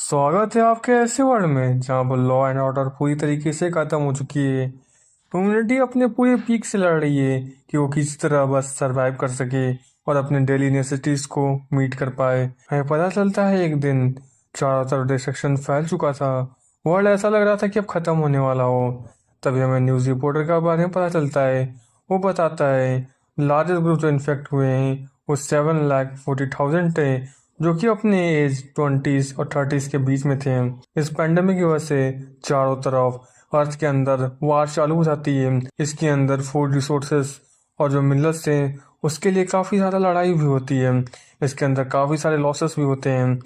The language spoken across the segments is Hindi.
स्वागत है आपके ऐसे वर्ल्ड में जहाँ पर लॉ एंड ऑर्डर पूरी तरीके से खत्म हो चुकी है। ह्यूमैनिटी अपने पूरे पीक से लड़ रही है कि वो किसी तरह बस सरवाइव कर सके और अपने डेली नेसेसिटीज को मीट कर पाए। हमें पता चलता है एक दिन चारों तरफ डिस्ट्रक्शन फैल चुका था। वर्ल्ड ऐसा लग रहा था कि अब खत्म होने वाला हो। तभी हमें न्यूज़ रिपोर्टर के बारे में पता चलता है। वो बताता है लार्जेस्ट ग्रुप जो इन्फेक्ट हुए हैं वो 7,40,000 थे, जो कि अपने एज 20s और 30s के बीच में थे। इस पेंडेमिक की वजह से चारों तरफ अर्थ के अंदर वार चालू हो जाती है। इसके अंदर फूड रिसोर्सेस और जो मिलर्स थे उसके लिए काफ़ी ज़्यादा लड़ाई भी होती है। इसके अंदर काफ़ी सारे लॉसेस भी होते हैं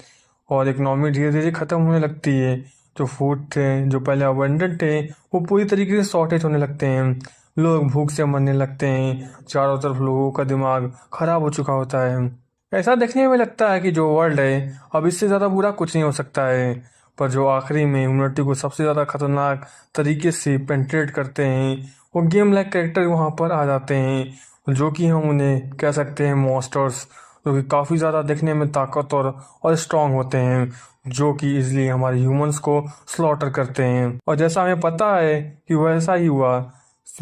और इकनॉमी धीरे धीरे ख़त्म होने लगती है। जो फूड थे जो पहले अबंडेंट थे वो पूरी तरीके से शॉर्टेज होने लगते हैं। लोग भूख से मरने लगते हैं। चारों तरफ लोगों का दिमाग खराब हो चुका होता है। ऐसा देखने में लगता है कि जो वर्ल्ड है अब इससे ज़्यादा बुरा कुछ नहीं हो सकता है। पर जो आखिरी में ह्यूमैनिटी को सबसे ज़्यादा खतरनाक तरीके से पेंट्रेट करते हैं वो गेम लाइक कैरेक्टर वहाँ पर आ जाते हैं, जो कि हम उन्हें कह सकते हैं मॉन्स्टर्स, जो कि काफ़ी ज़्यादा देखने में ताकतवर और स्ट्रांग होते हैं, जो कि इसलिए हमारे ह्यूमंस को स्लॉटर करते हैं। और जैसा हमें पता है कि वैसा ही हुआ,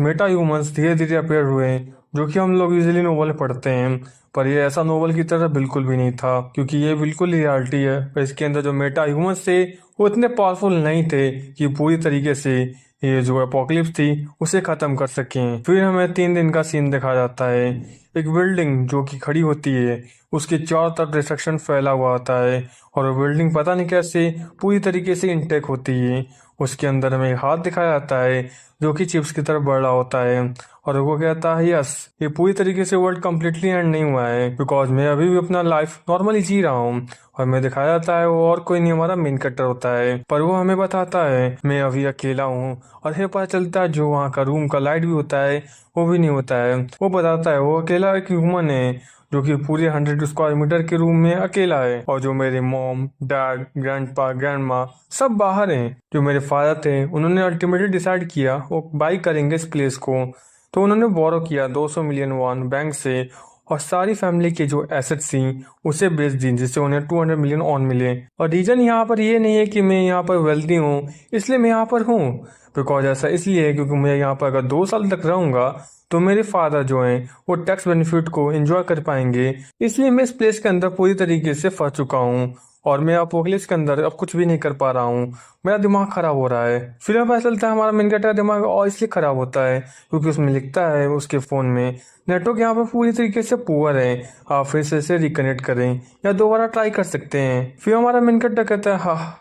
मेटा ह्यूमंस धीरे धीरे अपेयर हुए, जो कि हम लोग इजीली नोवेल पढ़ते हैं। पर ये ऐसा नोवेल की तरह बिल्कुल भी नहीं था, क्योंकि ये बिल्कुल ही रियलिटी है। पर इसके अंदर जो मेटा ह्यूमंस थे वो इतने पावरफुल नहीं थे कि पूरी तरीके से ये जो अपोकलिप्स थी उसे खत्म कर सकें। फिर हमें 3 दिन का सीन दिखाया जाता है। एक बिल्डिंग जो कि खड़ी होती है उसके चारों तरफ डिस्ट्रक्शन फैला हुआ होता है और वो बिल्डिंग पता नहीं कैसे पूरी तरीके से इंटेक होती है। उसके अंदर हमें एक हाथ दिखाया जाता है जो कि चिप्स की तरफ बढ़ रहा होता है और वो कहता है यस, ये पूरी तरीके से वर्ल्ड कम्प्लीटली एंड नहीं हुआ है, बिकॉज मैं अभी भी अपना लाइफ नॉर्मली जी रहा हूँ। और हमें दिखाया जाता है वो और कोई नहीं, हमारा मेन कैरेक्टर होता है, पर वो हमें बताता है मैं अभी अकेला हूँ। और हमें पता चलता है जो वहाँ का रूम का लाइट भी होता है वो भी नहीं होता है। वो बताता है वो अकेला एक ह्यूमन है जो कि पूरे 100 स्क्वायर मीटर के रूम में अकेला है, और जो मेरे मॉम डैड ग्रैंडपा ग्रैंड माँ सब बाहर हैं। जो मेरे फादर थे उन्होंने अल्टीमेटली डिसाइड किया वो बाई करेंगे इस प्लेस को, तो उन्होंने बोरो किया 200 मिलियन वॉन बैंक से और सारी फैमिली की जो एसेट्स थी उसे बेच दी, जिससे उन्हें 200 मिलियन ऑन मिले। और रीजन यहाँ पर ये नहीं है कि मैं यहाँ पर वेल्दी हूँ इसलिए मैं यहाँ पर हूँ, बिकॉज ऐसा इसलिए है क्योंकि मैं यहाँ पर अगर 2 साल तक रहूँगा तो मेरे फादर जो हैं वो टैक्स बेनिफिट को एंजॉय कर पाएंगे। इसलिए मैं इस प्लेस के अंदर पूरी तरीके से फंस चुका हूँ और मैं अपोकलिप्स के अंदर अब कुछ भी नहीं कर पा रहा हूँ। मेरा दिमाग खराब हो रहा है। फिर हमें पता चलता है हमारा मेन कैरेक्टर का दिमाग और इसलिए खराब होता है क्योंकि उसमें लिखता है उसके फ़ोन में नेटवर्क यहाँ पर पूरी तरीके से पुअर है, आप फिर से इसे रिकनेक्ट करें या दोबारा ट्राई कर सकते हैं। फिर हमारा मेन कैरेक्टर कहता है हाँ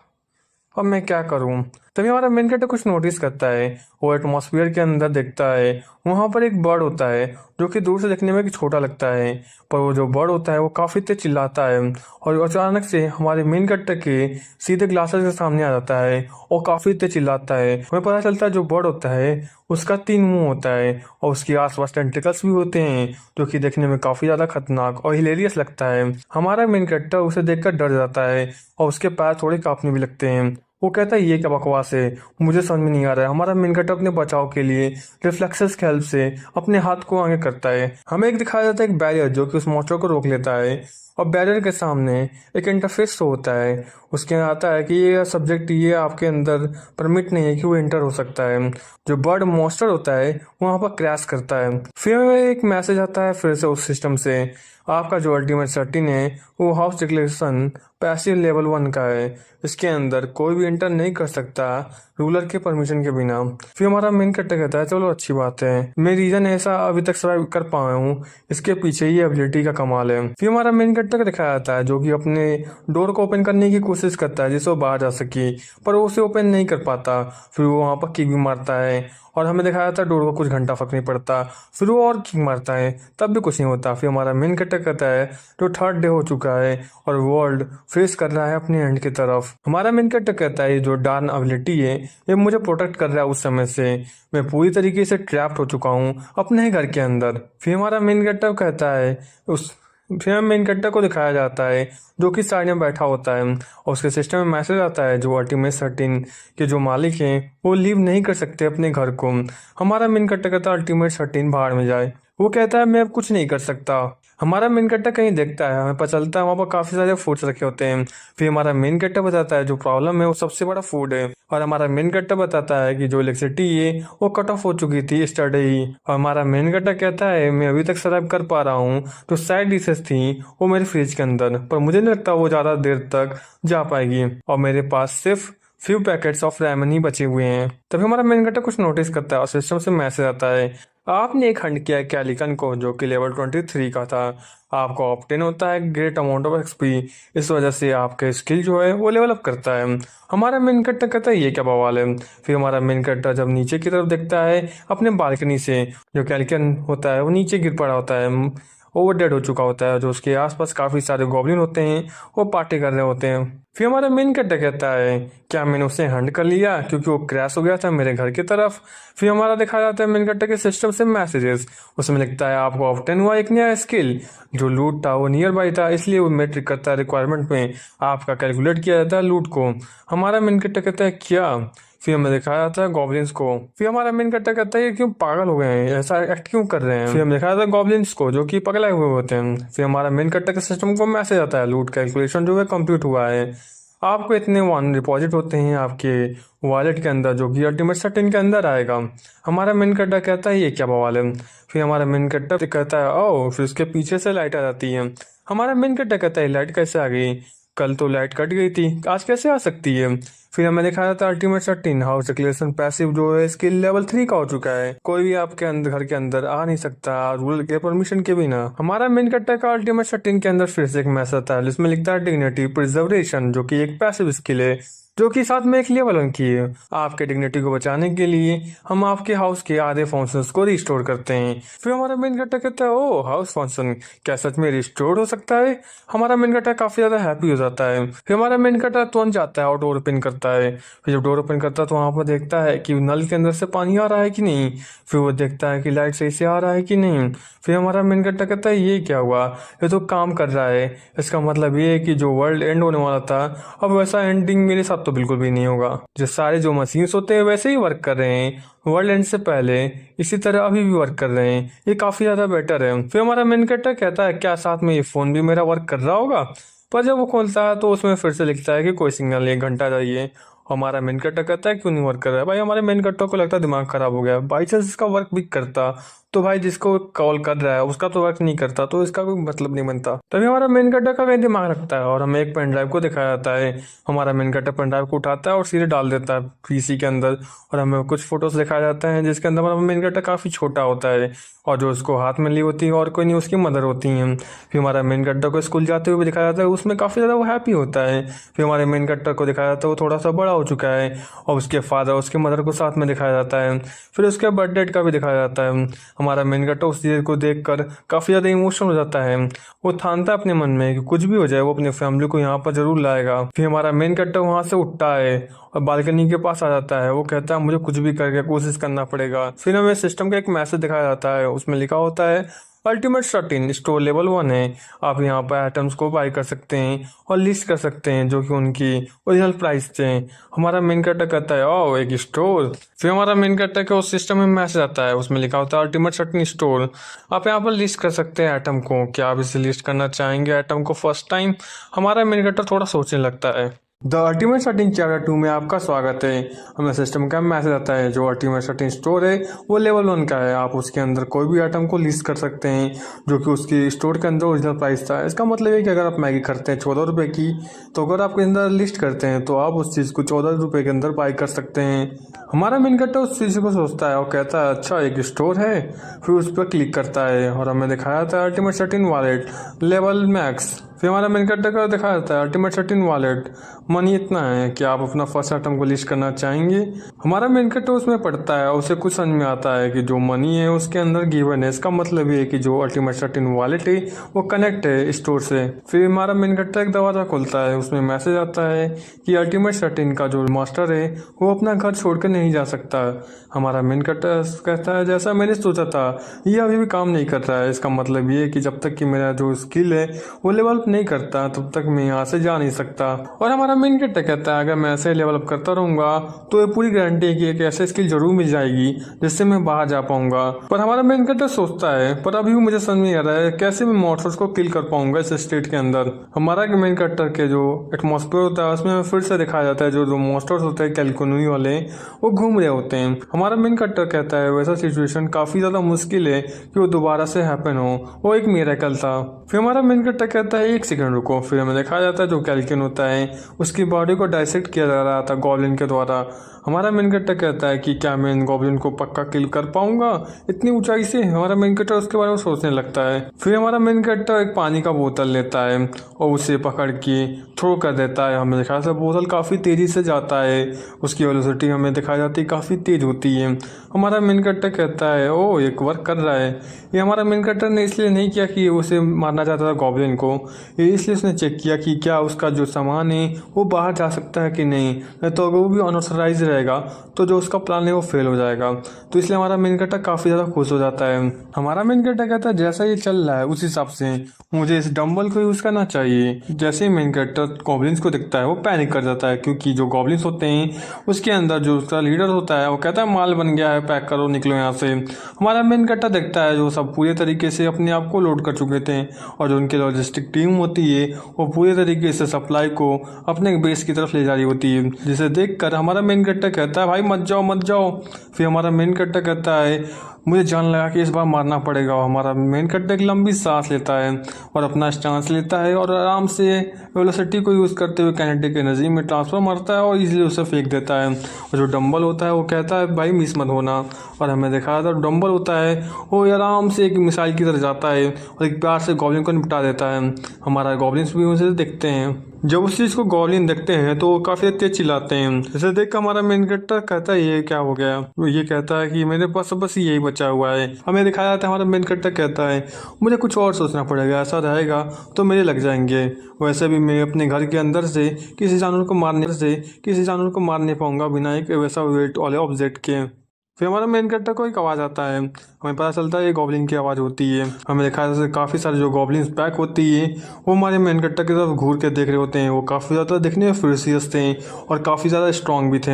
अब मैं क्या करूं। तभी हमारा मेन कैरेक्टर कुछ नोटिस करता है। वो एटमॉस्फेयर के अंदर देखता है वहां पर एक बर्ड होता है जो कि दूर से देखने में छोटा लगता है, पर वो जो बर्ड होता है वो काफी तेज चिल्लाता है और अचानक से हमारे मेन कैरेक्टर के सीधे ग्लासेस के सामने आ जाता है और काफी तेज चिल्लाता है। हमें पता चलता है जो बर्ड होता है उसका 3 मुंह होता है और उसके आसपास टेंटिकल्स भी होते हैं, जो कि देखने में काफी ज्यादा खतरनाक और हिलेरियस लगता है। हमारा मेन कैरेक्टर उसे देखकर डर जाता है और उसके पैर थोड़े कांपने भी लगते हैं। वो कहता है ये क्या बकवास है, मुझे समझ में नहीं आ रहा है। हमारा मेन कैरेक्टर अपने बचाव के लिए रिफ्लेक्सेस की हेल्प से अपने हाथ को आगे करता है। हमें एक दिखाया जाता है एक बैरियर जो कि उस मॉन्स्टर को रोक लेता है और बैरियर के सामने एक इंटरफेस होता है। उसके आता है कि ये सब्जेक्ट ये आपके अंदर परमिट नहीं है कि वो एंटर हो सकता है। जो बर्ड मॉन्स्टर होता है वहाँ पर क्रैश करता है। फिर हमें एक मैसेज आता है फिर से उस सिस्टम से, आपका जो अल्टीमेट सेटिंग है वो हाउस डिक्लेरेशन पैसिव लेवल 1 का है, इसके अंदर कोई भी एंटर नहीं कर सकता रूलर के परमिशन के बिना। फिर हमारा मेन कैरेक्टर कहता है चलो अच्छी बात है, मैं रीजन ऐसा अभी तक सर्वाइव कर पाया हूँ इसके पीछे ये एबिलिटी का कमाल है। फिर हमारा मेन कैरेक्टर को दिखाया जाता है जो कि अपने डोर को ओपन करने की कोशिश करता है जिससे वो बाहर जा सके, पर वो उसे ओपन नहीं कर पाता। फिर वो वहाँ पर किक भी मारता है और हमें दिखाया जाता है डोर को कुछ घंटा फर्क नहीं पड़ता। फिर वो और किक मारता है तब भी कुछ नहीं होता। फिर हमारा मेन कैरेक्टर कहता है जो 3rd डे हो चुका है और वर्ल्ड फेस कर रहा है अपने एंड की तरफ। हमारा मेन कैरेक्टर कहता है जो डार्न एबिलिटी है ये मुझे प्रोटेक्ट कर रहा है उस समय से, मैं पूरी तरीके से ट्रैप्ड हो चुका हूँ अपने ही घर के अंदर। फिर हमारा मेन कैरेक्टर कहता है उस फिर मेन कैरेक्टर को दिखाया जाता है जो कि साइड में बैठा होता है और उसके सिस्टम में मैसेज आता है जो अल्टीमेट 13 के जो मालिक हैं वो लीव नहीं कर सकते अपने घर को। हमारा मेन कैरेक्टर कहता है अल्टीमेट 13 बाहर में जाए। वो कहता है मैं अब कुछ नहीं कर सकता। हमारा मेन कट्टा कहीं देखता है, हमें पता चलता है वहाँ पर काफी सारे फूड्स रखे होते हैं। फिर हमारा मेन कट्टा बताता है जो प्रॉब्लम है वो सबसे बड़ा फूड है, और हमारा मेन कट्टा बताता है कि जो इलेक्ट्रिसिटी है वो कट ऑफ हो चुकी थी स्टार्ट ही। और हमारा मेन कट्टा कहता है मैं अभी तक सर्वाइव कर पा रहा हूँ, जो साइड डिशेस थी वो मेरे फ्रिज के अंदर, पर मुझे नहीं लगता वो ज़्यादा देर तक जा पाएगी, और मेरे पास सिर्फ फ्यू पैकेट्स ऑफ रैमन ही बचे हुए हैं। तभी हमारा मेन कट्टा कुछ नोटिस करता है और सिस्टम से मैसेज आता है, आपने एक हंट किया है कैलिकन को जो कि लेवल 23 का था। आपको ऑप्टेन होता है ग्रेट अमाउंट ऑफ एक्सपी, इस वजह से आपके स्किल जो है वो लेवल अप करता है। हमारा मेन कट्टा कहता है ये क्या बवाल है। फिर हमारा मेन कट्टा जब नीचे की तरफ देखता है अपने बालकनी से, जो कैलिकन होता है वो नीचे गिर पड़ा होता है, ओवर डेड हो चुका होता है, जो उसके आसपास काफी सारे गॉब्लिन होते हैं वो पार्टी कर रहे होते हैं। फिर हमारा मेन कट्टा कहता है क्या मैंने उसे हंट कर लिया क्योंकि वो क्रैश हो गया था मेरे घर की तरफ। फिर हमारा दिखाया जाता है मेन कट्टा के सिस्टम से मैसेजेस, उसमें लिखता है आपको ऑप्टेन हुआ एक नया स्किल, जो लूट था वो नियर बाई था इसलिए वो मेट्रिक करता है रिक्वायरमेंट में आपका कैलकुलेट किया जाता है लूट को। हमारा मेन कट्टा कहता है क्या। फिर हमें दिखाया जाता है गॉब्लिन्स को। फिर हमारा मेन कट्टा कहता है ये क्यों पागल हो गए हैं, ऐसा एक्ट क्यों कर रहे हैं। फिर हमें दिखाया जाता है गॉब्लिन्स को जो कि पगलाए हुए होते हैं। फिर हमारा मेन कट्टा के सिस्टम को मैसेज आता है लूट कैलकुलेशन जो है कंप्लीट हुआ है, आपको इतने वन डिपॉजिट होते हैं आपके वॉलेट के अंदर जो कि अल्टीमेट सर्टेन के अंदर आएगा। हमारा मेन कट्टा कहता है ये क्या बवाल है। फिर हमारा मेन कट्टा कहता है ओ, फिर उसके पीछे से लाइट आ जाती है। हमारा मेन कट्टा कहता है लाइट कैसे आ गई, कल तो लाइट कट गई थी, आज कैसे आ सकती है। फिर हमें दिखाया था अल्टीमेट 13 हाउस डिक्लेरेशन पैसिव जो है स्किल लेवल 3 का हो चुका है, कोई भी आपके अंदर घर के अंदर आ नहीं सकता रूलर के परमिशन के बिना। हमारा मेन कट्टा का अल्टीमेट 13 के अंदर फिर से एक मैसेज आता है जिसमें लिखता है डिग्निटी प्रिजर्वेशन जो कि एक पैसिव स्किल है, जो कि साथ में एक लेवल वन की है। आपके डिग्निटी को बचाने के लिए हम आपके हाउस के आधे फंक्शंस को रिस्टोर करते हैं। फिर हमारा मेन कट्टा कहता है ओ हाउस फंक्शन क्या सच में रिस्टोर हो सकता है। हमारा मेन कट्टा काफी ज्यादा हैप्पी हो जाता है। फिर हमारा मेन कट्टा तुरंत जाता है और डोर ओपन करता है। फिर जब डोर ओपन करता है तो वहां पर देखता है कि नल के अंदर से पानी आ रहा है कि नहीं। फिर वो देखता है कि लाइट सही से आ रहा है कि नहीं। फिर हमारा मेन कट्टा कहता है ये क्या हुआ, ये तो काम कर रहा है, इसका मतलब ये है कि जो वर्ल्ड एंड होने वाला था अब वैसा एंडिंग मेरे साथ तो बिल्कुल भी नहीं होगा। जो सारे जो मशीन्स होते हैं वैसे ही वर्क कर रहे हैं वर्ल्ड एंड से पहले, इसी तरह अभी भी वर्क कर रहे हैं, ये काफी ज्यादा बेटर है। फिर हमारा मेन कट्टा कहता है क्या साथ में ये फोन भी मेरा वर्क कर रहा होगा, पर जब वो खोलता है तो उसमें फिर से लिखता है कि कोई सिग्नल 1 घंटा चाहिए। हमारा मेन कट्टा कहता है क्यों नहीं वर्क कर रहा है। भाई हमारे मेन कट्टा को लगता है दिमाग खराब हो गया, बाई चांस इसका वर्क भी करता तो भाई जिसको कॉल कर रहा है उसका तो वर्क नहीं करता तो इसका कोई मतलब नहीं बनता। तभी हमारा मेन कट्टा का कहीं दिमाग रखता है और हमें एक पेन ड्राइव को दिखाया जाता है। हमारा मेन कट्टा पेन ड्राइव को उठाता है और सीधे डाल देता है पीसी के अंदर, और हमें कुछ फोटोज दिखाए जाते हैं जिसके अंदर हमारा मेन कट्टा काफी छोटा होता है और जो उसको हाथ में ली होती है और कोई नहीं उसकी मदर होती है। फिर हमारा मेन कट्टा को स्कूल जाते हुए दिखाया जाता है, उसमें काफी ज्यादा वो हैप्पी होता है। फिर हमारे मेन कट्टा को दिखाया जाता है वो थोड़ा सा बड़ा हो चुका है और उसके फादर उसके मदर को साथ में दिखाया जाता है। फिर उसके बर्थ डेट का भी दिखाया जाता है। हमारा मेन कट्टा उस चीज को देखकर काफी ज्यादा इमोशनल हो जाता है, वो ठानता है अपने मन में कि कुछ भी हो जाए वो अपने फैमिली को यहाँ पर जरूर लाएगा। फिर हमारा मेन कट्टा वहां से उठता है और बालकनी के पास आ जाता है, वो कहता है मुझे कुछ भी करके कोशिश करना पड़ेगा। फिर हमें सिस्टम का एक मैसेज दिखाया जाता है, उसमें लिखा होता है अल्टीमेट 13 स्टोर लेवल 1 है, आप यहाँ पर आइटम्स को बाई कर सकते हैं और लिस्ट कर सकते हैं जो कि उनकी ओरिजिनल प्राइस थे। हमारा मेन कट्टा कहता है ओ एक स्टोर। फिर हमारा मेन कट्टा के उस सिस्टम में मैसेज आता है, उसमें लिखा होता है अल्टीमेट 13 स्टोर, आप यहाँ पर लिस्ट कर सकते हैं आइटम को, क्या आप इसे लिस्ट करना चाहेंगे आइटम को फर्स्ट टाइम। हमारा मेन कट्टा थोड़ा सोचने लगता है। द अल्टीमेट 13 चैप्टर 2 में आपका स्वागत है। हमें सिस्टम का मैसेज आता है जो अल्टीमेट 13 स्टोर है वो लेवल 1 का है, आप उसके अंदर कोई भी आइटम को लिस्ट कर सकते हैं जो कि उसकी स्टोर के अंदर ओरिजिनल प्राइस था। इसका मतलब है कि अगर आप मैगी खरीदते हैं 14 रुपये की, तो अगर आपके अंदर लिस्ट करते हैं तो आप उस चीज़ को 14 रुपये के अंदर बाई कर सकते हैं। हमारा मेन कट्टा उस चीज़ को सोचता है और कहता है अच्छा एक स्टोर है, फिर उस पर क्लिक करता है और हमें दिखाया था अल्टीमेट 13 वॉलेट लेवल मैक्स। फिर हमारा मेन कट्टा का दिखाया जाता है अल्टीमेट 13 वॉलेट मनी इतना है कि आप अपना फर्स्ट आइटम को लिस्ट करना चाहेंगे। हमारा मेन कट्टा उसमें पढ़ता है, उसे कुछ समझ में आता है कि जो मनी है उसके अंदर गिवन है, इसका मतलब ये है कि जो अल्टीमेट 13 वॉलेट है वो कनेक्ट है स्टोर से। फिर हमारा मेन कट्टा एक दरवाजा खुलता है, उसमें मैसेज आता है कि अल्टीमेट 13 का जो मास्टर है वो अपना घर छोड़कर नहीं जा सकता। हमारा मेन कट्टा कहता है जैसा मैंने सोचा था ये अभी भी काम नहीं कर रहा है, इसका मतलब ये है कि जब तक कि मेरा जो स्किल है वो लेवल नहीं करता तब तक मैं यहाँ से जा नहीं सकता। और हमारा मेन कैरेक्टर कहता है अगर मैं ऐसे लेवल अप करता रहूंगा तो ये पूरी गारंटी है कि एक ऐसे स्किल जरूर मिल जाएगी जिससे मैं बाहर जा पाऊंगा। पर हमारा मेन कैरेक्टर सोचता है पर अभी भी मुझे समझ नहीं आ रहा है कैसे मैं मॉन्स्टर्स को किल कर पाऊंगा इस स्टेट के अंदर। हमारा मेन कैरेक्टर के जो एटमॉस्फेयर होता है उसमें फिर से दिखाया जाता है जो मॉन्स्टर्स होते हैं कैलकुनी वाले वो घूम रहे होते हैं। हमारा मेन कैरेक्टर कहता है वैसा सिचुएशन काफी ज्यादा मुश्किल है कि वो दोबारा से हैपन हो, वो एक मिरेकल था। फिर हमारा मेन कैरेक्टर कहता है 1 सेकंड रुको। फिर हमें दिखाया जाता है जो कैल्किन होता है उसकी बॉडी को डाइसेक्ट किया जा रहा था गॉब्लिन के द्वारा। हमारा मेन कैरेक्टर कहता है कि क्या मैं इन गॉब्लिन को पक्का किल कर पाऊंगा इतनी ऊंचाई से। हमारा मेन कैरेक्टर उसके बारे में सोचने लगता है। फिर हमारा मेन कैरेक्टर एक पानी का बोतल लेता है और उसे पकड़ के थ्रो कर देता है। हमें दिखाया जाता है बोतल काफ़ी तेज़ी से जाता है, उसकी वेलोसिटी हमें दिखाई जाती है काफ़ी तेज़ होती है। हमारा मेन कैरेक्टर कहता है ओ एक वर्क कर रहा है। ये हमारा मेन कैरेक्टर ने इसलिए नहीं किया कि उसे मारना चाहता था गॉब्लिन को, ये इसलिए उसने चेक किया कि क्या उसका जो सामान है वो बाहर जा सकता है कि नहीं तो अगर वो भी अनऑथराइज रहेगा तो जो उसका प्लान है वो फेल हो जाएगा। तो इसलिए हमारा मेन कैरेक्टर काफ़ी ज़्यादा खुश हो जाता है। हमारा मेन कैरेक्टर कहता है जैसा ये चल रहा है उस हिसाब से मुझे इस डंबल को यूज़ करना चाहिए। जैसे ही मेन कैरेक्टर गॉब्लिन्स को दिखता है वो पैनिक कर जाता है क्योंकि जो गॉब्लिन्स होते हैं उसके अंदर जो उसका लीडर होता है वो कहता है माल बन गया है, पैक करो निकलो यहाँ से। हमारा मेन कैरेक्टर देखता है जो सब पूरे तरीके से अपने आप को लोड कर चुके थे और जो उनकी लॉजिस्टिक टीम होती है वो पूरे तरीके से सप्लाई को अपने बेस की तरफ ले जा रही होती है, जिसे देखकर हमारा मेन कैरेक्टर कहता है भाई मत जाओ मत जाओ। फिर हमारा मेन कैरेक्टर कहता है मुझे जान लगा कि इस बार मारना पड़ेगा। और हमारा मेन कैरेक्टर एक लंबी सांस लेता है और अपना स्टांस लेता है और आराम से वेलोसिटी को यूज़ करते हुए काइनेटिक एनर्जी में ट्रांसफर मारता है और इजीली उसे फेंक देता है। और जो डंबल होता है वो कहता है भाई मिस मत होना। और हमें दिखाया था डंबल होता है वो आराम से एक मिसाइल की तरह जाता है और एक प्यार से गॉब्लिन को निपटा देता है। हमारा गॉब्लिन्स भी उसे देखते हैं। जब उस चीज़ को गॉब्लिन देखते हैं तो वो काफ़ी तेज चिल्लाते हैं। इसे देख कर हमारा मेन कैरेक्टर कहता है ये क्या हो गया। वो ये कहता है कि मेरे पास बस यही बचा हुआ है। हमें दिखाया जाता है हमारा मेन कैरेक्टर कहता है मुझे कुछ और सोचना पड़ेगा, ऐसा रहेगा तो मेरे लग जाएंगे। वैसे भी मैं अपने घर के अंदर से किसी जानवर को मार नहीं पाऊंगा बिना एक वैसा वेट वाले ऑब्जेक्ट के। फिर हमारा मेन कैरेक्टर को एक आवाज़ आता है, हमें पता चलता है ये गॉब्लिन की आवाज़ होती है। हमें देखा जैसे काफ़ी सारे जो गॉब्लिन्स पैक होती है वो हमारे मेन कैरेक्टर की तरफ घूर के देख रहे होते हैं। वो काफ़ी ज़्यादा दिखने में फियर्सियस थे और काफ़ी ज़्यादा स्ट्रॉन्ग भी थे।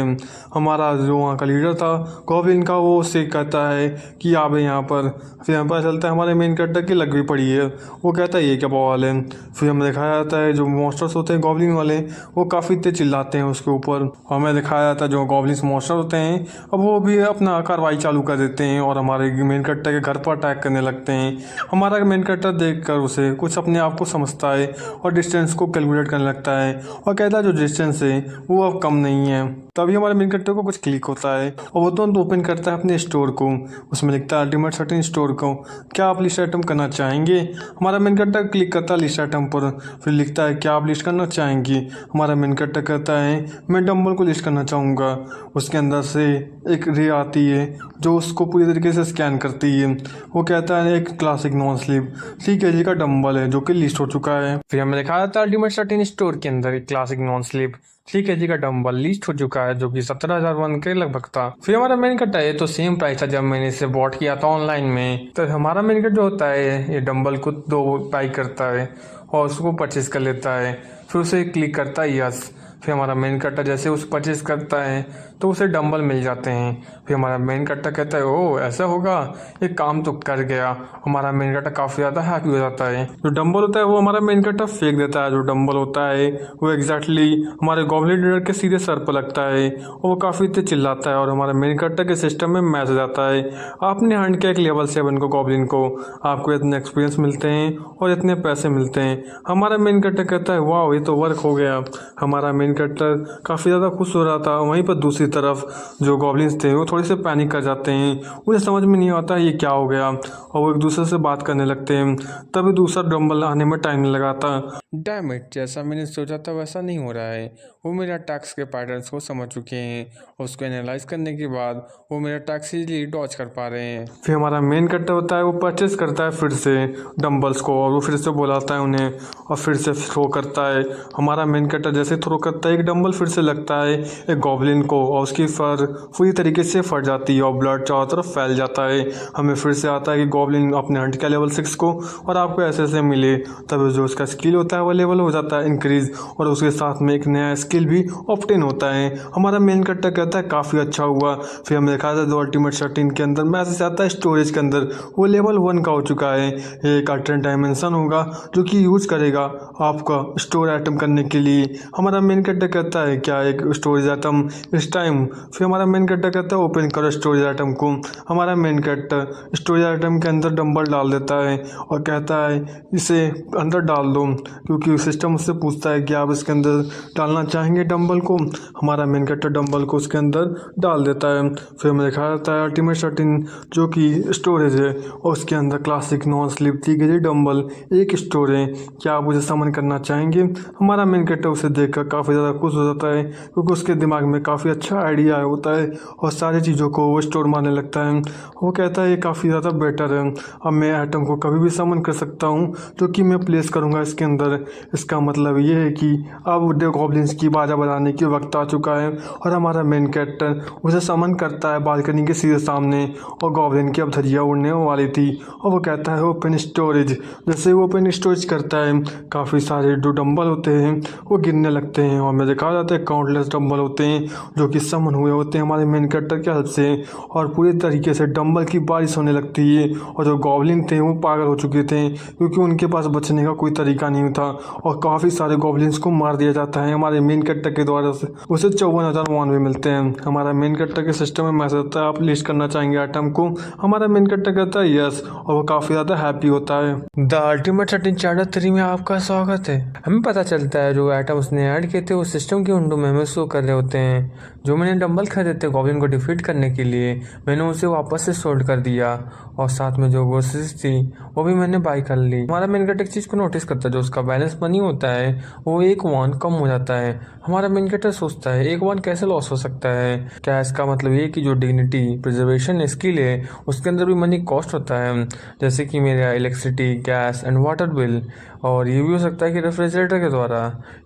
हमारा जो वहाँ का लीडर था गॉब्लिन का वो उससे कहता है कि आप यहाँ पर। फिर हमें पता चलता है हमारे मेन कैरेक्टर की लग भी पड़ी है। वो कहता है ये क्या बवाल है। फिर हमें दिखाया जाता है जो मॉन्स्टर्स होते हैं गॉब्लिन वाले वो काफ़ी तेज चिल्लाते हैं उसके ऊपर। हमें दिखाया जाता है जो गॉब्लिन्स मॉन्स्टर होते हैं अब वो भी अपना कार्रवाई चालू कर देते हैं और हमारे मेन कैरेक्टर के घर पर अटैक करने लगते हैं। हमारा मेन कैरेक्टर देखकर उसे कुछ अपने आप को समझता है और डिस्टेंस को कैलकुलेट करने लगता है और कहता है जो डिस्टेंस है वो अब कम नहीं है। तभी हमारे मेन कैरेक्टर को कुछ क्लिक होता है और वो तुरंत ओपन करता है अपने स्टोर को। उसमें लिखता है अल्टीमेट सर्टेन स्टोर को, क्या आप लिस्ट आइटम करना चाहेंगे। हमारा मेन कैरेक्टर क्लिक करता है लिस्ट आइटम पर, फिर लिखता है क्या आप लिस्ट करना चाहेंगी। हमारा मेन कैरेक्टर कहता है मैं डंबल को लिस्ट करना चाहूँगा। उसके अंदर से एक रे आती है जो उसको पूरी तरीके से स्कैन करती है। वो कहता है एक क्लासिक नॉन स्लिप 3 kg का डंबल है जो कि लिस्ट हो चुका है। फिर हमें दिखाया जाता है अल्टीमेट सर्टेन स्टोर के अंदर एक क्लासिक नॉन स्लिप 3 kg का डंबल लिस्ट हो चुका है जो कि 17,001 के लगभग था। फिर हमारा मेन कैरेक्टर ये तो सेम प्राइस था जब मैंने इसे बॉट किया था ऑनलाइन में। तो हमारा मेन कैरेक्टर जो होता है ये डंबल को 2 बाई करता है और उसको परचेज कर लेता है। फिर उसे क्लिक करता है यस। फिर हमारा मेन कैरेक्टर जैसे उसे परचेज करता है तो उसे डंबल मिल जाते हैं। फिर हमारा मेन कैरेक्टर कहता है ओ ऐसा होगा, ये काम तो कर गया। हमारा मेन कैरेक्टर काफ़ी ज़्यादा हैप्पी हो जाता है। जो डंबल होता है वो हमारा मेन कैरेक्टर फेंक देता है। जो डंबल होता है वो एग्जैक्टली हमारे गॉब्लिन लीडर के सीधे सर पर लगता है और वो काफ़ी तेज चिल्लाता है और हमारे मेन कैरेक्टर के सिस्टम में मैसेज आता है आपने हंट किया एक लेवल 7 को गॉब्लिन को, आपको इतने एक्सपीरियंस मिलते हैं और इतने पैसे मिलते हैं। हमारा मेन कैरेक्टर कहता है वाह ये तो वर्क हो गया। हमारा मेन कैरेक्टर काफ़ी ज़्यादा खुश हो रहा था। वहीं पर दूसरी तरफ जो गॉब्लिन्स थे वो थोड़े से पैनिक कर जाते हैं, उन्हें समझ में नहीं आता ये क्या हो गया और वो एक दूसरे से बात करने लगते हैं। तभी दूसरा डंबल आने में टाइम नहीं लगाता। डैम इट, जैसा मैंने सोचा था वैसा नहीं हो रहा है। वो मेरे अटैक्स के पैटर्न्स को समझ चुके हैं और उसको एनालाइज करने के बाद वो मेरे अटैक्स इजीली डॉज कर पा रहे हैं। फिर हमारा मेन कैरेक्टर होता है वो परचेज करता है फिर से डंबल्स को और वो फिर से बुलाता है उन्हें और फिर से थ्रो करता है। हमारा मेन कैरेक्टर जैसे थ्रो करता करता है, एक डंबल फिर से लगता है एक गॉब्लिन को और उसकी फर पूरी तरीके से फट जाती है और ब्लड चारों तरफ फैल जाता है। हमें फिर से आता है कि गॉब्लिन अपने हंट किया लेवल 6 को और आपको ऐसे ऐसे मिले, तब जो उसका स्किल होता है वो लेवल हो जाता है इंक्रीज और उसके साथ में एक नया स्किल भी ऑप्टेन होता है। हमारा मेन कैरेक्टर कहता है काफ़ी अच्छा हुआ। फिर हमने देखा था जो अल्टीमेट 13 के अंदर मैसेज आता है स्टोरेज के अंदर, वो लेवल 1 का हो चुका है। एक अल्टरनेट डायमेंशन होगा जो कि यूज करेगा आपका स्टोर आइटम करने के लिए। हमारा मेन कैरेक्टर कहता है क्या एक स्टोरेज आइटम इस टाइम। फिर हमारा मेन कैरेक्टर कहता है ओपन करो स्टोरेज आइटम को। हमारा मेन कैरेक्टर स्टोरेज आइटम के अंदर डंबल डाल देता है और कहता है इसे अंदर डाल दो, क्योंकि सिस्टम उससे पूछता है कि आप इसके अंदर डालना चाहेंगे डंबल को। हमारा मेन कैरेक्टर डंबल को उसके अंदर डाल देता है। फिर हमें दिखाया जाता है अल्टीमेट 13 जो कि स्टोरेज है और उसके अंदर क्लासिक नॉन स्लिप दी गई डंबल एक स्टोर है। क्या आप उसे समन करना चाहेंगे। हमारा मेन कैरेक्टर उसे देखकर काफ़ी ज़्यादा खुश हो जाता है, क्योंकि उसके दिमाग में काफ़ी अच्छा आइडिया होता है और सारी चीज़ों को वो स्टोर मारने लगता है। वो कहता है ये काफ़ी ज़्यादा बेटर है, अब मैं आइटम को कभी भी समन कर सकता हूँ जो कि मैं प्लेस करूँगा इसके अंदर। इसका मतलब ये है कि अब द गॉब्लिन्स की बाजा बजाने की वक्त आ चुका है और हमारा मेन कैरेक्टर उसे समन करता है बालकनी के सीधे सामने और गॉब्लिन की अब धज्जियाँ उड़ने वाली थी और वो कहता है ओपन स्टोरेज। जैसे वो ओपन स्टोरेज करता है काफ़ी सारे जो डंबल होते हैं वो गिरने लगते हैं और हमें दिखा जाता है काउंटलेस डंबल होते हैं जो कि समन हुए होते हैं हमारे मेन कैरेक्टर की हेल्प से और पूरी तरीके से डंबल की बारिश होने लगती है। और जो गॉब्लिन थे वो पागल हो चुके थे क्योंकि उनके पास बचने का कोई तरीका नहीं था और काफ़ी सारे गॉब्लिन्स को मार दिया जाता है हमारे मेन कैरेक्टर के द्वारा से। उसे 54,000 वन भी मिलते हैं। हमारा मेन कैरेक्टर के सिस्टम में मैसेज आता है आप लिस्ट करना चाहेंगे आइटम को। हमारा मेन कैरेक्टर कहता है यस और वो काफ़ी ज़्यादा हैप्पी होता है। द अल्टीमेट 13 चैप्टर 3 में आपका स्वागत है। हमें पता चलता है जो आइटम उसने ऐड किए थे वो सिस्टम के विंडो में हमें शो कर रहे होते हैं। जो मैंने डंबल खरीदे थे गॉब्लिन को डिफीट करने के लिए मैंने उसे वापस से सोल्ड कर दिया और साथ में जो ग्रोसरीज थी वो भी मैंने बाई कर ली। हमारा मेन कैरेक्टर एक चीज़ को नोटिस करता है जो उसका बैलेंस मनी होता है वो 1 वन कम हो जाता है। हमारा मेन कैरेक्टर सोचता है 1 वन कैसे लॉस हो सकता है। क्या इसका मतलब ये कि जो डिग्निटी प्रिजर्वेशन स्किल है उसके अंदर भी मनी कॉस्ट होता है, जैसे कि मेरा electricity gas and water bill. और ये भी हो सकता है कि रेफ्रिजरेटर के द्वारा।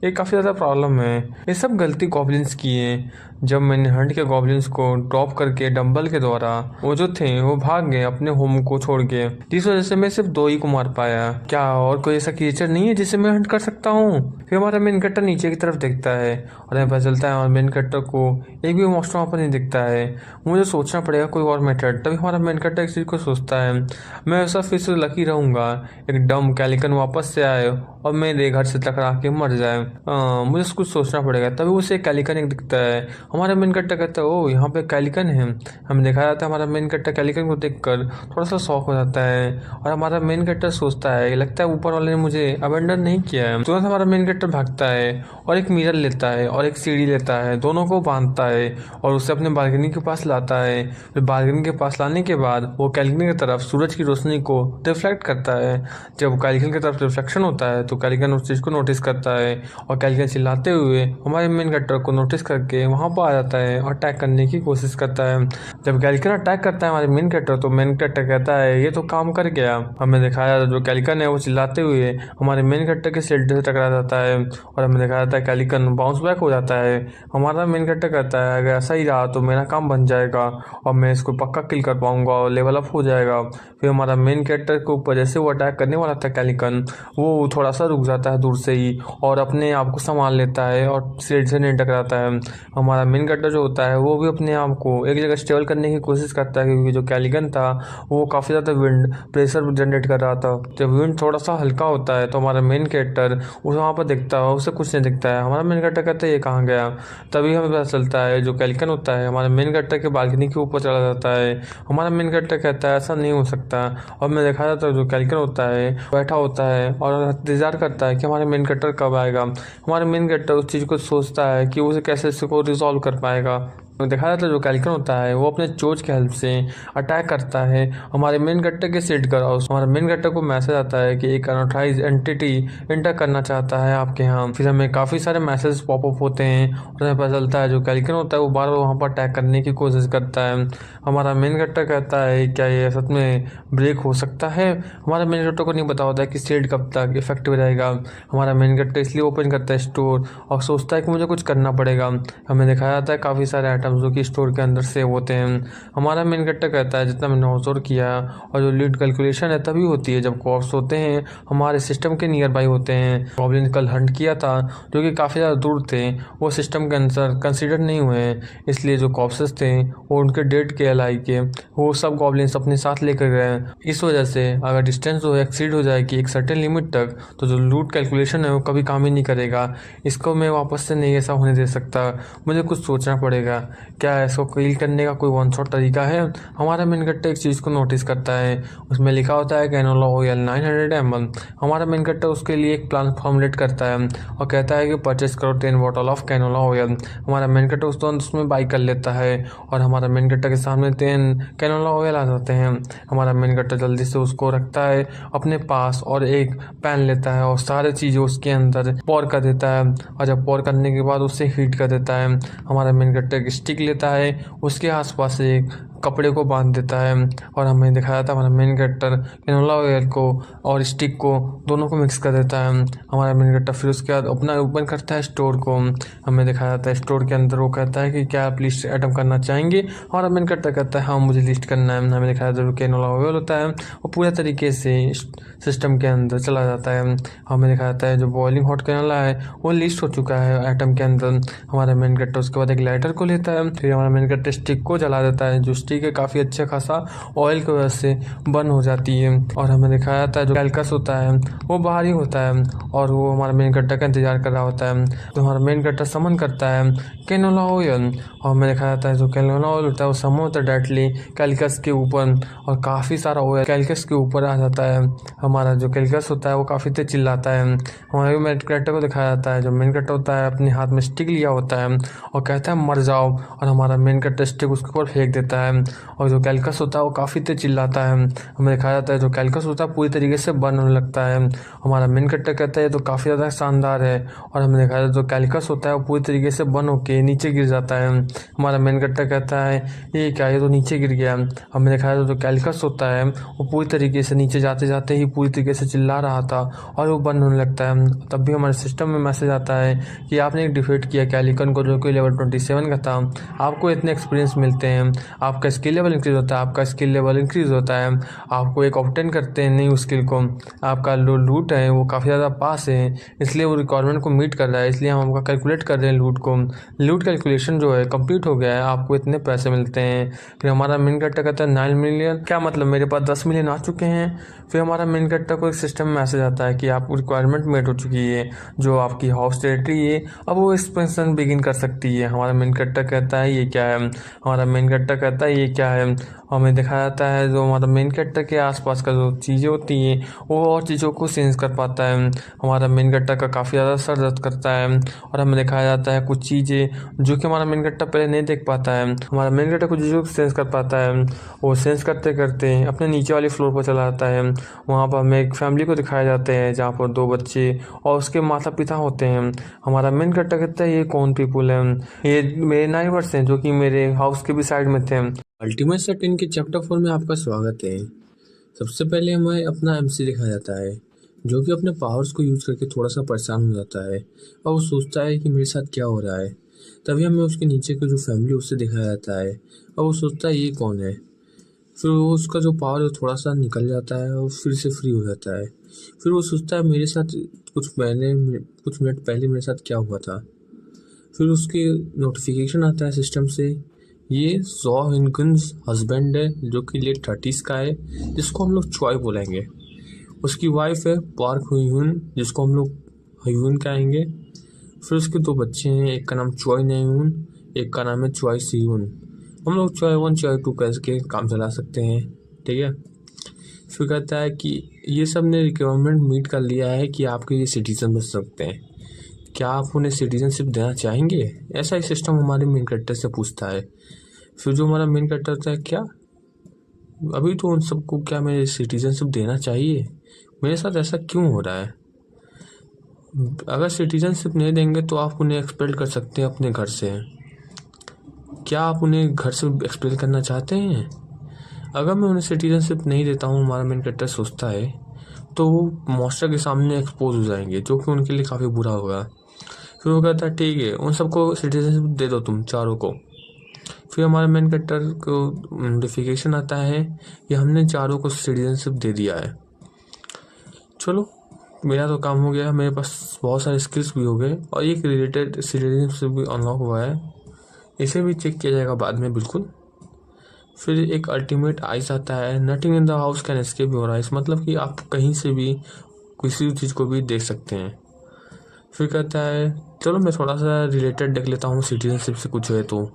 ये काफ़ी ज़्यादा प्रॉब्लम है। ये सब गलती गॉब्लिन्स की है। जब मैंने हंट के गॉब्लिन्स को ड्रॉप करके डंबल के द्वारा वो जो थे वो भाग गए अपने होम को छोड़ के, जिस वजह से मैं सिर्फ 2 ही को मार पाया। क्या और कोई ऐसा क्रिएचर नहीं है जिसे मैं हंट कर सकता हूँ। फिर हमारा मेन कैरेक्टर नीचे की तरफ देखता है और हमें पता चलता है हमारे मेन कैरेक्टर को एक भी मॉन्स्टर वहाँ पर नहीं दिखता है। मुझे सोचना पड़ेगा कोई और मेथड। तभी हमारा मेन कैरेक्टर इस चीज़ को सोचता है मैं ऐसा फिर से लकी रहूँगा एक डम कैलिकन वापस से आए और मेरे घर से टकरा के मर जाए। मुझे कुछ सोचना पड़ेगा। तभी उसे कैलिकन एक दिखता है। हमारा मेन कैरेक्टर कहता है ओ यहाँ पे कैलिकन है। हमें देखा जाता है हमारा मेन कैरेक्टर कैलिकन को देखकर थोड़ा सा शॉक हो जाता है और हमारा मेन कैरेक्टर सोचता है लगता है ऊपर वाले ने मुझे अबेंडन नहीं किया है। तुरंत हमारा मेन कैरेक्टर भागता है और एक मिरर लेता है और एक सीढ़ी लेता है, दोनों को बांधता है और उसे अपने बालकनी के पास लाता है। फिर बालकनी के पास लाने के बाद वो कैलिकन की तरफ सूरज की रोशनी को रिफ्लेक्ट करता है। जब कैलिकन की तरफ रिफ्लेक्शन होता है तो कैलिकन उस चीज़ को नोटिस करता है और कैलिकन चिल्लाते हुए हमारे मेन कैरेक्टर को नोटिस करके वहाँ पर आ जाता है और अटैक करने की कोशिश करता है। जब कैलिकन अटैक करता है हमारे मेन कैरेक्टर तो मेन कैरेक्टर कहता है ये तो काम कर गया। हमें दिखाया जो कैलिकन है वो चिल्लाते हुए हमारे मेन कैरेक्टर के शेल्टर से टकरा जाता है और हमें दिखाया जाता है कैलिकन बाउंस बैक हो जाता है। हमारा मेन कैरेक्टर कहता है अगर ऐसा ही रहा तो मेरा काम बन जाएगा और मैं इसको पक्का किल कर पाऊंगा और लेवल अप हो जाएगा। फिर हमारा मेन कैरेक्टर के ऊपर जैसे वो अटैक करने वाला था कैलिकन वो थोड़ा सा रुक जाता है दूर से ही और अपने आप को संभाल लेता है और शेल्ड से नहीं टकराता है। हमारा मेन कैरेक्टर जो होता है वो भी अपने आप को एक जगह स्टेबल करने की कोशिश करता है, क्योंकि जो कैलिकन था वो काफ़ी ज़्यादा विंड प्रेशर जनरेट कर रहा था। जब विंड थोड़ा सा हल्का होता है तो हमारा मेन कैरेक्टर उसे वहाँ पर दिखता है, उसे कुछ नहीं दिखता है। हमारा मेन कैरेक्टर कहता है ये कहाँ गया। तभी हमें पता चलता है जो कैलिकन होता है हमारे मेन कैरेक्टर के बालकनी के ऊपर चला जाता है। हमारा मेन कैरेक्टर कहता है ऐसा नहीं हो सकता और मैं देखा जाता है जो कैलिकन होता है बैठा होता है और इंतजार करता है कि हमारे मेन कैरेक्टर कब आएगा। हमारे मेन कैरेक्टर उस चीज़ को सोचता है कि उसे कैसे इसको रिजॉल्व कर पाएगा। देखा जाता है जो कैल्कन होता है वो अपने चोच के हेल्प से अटैक करता है हमारे मेन कट्टर के सेट का। हमारे मेन कट्टर को मैसेज आता है कि एक अनऑथराइज एंटिटी इंटर करना चाहता है आपके यहाँ। फिर हमें काफ़ी सारे मैसेज पॉपअप होते हैं और हमें पता चलता है जो कैल्कन होता है वो बार बार वहाँ पर अटैक करने की कोशिश करता है। हमारा मेन कट्टर कहता है क्या ये सच में ब्रेक हो सकता है। हमारा मेन कट्टर को नहीं पता होता है कि सेट कब तक इफेक्टिव रहेगा। हमारा मेन कट्टर इसलिए ओपन करता है स्टोर और सोचता है कि मुझे कुछ करना पड़ेगा। हमें दिखाया जाता है काफ़ी सारे आइटम्स जो कि स्टोर के अंदर सेव होते हैं। हमारा मेन कट्टर कहता है जितना मैंने ऑब्जर्व किया और जो लीड कैलकुलेशन है तभी होती है जब कॉप्स होते हैं हमारे सिस्टम के नियर बाई होते हैं। गॉब्लिन कल हंट किया था जो कि काफ़ी ज़्यादा दूर थे, वो सिस्टम के अंदर कंसिडर नहीं हुए हैं, इसलिए जो कॉप्सेस थे वो उनके डेड के एलाई के वो सब गॉब्लिन्स अपने साथ लेकर गए। इस वजह से अगर डिस्टेंस जो एक्सीड हो जाएगी एक सर्टेन लिमिट तक तो जो लूट कैलकुलेशन है वो कभी काम ही नहीं करेगा। इसको मैं वापस से नहीं ऐसा होने दे सकता, मुझे कुछ सोचना पड़ेगा। क्या इसको किल करने का कोई वन शॉट तरीका है। हमारा मेन कट्टर एक चीज़ को नोटिस करता है, उसमें लिखा होता है कैनोला ऑयल 900 ml। हमारा मेन कट्टर उसके लिए एक प्लान फॉर्मुलेट करता है और कहता है कि परचेस करो 10 बॉटल ऑफ कैनोला ऑयल। हमारा मेन कट्टर उस तुरंत उसमें बाई कर लेता है और हमारा मेन कट्टर के सामने 10 कैनोला ऑयल आ जाते हैं। हमारा मेन कट्टर जल्दी से उसको रखता है अपने पास और एक पैन लेता है और सारी चीज़ें उसके अंदर पौर कर देता है और जब पौर करने के बाद उसे हीट कर देता है। हमारा मेन कट्टर एक स्टिक लेता है, उसके आसपास एक कपड़े को बांध देता है और हमें दिखाया था हमारा मेन कैरेक्टर कैनोला ऑयल को और स्टिक को दोनों को मिक्स कर देता है। हमारा मेन कैरेक्टर फिर उसके बाद अपना ओपन करता है स्टोर को। हमें दिखाया जाता है स्टोर के अंदर वो कहता है कि क्या आप लिस्ट आइटम करना चाहेंगे। हमारा मेन कैरेक्टर कहता है हाँ मुझे लिस्ट करना है। हमें दिखाया जाता है कैनोला ऑयल होता है वो पूरे तरीके से सिस्टम के अंदर चला जाता है। हमें दिखाया जाता है जो बॉइलिंग हॉट कैनोला है वो लिस्ट हो चुका है आइटम के अंदर। हमारा मेन कैरेक्टर उसके बाद एक लाइटर को लेता है, फिर हमारा मेन कैरेक्टर स्टिक को जला देता है जो स्टिक है काफ़ी अच्छा खासा ऑयल की वजह से बर्न हो जाती है। और हमें दिखाया जाता है जो कैल्कस होता है वो बाहर ही होता है और वो हमारा मेन कैरेक्टर का इंतजार कर रहा होता है। तो हमारा मेन कैरेक्टर समन करता है कैनोला ऑयल और हमें दिखाया जाता है जो कैनोला ऑयल होता है वो समन होता है डायरेक्टली कैल्कस के ऊपर और काफ़ी सारा ऑयल कैल्कस के ऊपर आ जाता है। हमारा जो कैल्कस होता है वो काफ़ी तेज चिल्लाता है। हमारे मेन कैरेक्टर को दिखाया जाता है जो मेन कैरेक्टर होता है अपने हाथ में स्टिक लिया होता है और कहता है मर जाओ और हमारा मेन कैरेक्टर स्टिक उसके ऊपर फेंक देता है और जो कैल्कस होता है वो काफ़ी तेज चिल्लाता है। हमें दिखाया जाता है जो कैल्कस होता है पूरी तरीके से बर्न होने लगता है। हमारा मेन कैरेक्टर कहता है ये तो काफ़ी ज़्यादा शानदार है और हमें दिखाया जाता है जो कैल्कस होता है वो पूरी तरीके से बर्न होकर नीचे गिर जाता है। हमारा मेन कैरेक्टर कहता है ये क्या, ये तो नीचे गिर गया। हमें दिखाया जाता है जो कैल्कस होता है वो पूरी तरीके से नीचे जाते जाते ही पूरी तरीके से चिल्ला रहा था और वो बंद होने लगता है। तब भी हमारे सिस्टम में मैसेज आता है कि आपने एक डिफीट किया कैलिकन को जो कि लेवल 27 का था। आपको इतने एक्सपीरियंस मिलते हैं, आपका स्किल लेवल इंक्रीज होता है, आपका स्किल लेवल इंक्रीज होता है, आपको एक ऑब्टेन करते हैं नई स्किल को, आपका लूट है वो काफ़ी ज़्यादा पास है इसलिए वो रिक्वायरमेंट को मीट कर रहा है, इसलिए हम आपका कैलकुलेट कर रहे हैं लूट को। लूट कैलकुलेशन जो है कंप्लीट हो गया है, आपको इतने पैसे मिलते हैं। फिर हमारा मेन कैरेक्टर कहता है 9 मिलियन, क्या मतलब मेरे पास 10 मिलियन आ चुके हैं। फिर हमारा मेन कैरेक्टर को एक सिस्टम में मैसेज आता है कि आपको रिक्वायरमेंट मेट हो चुकी है, जो आपकी हाउस टेरिटरी है अब वो एक्सपेंशन बिगिन कर सकती है। हमारा मेन कैरेक्टर कहता है ये क्या है। हमारा मेन कैरेक्टर कहता है ये क्या है। हमें दिखाया जाता है जो हमारा मेन कैरेक्टर के आसपास का जो चीज़ें होती हैं वो और चीज़ों को सेंस कर पाता है। हमारा मेन कैरेक्टर का काफ़ी ज़्यादा सर दर्द करता है और हमें दिखाया जाता है कुछ चीज़ें जो कि हमारा मेन कैरेक्टर पहले नहीं देख पाता है। हमारा मेन कैरेक्टर कुछ चीज़ों को सेंस कर पाता है, वो सेंस करते करते अपने नीचे वाली फ्लोर पर चला जाता है। वहाँ पर हमें एक फैमिली को दिखाया जाते हैं जहाँ पर 2 बच्चे और उसके माता पिता होते हैं। हमारा मेन कैरेक्टर कहता है ये कौन पीपुल है, ये मेरे नाइबर्स हैं जो कि मेरे हाउस के भी साइड में थे। अल्टीमेट सेटिंग के चैप्टर 4 में आपका स्वागत है। सबसे पहले हमें अपना एमसी दिखाया जाता है जो कि अपने पावर्स को यूज़ करके थोड़ा सा परेशान हो जाता है और वो सोचता है कि मेरे साथ क्या हो रहा है। तभी हमें उसके नीचे की जो फैमिली उससे दिखाया जाता है और वो सोचता है ये कौन है। फिर वो उसका जो पावर है थोड़ा सा निकल जाता है और फिर से फ्री हो जाता है। फिर वो सोचता है मेरे साथ कुछ मिनट पहले मेरे साथ क्या हुआ था। फिर उसके नोटिफिकेशन आता है सिस्टम से, ये सॉ हिनकन्स हस्बैंड है जो कि लेट 30s का है जिसको हम लोग चॉय बोलेंगे। उसकी वाइफ है पार्क हुयून जिसको हम लोग हयून कहेंगे। फिर उसके 2 बच्चे हैं, एक का नाम चॉय नयून, एक का नाम है चॉय सीयून। हम लोग चॉय 1 चॉय 2 करके काम चला सकते हैं, ठीक है। फिर कहता है कि ये सब ने रिक्वायरमेंट मीट कर लिया है कि आपके ये सिटीजन बन सकते हैं। क्या आप उन्हें सिटीजनशिप देना चाहेंगे? ऐसा ही सिस्टम हमारे मेन कैरेक्टर से पूछता है। फिर जो हमारा मेन कैरेक्टर होता है, क्या अभी तो उन सबको क्या मैं सिटीजनशिप देना चाहिए? मेरे साथ ऐसा क्यों हो रहा है? अगर सिटीजनशिप नहीं देंगे तो आप उन्हें एक्सपेल कर सकते हैं अपने घर से। क्या आप उन्हें घर से एक्सपेल करना चाहते हैं? अगर मैं उन्हें सिटीजनशिप नहीं देता हूँ, हमारा मेन कैरेक्टर सोचता है, तो वो मॉन्स्टर के सामने एक्सपोज हो जाएंगे, जो कि उनके लिए काफ़ी बुरा होगा। फिर वो कहता है ठीक है, उन सबको सिटीजनशिप दे दो तुम चारों को। फिर हमारे मेन कैरेक्टर को नोटिफिकेशन आता है कि हमने चारों को सिटीजनशिप दे दिया है। चलो, मेरा तो काम हो गया, मेरे पास बहुत सारे स्किल्स भी हो गए और एक रिलेटेड सिटीजनशिप भी अनलॉक हुआ है। इसे भी चेक किया जाएगा बाद में, बिल्कुल। फिर एक अल्टीमेट आइस आता है, nothing in the house can escape your eyes, मतलब कि आप कहीं से भी किसी भी चीज़ को भी देख सकते हैं। फिर कहता है चलो मैं थोड़ा सा रिलेटेड देख लेता हूँ सिटीजनशिप से कुछ है तो।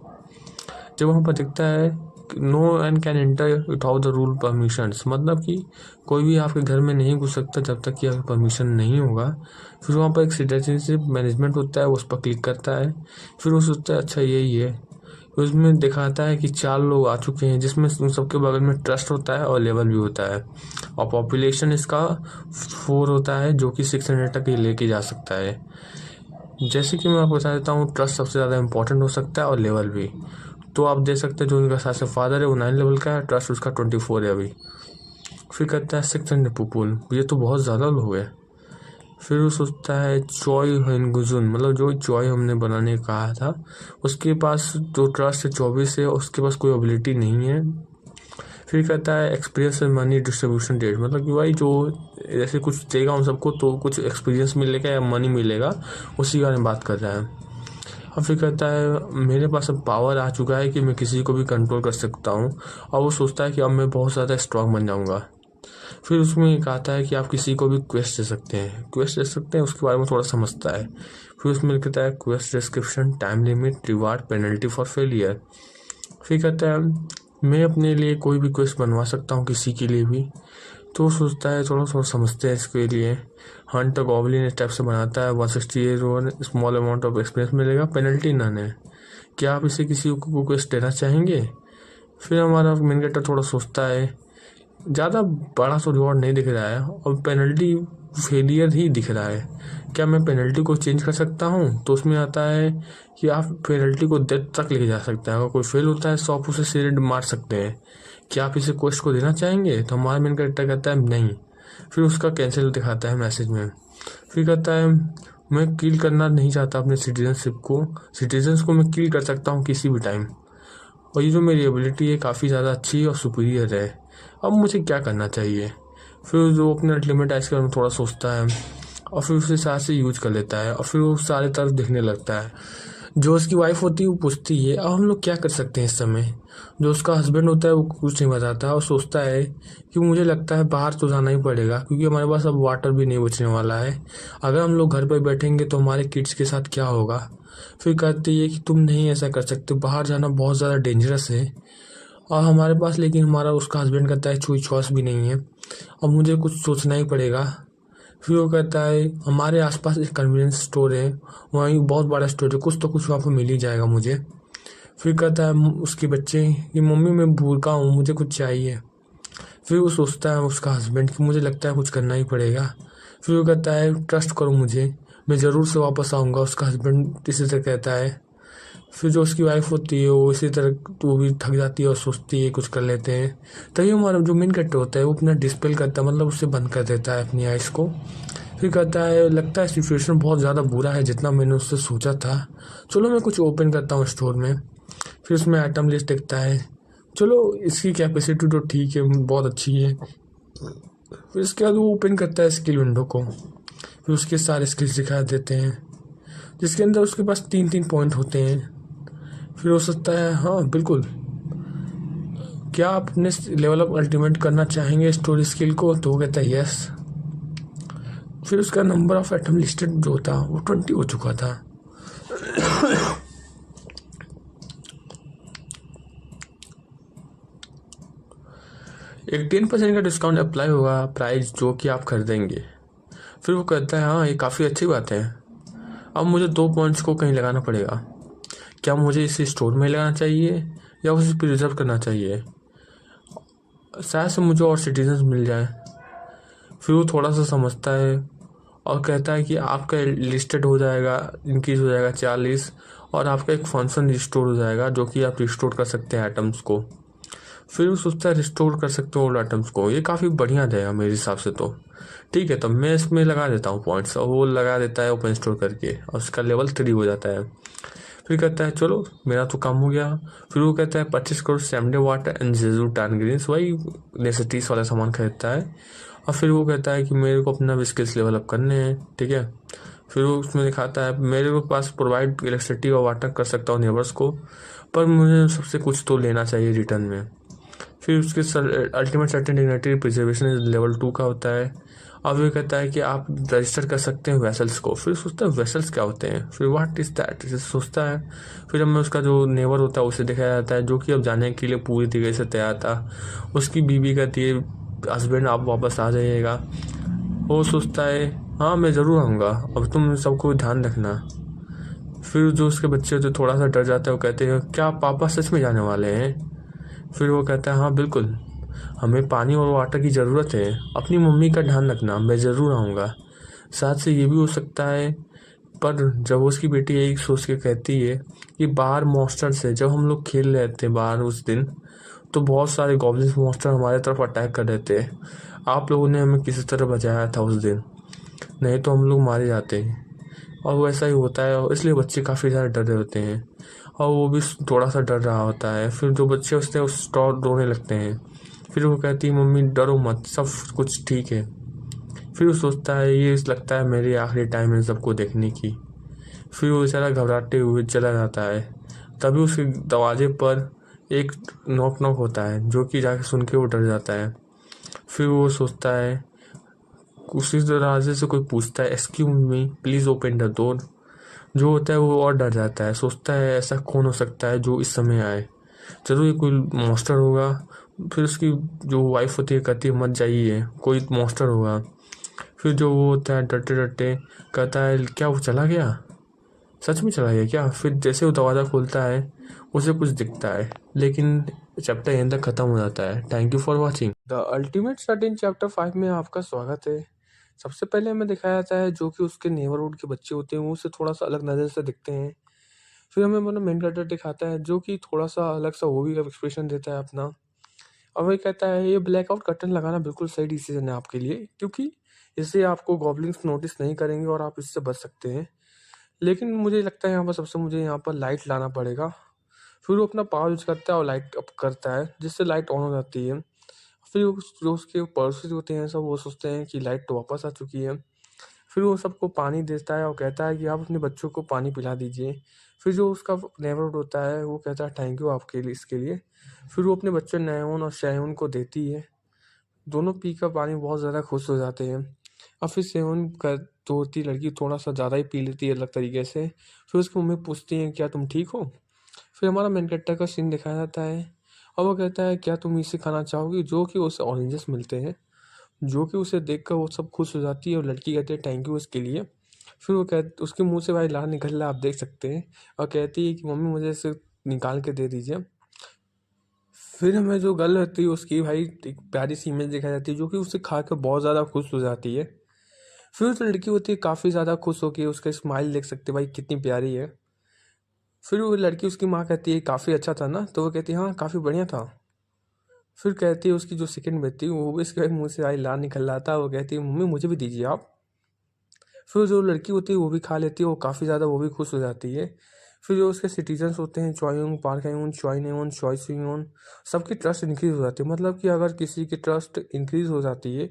जब वहाँ पर दिखता है no end can enter without the rule permissions, मतलब कि कोई भी आपके घर में नहीं घुस सकता जब तक कि आपकी परमिशन नहीं होगा। फिर वहाँ पर एक सिटीजनशिप मैनेजमेंट होता है, उस पर क्लिक करता है। फिर वो सोचता है अच्छा यही है। उसमें दिखाता है कि 4 लोग आ चुके हैं, जिसमें उन सबके बगल में ट्रस्ट होता है और लेवल भी होता है, और पॉपुलेशन इसका 4 होता है, जो कि 600 तक ये लेके जा सकता है। जैसे कि मैं आपको बता देता हूँ, ट्रस्ट सबसे ज़्यादा इंपॉर्टेंट हो सकता है और लेवल भी। तो आप देख सकते हैं जो उनका साथ से फादर है वो 9 लेवल का है, ट्रस्ट उसका 24 है अभी। फिर कहता है 600 पीपुल, ये तो बहुत ज़्यादा लोग हैं। फिर वो सोचता है चॉय हिनगुजुन, मतलब जो चॉय हमने बनाने का कहा था, उसके पास जो ट्रस्ट है 24 है, उसके पास कोई एबिलिटी नहीं है। फिर कहता है experience and money distribution date, मतलब कि भाई जो जैसे कुछ देगा उन सबको तो कुछ एक्सपीरियंस मिलेगा या मनी मिलेगा, उसी बारे में बात कर रहा है। और फिर कहता है मेरे पास अब पावर आ चुका है कि मैं किसी को भी कंट्रोल कर सकता हूँ, और वो सोचता है कि अब मैं बहुत ज़्यादा स्ट्रांग बन जाऊँगा। फिर उसमें एक आता है कि आप किसी को भी क्वेस्ट दे सकते हैं, उसके बारे में थोड़ा समझता है। फिर उसमें लिखता है quest description, time limit, reward, penalty for failure. फिर कहता है मैं अपने लिए कोई भी क्वेस्ट बनवा सकता हूँ किसी के लिए भी। तो सोचता है थोड़ा थोड़ा समझते हैं इसके लिए। हंट गॉबलिन इस टाइप से बनाता है, 168 स्मॉल अमाउंट ऑफ एक्सपीरियंस मिलेगा, पेनल्टी नन है। क्या आप इसे किसी को क्वेस्ट देना चाहेंगे? फिर हमारा मेन कैरेक्टर थोड़ा सोचता है, ज़्यादा बड़ा तो रिवॉर्ड नहीं दिख रहा है और पेनल्टी फेलियर ही दिख रहा है। क्या मैं पेनल्टी को चेंज कर सकता हूँ? तो उसमें आता है कि आप पेनल्टी को डेथ तक लेके जा सकते हैं, अगर कोई फेल होता है तो आप उसे सिर मार सकते हैं। क्या आप इसे क्वेस्ट को देना चाहेंगे? तो हमारा मेन कैरेक्टर कहता है नहीं। फिर उसका कैंसिल दिखाता है मैसेज में। फिर कहता है मैं किल करना नहीं चाहता अपने सिटीजन्स को मैं किल कर सकता हूँ किसी भी टाइम, और ये जो मेरी एबिलिटी है काफ़ी ज़्यादा अच्छी और सुपीरियर है। अब मुझे क्या करना चाहिए? फिर जो अपने अल्टीमेट आइस के बारे में थोड़ा सोचता है और फिर उसे साथ से यूज कर लेता है, और फिर वो सारे तरफ देखने लगता है। जो उसकी वाइफ होती है वो पूछती है अब हम लोग क्या कर सकते हैं इस समय। जो उसका हस्बैंड होता है वो कुछ नहीं बताता और सोचता है कि मुझे लगता है बाहर तो जाना ही पड़ेगा, क्योंकि हमारे पास अब वाटर भी नहीं बचने वाला है। अगर हम लोग घर पर बैठेंगे तो हमारे किड्स के साथ क्या होगा। फिर कहती है कि तुम नहीं ऐसा कर सकते, बाहर जाना बहुत ज़्यादा डेंजरस है, और हमारे पास लेकिन हमारा उसका हस्बैंड कहता है कोई चॉइस भी नहीं है, अब मुझे कुछ सोचना ही पड़ेगा। फिर वो कहता है हमारे आसपास एक कन्वीनियंस स्टोर है, वहीं बहुत बड़ा स्टोर है, कुछ तो कुछ वहाँ पर मिल ही जाएगा मुझे। फिर कहता है उसके बच्चे कि मम्मी मैं भूखा हूँ, मुझे कुछ चाहिए। फिर वो सोचता है उसका हस्बैंड कि मुझे लगता है कुछ करना ही पड़ेगा। फिर वो कहता है ट्रस्ट करो मुझे, मैं ज़रूर से वापस आऊँगा, उसका हस्बैंड इसी तरह कहता है। फिर जो उसकी वाइफ होती है वो इसी तरह तो वो भी थक जाती है और सोचती है कुछ कर लेते हैं। तभी हमारा जो मेन कैरेक्टर होता है वो अपना डिस्पेल करता है, मतलब उससे बंद कर देता है अपनी आइस को। फिर कहता है लगता है सिचुएशन बहुत ज़्यादा बुरा है जितना मैंने उससे सोचा था, चलो मैं कुछ ओपन करता हूँ स्टोर में। फिर उसमें आइटम लिस्ट दिखता है, चलो इसकी कैपेसिटी तो ठीक है, बहुत अच्छी है। फिर इसके बाद वो ओपन करता है स्किल विंडो को, फिर उसके सारे स्किल्स दिखा देते हैं, जिसके अंदर उसके पास 3-3 पॉइंट होते हैं। फिर हो सकता है हाँ बिल्कुल, क्या आप अपने लेवल अप अल्टीमेट करना चाहेंगे स्टोरी स्किल को? तो वो कहता है यस। फिर उसका नंबर ऑफ आइटम लिस्टेड जो था वो 20 हो चुका था। एक 10% का डिस्काउंट अप्लाई होगा प्राइस जो कि आप खरीदेंगे। फिर वो कहता है हाँ ये काफ़ी अच्छी बात है। अब मुझे 2 पॉइंट्स को कहीं लगाना पड़ेगा। क्या मुझे इसे स्टोर में लगाना चाहिए या उसे प्रिजर्व करना चाहिए? शायद से मुझे और सिटीजन्स मिल जाए। फिर वो थोड़ा सा समझता है और कहता है कि आपका लिस्टेड हो जाएगा, इंक्रीज हो जाएगा 40, और आपका एक फंक्शन रिस्टोर हो जाएगा जो कि आप रिस्टोर कर सकते हैं आइटम्स को। फिर वो सोचता है रिस्टोर कर सकते हो ओल्ड आइटम्स को, ये काफ़ी बढ़िया रहेगा मेरे हिसाब से। तो ठीक है, तब मैं इसमें लगा देता हूँ पॉइंट्स, और वो लगा देता है ओपन स्टोर करके, और उसका लेवल 3 हो जाता है। फिर कहता है चलो मेरा तो काम हो गया। फिर वो कहता है 25 करोड़ सैमडे वाटर एंड जेजू टैनग्रीन्स, वही नेसेसिटीज वाला सामान खरीदता है। और फिर वो कहता है कि मेरे को अपना स्किल्स लेवल अप करने हैं, ठीक है। फिर वो उसमें दिखाता है मेरे को पास प्रोवाइड इलेक्ट्रिसिटी और वाटर कर सकता हूँ नेबर्स को, पर मुझे सबसे कुछ तो लेना चाहिए रिटर्न में। फिर उसके ultimate certain dignity preservation level 2 का होता है। अब ये कहता है कि आप रजिस्टर कर सकते हैं वेसल्स को। फिर सोचता है वेसल्स क्या होते हैं, फिर व्हाट इज दैट सोचता है। फिर हमें उसका जो नेबर होता है उसे दिखाया जाता है, जो कि अब जाने के लिए पूरी तरीके से तैयार था। उसकी बीवी कहती है हस्बैंड आप वापस आ जाइएगा। वो सोचता है हाँ मैं ज़रूर आऊँगा, अब तुम सबको ध्यान रखना। फिर जो उसके बच्चे होते थोड़ा सा डर जाते हैं, वो कहते हैं क्या पापा सच में जाने वाले हैं? फिर वो कहता है हाँ बिल्कुल, हमें पानी और वाटर की ज़रूरत है, अपनी मम्मी का ध्यान रखना, मैं ज़रूर आऊँगा। साथ से ये भी हो सकता है। पर जब उसकी बेटी यही सोच के कहती है कि बाहर मॉन्स्टर से जब हम लोग खेल रहे थे बाहर उस दिन, तो बहुत सारे गॉब्लिन्स मॉन्स्टर हमारे तरफ अटैक कर रहे थे। आप लोगों ने हमें किसी तरह बचाया था उस दिन, नहीं तो हम लोग मारे जाते। और वो ऐसा ही होता है, और इसलिए बच्चे काफ़ी ज़्यादा डर रहे होते हैं, और वो भी थोड़ा सा डर रहा होता है। फिर जो बच्चे उससे उस स्टॉर रोने लगते हैं। फिर वो कहती है मम्मी डरो मत, सब कुछ ठीक है। फिर वो सोचता है ये लगता है मेरी आखिरी टाइम है सबको देखने की। फिर वो बेचारा घबराते हुए चला जाता है। तभी उसके दरवाजे पर एक नॉक नॉक होता है, जो कि जाके सुन के वो डर जाता है। फिर वो सोचता है, उसी दरवाजे से कोई पूछता है excuse me please open the door. जो होता है वो और डर जाता है, सोचता है ऐसा कौन हो सकता है जो इस समय आए, जरूर ये कोई मॉन्स्टर होगा। फिर उसकी जो वाइफ होती है कहती है मत जाइए, कोई मॉन्स्टर होगा। फिर जो वो होता है डरते डरते कहता है क्या वो चला गया, सच में चला गया क्या? फिर जैसे वो दरवाज़ा खोलता है उसे कुछ दिखता है, लेकिन चैप्टर यहीं तक खत्म हो जाता है। Thank you for watching the ultimate study in chapter 5 में आपका स्वागत है। सबसे पहले हमें दिखाया जाता है जो कि उसके नेबरहुड के बच्चे होते हैं वो उसे थोड़ा सा अलग नज़र से दिखते हैं। फिर हमें मतलब मेन कैरेक्टर दिखाता है जो कि थोड़ा सा अलग सा वो भी एक्सप्रेशन देता है अपना। और वही कहता है ये ब्लैकआउट कर्टन लगाना बिल्कुल सही डिसीजन है आपके लिए, क्योंकि इससे आपको गॉब्लिन्स नोटिस नहीं करेंगे और आप इससे बच सकते हैं। लेकिन मुझे लगता है यहाँ पर सबसे मुझे यहाँ पर लाइट लाना पड़ेगा। फिर वो अपना पावर यूज करता है और लाइट अप करता है जिससे लाइट ऑन हो जाती है। फिर जो उसके पड़ोसी होते हैं सब वो सोचते हैं कि लाइट तो वापस आ चुकी है। फिर वो सबको पानी देता है और कहता है कि आप अपने बच्चों को पानी पिला दीजिए। फिर जो उसका नेबरहुड होता है वो कहता है थैंक यू आपके लिए इसके लिए। फिर वो अपने बच्चे नयन और शयन को देती है। दोनों पी कर पानी बहुत ज़्यादा खुश हो जाते हैं। और फिर सेवन का जो होती है लड़की थोड़ा सा ज़्यादा ही पी लेती है अलग तरीके से। फिर उसकी मम्मी पूछती हैं क्या तुम ठीक हो? फिर हमारा मेन कैरेक्टर का सीन दिखाया जाता है, और वो कहता है क्या तुम इसे खाना चाहोगी, जो कि उसे ऑरेंजेस मिलते हैं। जो कि उसे देखकर वो सब खुश हो जाती है और लड़की कहती है थैंक यू इसके लिए। फिर वो उसके मुंह से भाई लार निकल रहा है आप देख सकते हैं, और कहती है कि मम्मी मुझे इसे निकाल के दे दीजिए। फिर हमें जो गर्ल होती है उसकी भाई एक प्यारी सी इमेज दिखाई जाती है जो कि उसे खा के बहुत ज़्यादा खुश हो जाती है। फिर उस लड़की होती है काफ़ी ज़्यादा खुश होकर, उसका स्माइल देख सकते हैं भाई कितनी प्यारी है। फिर वो लड़की उसकी माँ कहती है काफ़ी अच्छा था ना, तो वो कहती है हाँ काफ़ी बढ़िया था। फिर कहती है उसकी जो सेकंड बेटी वो भी इसके मुंह से आई लार निकल रहा था, वो कहती है मम्मी मुझे भी दीजिए आप। फिर जो लड़की होती है वो भी खा लेती है, वो काफ़ी ज़्यादा वो भी खुश हो जाती है। फिर जो उसके सिटीजन्स होते हैं चॉयंग पार्क एन चॉय नेवन चॉय सिंगन, सबकी ट्रस्ट इंक्रीज़ हो जाती है। मतलब कि अगर किसी की ट्रस्ट इंक्रीज़ हो जाती है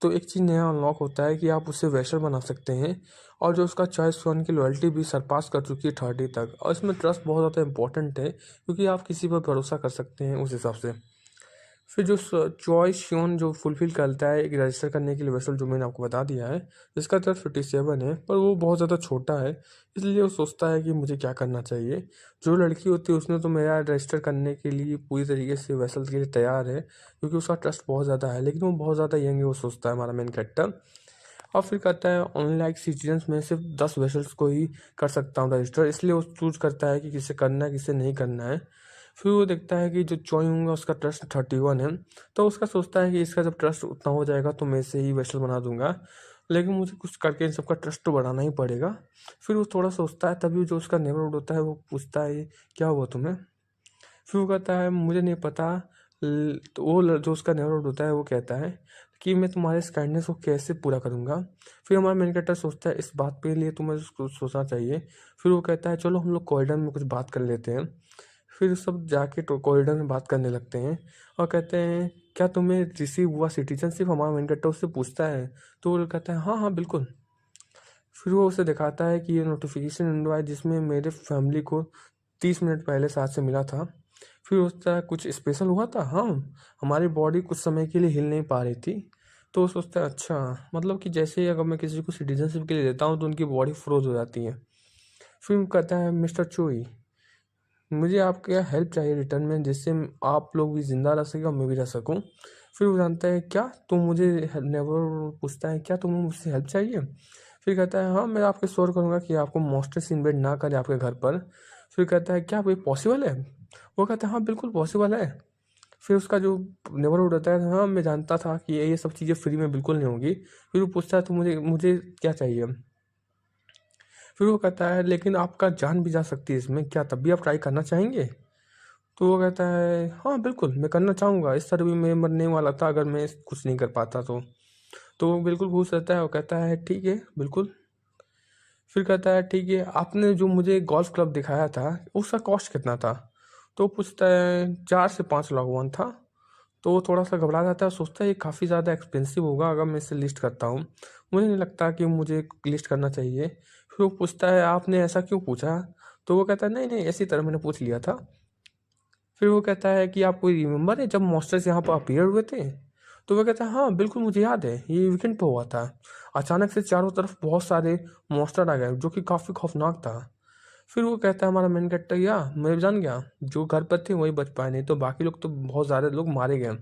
तो एक चीज़ नया अनलॉक होता है कि आप उसे वैशर बना सकते हैं। और जो उसका चॉइस वन की लॉयल्टी भी सरपास कर चुकी है 30 तक, और इसमें ट्रस्ट बहुत ज़्यादा इंपॉर्टेंट है क्योंकि आप किसी पर भरोसा कर सकते हैं उस हिसाब से। फिर जो चॉइस श्योन जो फुलफिल करता है एक रजिस्टर करने के लिए वेसल, जो मैंने आपको बता दिया है, जिसका दर 57 है, पर वो बहुत ज़्यादा छोटा है। इसलिए वो सोचता है कि मुझे क्या करना चाहिए। जो लड़की होती है उसने तो मेरा रजिस्टर करने के लिए पूरी तरीके से वेसल के लिए तैयार है क्योंकि उसका ट्रस्ट बहुत ज़्यादा है, लेकिन वो बहुत ज़्यादा यंग है, वो सोचता है हमारा मेन कैरेक्टर। और फिर कहता है ओनली लाइक सिटीजन्स में सिर्फ 10 वेसल्स को ही कर सकता हूँ रजिस्टर, इसलिए वो चूज करता है कि किसे करना है किसे नहीं करना है। फिर वो देखता है कि जो चोई होंगे उसका ट्रस्ट 31 है, तो उसका सोचता है कि इसका जब ट्रस्ट उतना हो जाएगा तो मैं इसे ही वेसल बना दूंगा, लेकिन मुझे कुछ करके इन सबका ट्रस्ट तो बढ़ाना ही पड़ेगा। फिर वो थोड़ा सोचता है, तभी जो उसका नेबरहुड होता है वो पूछता है क्या हुआ तुम्हें। फिर वो कहता है मुझे नहीं पता। तो जो उसका नेबरहुड होता है वो कहता है कि मैं तुम्हारे इस काइंडनेस को कैसे पूरा करूँगा। फिर हमारा मेन कैरेक्टर सोचता है इस बात के लिए तुम्हें उसको सोचना चाहिए। फिर वो कहता है चलो हम लोग कॉरिडोर में कुछ बात कर लेते हैं। फिर सब जाके तो कॉरिडोर में बात करने लगते हैं और कहते हैं क्या तुम्हें रिसीव हुआ सिटीजनशिप, हमारा मेन कैरेक्टर उससे पूछता है। तो वो कहता है हाँ हाँ बिल्कुल। फिर वो उसे दिखाता है कि ये नोटिफिकेशन विंडो है जिसमें मेरे फैमिली को 30 मिनट पहले साथ से मिला था। फिर उसका कुछ स्पेशल हुआ था, हाँ हमारी बॉडी कुछ समय के लिए हिल नहीं पा रही थी। तो वो सोचता है अच्छा, मतलब कि जैसे ही अगर मैं किसी को सिटीजनशिप के लिए देता हूँ तो उनकी बॉडी फ्रोज हो जाती है। फिर वो कहता है मिस्टर चोई, मुझे आपके हेल्प चाहिए रिटर्न में, जिससे आप लोग भी ज़िंदा रह सकें और मैं भी रह सकूं। फिर वो जानता है क्या तुम मुझे नेवर पूछता है क्या तुम्हें मुझसे हेल्प चाहिए। फिर कहता है हाँ मैं आपके श्योर करूँगा कि आपको मॉन्स्टर्स इन्वेड ना करें आपके घर पर। फिर कहता है क्या वो पॉसिबल है। वो कहता है हाँ बिल्कुल पॉसिबल है। फिर उसका जो नेबरहुड होता है हाँ मैं जानता था कि ये सब चीज़ें फ्री में बिल्कुल नहीं होंगी। फिर वो पूछता है तो मुझे मुझे क्या चाहिए। फिर वो कहता है लेकिन आपका जान भी जा सकती है इसमें, क्या तब भी आप ट्राई करना चाहेंगे। तो वो कहता है हाँ बिल्कुल मैं करना चाहूँगा, इस तरह भी मैं मरने वाला था अगर मैं कुछ नहीं कर पाता तो वो बिल्कुल खुश रहता है और कहता है ठीक है बिल्कुल। फिर कहता है ठीक है आपने जो मुझे गोल्फ क्लब दिखाया था उसका कॉस्ट कितना था। तो वो पूछता है 4 से 5 लाख 1 था। तो वो थोड़ा सा घबरा जाता है और सोचता है ये काफ़ी ज़्यादा एक्सपेंसिव होगा अगर मैं इसे लिस्ट करता हूँ, मुझे नहीं लगता कि मुझे लिस्ट करना चाहिए। फिर वो पूछता है आपने ऐसा क्यों पूछा। तो वो कहता है नहीं नहीं ऐसी तरह मैंने पूछ लिया था। फिर वो कहता है कि आपको रिमेम्बर है जब मॉन्स्टर्स यहाँ पर अपीयर हुए थे। तो वो कहता है हाँ बिल्कुल मुझे याद है ये वीकेंड पे हुआ था। अचानक से चारों तरफ बहुत सारे मॉन्स्टर आ गए जो कि काफ़ी खौफनाक था। फिर वो कहता है हमारा मेन कैरेक्टर या मैं जान गया जो घर पर थे वही बच पाए, नहीं तो बाकी लोग तो बहुत ज़्यादा लोग मारे गए।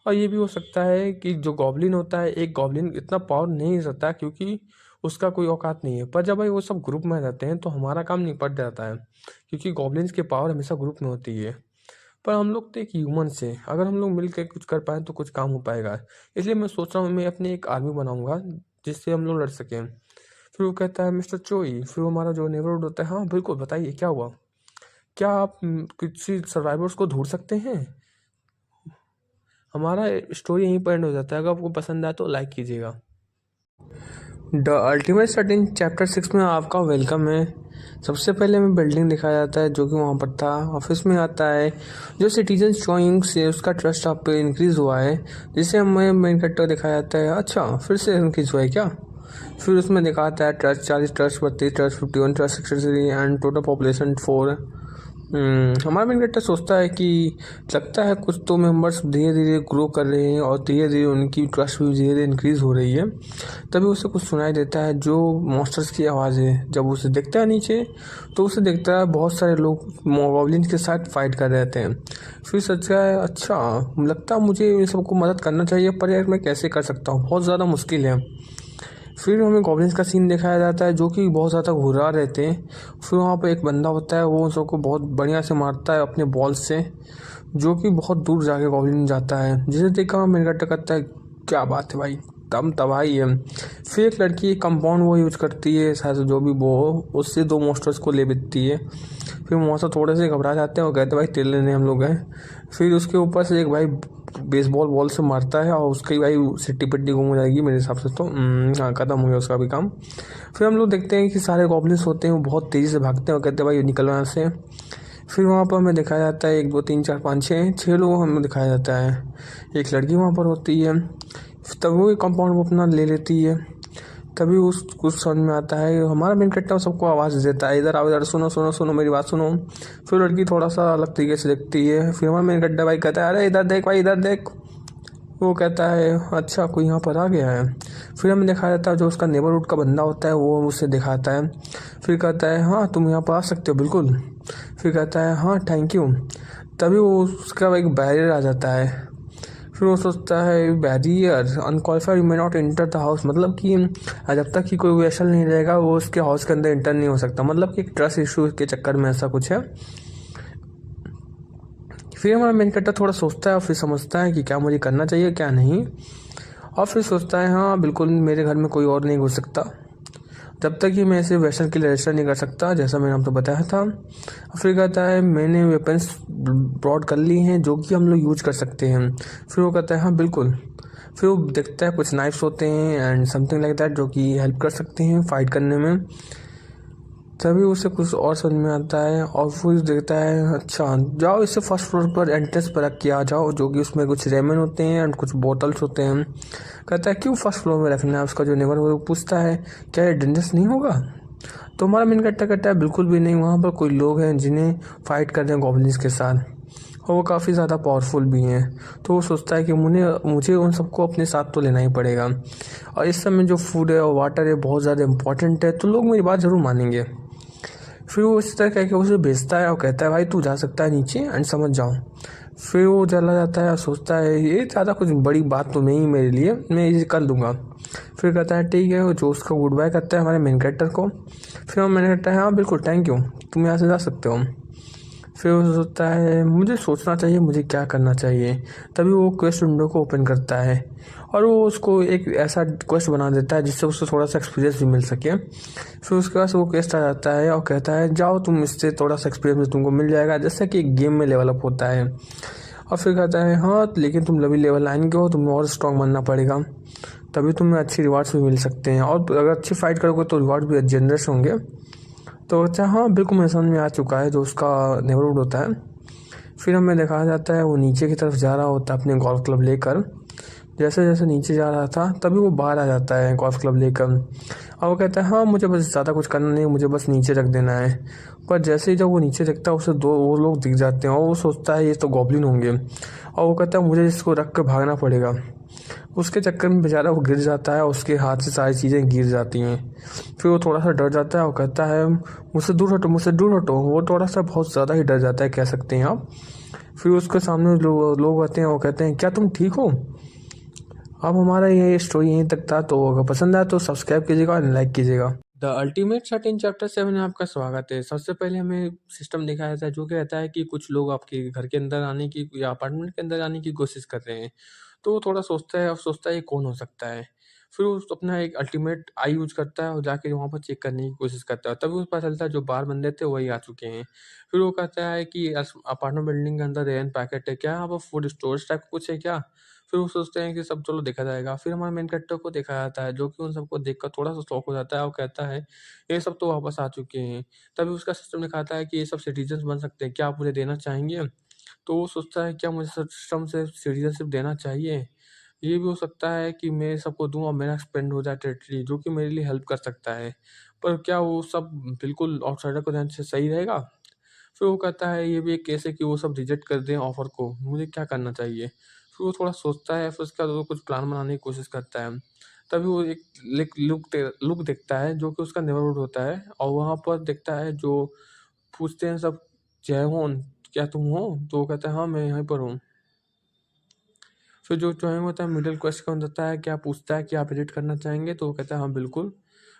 और ये भी हो सकता है कि जो गॉब्लिन होता है एक गॉब्लिन इतना पावर नहीं रहता क्योंकि उसका कोई औकात नहीं है, पर जब भाई वो सब ग्रुप में रहते हैं तो हमारा काम निपट जाता है क्योंकि गॉब्लिन्स की पावर हमेशा ग्रुप में होती है। पर हम लोग तो एक ह्यूमन से अगर हम लोग मिल के कुछ कर पाए तो कुछ काम हो पाएगा। इसलिए मैं सोच रहा हूँ मैं अपनी एक आर्मी बनाऊंगा जिससे हम लोग लड़ सकें। फिर वो कहता है मिस्टर चोई, फिर वो हमारा जो नेबरहुड होता है हाँ बिल्कुल बताइए क्या हुआ। क्या आप किसी सर्वाइवर्स को ढूंढ सकते हैं। हमारा स्टोरी यहीं पर एंड हो जाता है। अगर आपको पसंद आए तो लाइक कीजिएगा। द अल्टीमेट स्टार्टिंग चैप्टर 6 में आपका वेलकम है। सबसे पहले हमें बिल्डिंग दिखाया जाता है जो कि वहाँ पर था। ऑफिस में आता है जो सिटीजन शोइंग से उसका ट्रस्ट आप पे इंक्रीज़ हुआ है, जिसे हमें मेन कैरेक्टर दिखाया जाता है अच्छा फिर से इंक्रीज़ हुआ है क्या। फिर उसमें दिखाता है trust 40, trust 32, trust 51, trust 63 and total population 4। हमारा मेन कैरेक्टर सोचता है कि लगता है कुछ तो मेंबर्स धीरे धीरे ग्रो कर रहे हैं और धीरे धीरे उनकी ट्रस्ट भी धीरे धीरे इंक्रीज़ हो रही है। तभी उसे कुछ सुनाई देता है जो मॉन्स्टर्स की आवाज़ है। जब उसे देखता है नीचे तो उसे देखता है बहुत सारे लोग गॉब्लिन्स के साथ फाइट कर रहे थे। फिर सोचता है अच्छा लगता है मुझे इन सबको मदद करना चाहिए, पर यार मैं कैसे कर सकता हूँ, बहुत ज़्यादा मुश्किल है। फिर हमें गॉब्लिन्स का सीन दिखाया जाता है जो कि बहुत ज़्यादा घुरा रहते हैं। फिर वहाँ पर एक बंदा होता है वो उन सबको बहुत बढ़िया से मारता है अपने बॉल से, जो कि बहुत दूर जाके गॉब्लिन जाता है, जिसे देखकर मेन कैरेक्टर कहता है क्या बात है भाई दम तबाही है। फिर एक लड़की कंपाउंड वो यूज करती है शायद जो भी वो हो, उससे 2 मॉन्स्टर्स को ले बिकती है। फिर मॉन्स्टर थोड़े से घबरा जाते हैं और कहते हैं भाई तेल लेने हम लोग हैं। फिर उसके ऊपर से एक भाई बेसबॉल बॉल से मारता है और उसकी भाई सिट्टी पिट्टी गुम हो जाएगी मेरे हिसाब से। तो हाँ खत्म हो गया उसका भी काम। फिर हम लोग देखते हैं कि सारे गॉब्लिन्स होते हैं वो बहुत तेज़ी से भागते हैं और कहते हैं भाई निकलो यहाँ से। फिर वहाँ पर हमें दिखाया जाता है 1 2 3 4 5 6 लोगों हमें दिखाया जाता है। एक लड़की वहाँ पर होती है। तब वो कंपाउंड वो अपना ले लेती है। तभी उस कुछ समझ में आता है हमारा मेन कैरेक्टर सबको आवाज़ देता है इधर आओ इधर सुनो सुनो सुनो मेरी बात सुनो। फिर लड़की थोड़ा सा अलग तरीके से देखती है। फिर हमारा मेन कैरेक्टर भाई कहता है अरे इधर देख भाई इधर देख। वो कहता है अच्छा कोई यहाँ पर आ गया है। फिर हमें दिखाया जाता है जो उसका नेबरहुड का बंदा होता है वो उसे दिखाता है। फिर कहता है हाँ तुम यहाँ पर आ सकते हो बिल्कुल। फिर कहता है हाँ थैंक यू। तभी वो उसका एक बैरियर आ जाता है। फिर वो सोचता है barrier unqualified may not enter the house, मतलब कि जब तक कि कोई वेसल नहीं रहेगा वो उसके हाउस के अंदर एंटर नहीं हो सकता, मतलब कि एक ट्रस्ट इशू के चक्कर में ऐसा कुछ है। फिर हमारा मेन कैरेक्टर थोड़ा सोचता है और फिर समझता है कि क्या मुझे करना चाहिए क्या नहीं, और फिर सोचता है हाँ बिल्कुल मेरे घर में कोई और नहीं घुस सकता जब तक कि मैं इसे वेस्टर्न के लिए रजिस्टर नहीं कर सकता, जैसा मैंने आपको बताया था। और फिर कहता है मैंने वेपन्स ब्रॉड कर ली हैं जो कि हम लोग यूज कर सकते हैं। फिर वो कहता है हाँ बिल्कुल। फिर वो देखता है कुछ नाइफ्स होते हैं एंड समथिंग लाइक दैट जो कि हेल्प कर सकते हैं फाइट करने में। तभी उसे कुछ और समझ में आता है और फिर देखता है अच्छा जाओ इसे फर्स्ट फ्लोर पर एंट्रेंस पर रख के आ जाओ, जो कि उसमें कुछ रेमन होते हैं एंड कुछ बोतल्स होते हैं। कहता है क्यों फर्स्ट फ्लोर में रखना है, उसका जो नेबर वो पूछता है क्या ये डेंजरस नहीं होगा। तो हमारा मेन कैरेक्टर कहता है बिल्कुल भी नहीं, वहाँ पर कोई लोग हैं जिन्हें फाइट कर रहे हैं गॉब्लिन्स के साथ और वो काफ़ी ज़्यादा पावरफुल भी हैं। तो वो सोचता है कि मुझे उन सबको अपने साथ तो लेना ही पड़ेगा और इस समय जो फूड है और वाटर है बहुत ज़्यादा इंपॉर्टेंट है, तो लोग मेरी बात ज़रूर मानेंगे। फिर वो इस तरह कह के उसे भेजता है और कहता है भाई तू जा सकता है नीचे एंड समझ जाओ। फिर वो चला जाता है और सोचता है ये ज़्यादा कुछ बड़ी बात तो नहीं मेरे लिए, मैं ये कर लूँगा। फिर कहता है ठीक है, वो जो उसको गुड बाय करता है हमारे मेन कैरेक्टर को। फिर वो मैंने कहता है हाँ बिल्कुल थैंक यू, तुम यहाँ से जा सकते हो। फिर वो सोचता है मुझे सोचना चाहिए मुझे क्या करना चाहिए। तभी वो क्वेस्ट विंडो को ओपन करता है और वो उसको एक ऐसा क्वेस्ट बना देता है जिससे उसको थोड़ा सा एक्सपीरियंस भी मिल सके। फिर उसके बाद वो क्वेस्ट आ जाता है और कहता है जाओ तुम इससे थोड़ा सा एक्सपीरियंस तुमको मिल जाएगा, जैसे कि एक गेम में लेवल अप होता है। और फिर कहता है हाँ लेकिन तुम अभी लेवल 9 के हो, तुम्हें और स्ट्रॉन्ग बनना पड़ेगा, तभी तुम्हें अच्छी रिवार्ड्स भी मिल सकते हैं और अगर अच्छी फाइट करोगे तो रिवार्ड भी जनरेट होंगे। तो अच्छा हाँ बिल्कुल मेरे समझ में आ चुका है जो उसका नेबरहुड होता है। फिर हमें दिखाया जाता है वो नीचे की तरफ जा रहा होता है अपने गोल्फ क्लब लेकर। जैसे जैसे नीचे जा रहा था तभी वो बाहर आ जाता है गोल्फ क्लब लेकर और वो कहता है हाँ मुझे बस ज़्यादा कुछ करना नहीं, मुझे बस नीचे रख देना है। पर जैसे ही जब वो नीचे रखता है उसे दो वो लोग दिख जाते हैं और वो सोचता है ये तो गॉब्लिन होंगे और वो कहता है मुझे इसको रख कर भागना पड़ेगा। उसके चक्कर में बेचारा वो गिर जाता है, उसके हाथ से सारी चीज़ें गिर जाती हैं। फिर वो थोड़ा सा डर जाता है और कहता है मुझसे दूर हटो मुझसे दूर हटो। वो थोड़ा सा बहुत ज़्यादा ही डर जाता है कह सकते हैं आप। फिर उसके सामने लोग आते हैं, वो कहते हैं क्या तुम ठीक हो। अब हमारा ये स्टोरी यहीं तक था, तो अगर पसंद आया तो सब्सक्राइब कीजिएगा और लाइक कीजिएगा। द अल्टीमेट सर्टेन चैप्टर 7 में आपका स्वागत है। सबसे पहले हमें सिस्टम दिखाया जाता है जो कि रहता है कि कुछ लोग आपके घर के अंदर आने की या अपार्टमेंट के अंदर आने की कोशिश कर रहे हैं। तो वो थोड़ा सोचता है और सोचता है ये कौन हो सकता है। फिर वो अपना एक अल्टीमेट आई यूज करता है और जाके वहाँ पर चेक करने की कोशिश करता है, तभी उसे पता चलता है जो बाहर बंदे थे वही आ चुके हैं। फिर वो कहता है कि अपार्टमेंट बिल्डिंग के अंदर रेन पैकेट है क्या, यहाँ पर फूड स्टोरेज टाइप कुछ है क्या। फिर वो सोचते हैं कि सब चलो देखा जाएगा। फिर हमारे मेन कैरेक्टर को दिखाया जाता है जो कि उन सबको देखकर थोड़ा-सा शॉक हो जाता है और कहता है, ये सब तो वापस आ चुके हैं। तभी उसका सिस्टम दिखाता है कि ये सब सिटीज़न्स बन सकते हैं, क्या आप मुझे देना चाहेंगे? तो वो सोचता है क्या मुझे सिस्टम से सिटीज़नशिप देना चाहिए? ये भी हो सकता है कि मैं सबको दूँ और मेरा एक्सपेंड हो जाए टेरिटरी, जो कि मेरे लिए हेल्प कर सकता है। पर क्या वो सब बिल्कुल आउटसाइडर को देने से सही रहेगा? फिर वो कहता है ये भी एक केस है कि वो सब रिजेक्ट कर दें ऑफ़र को, मुझे क्या करना चाहिए? फिर वो थोड़ा सोचता है, फिर उसके बाद वो कुछ प्लान बनाने की कोशिश करता है। तभी वो एक लुक देखता है जो कि उसका नेबरहुड होता है और वहाँ पर देखता है जो पूछते हैं सब, "जयहोन, क्या तुम हो?" तो वो कहता है, "हाँ, मैं यहीं पर हूँ।" फिर जो चोहेंग होता है मिडल क्वेश्चन देता है, क्या पूछता है कि आप एडिट करना चाहेंगे? तो वो कहता है, "हाँ, बिल्कुल।"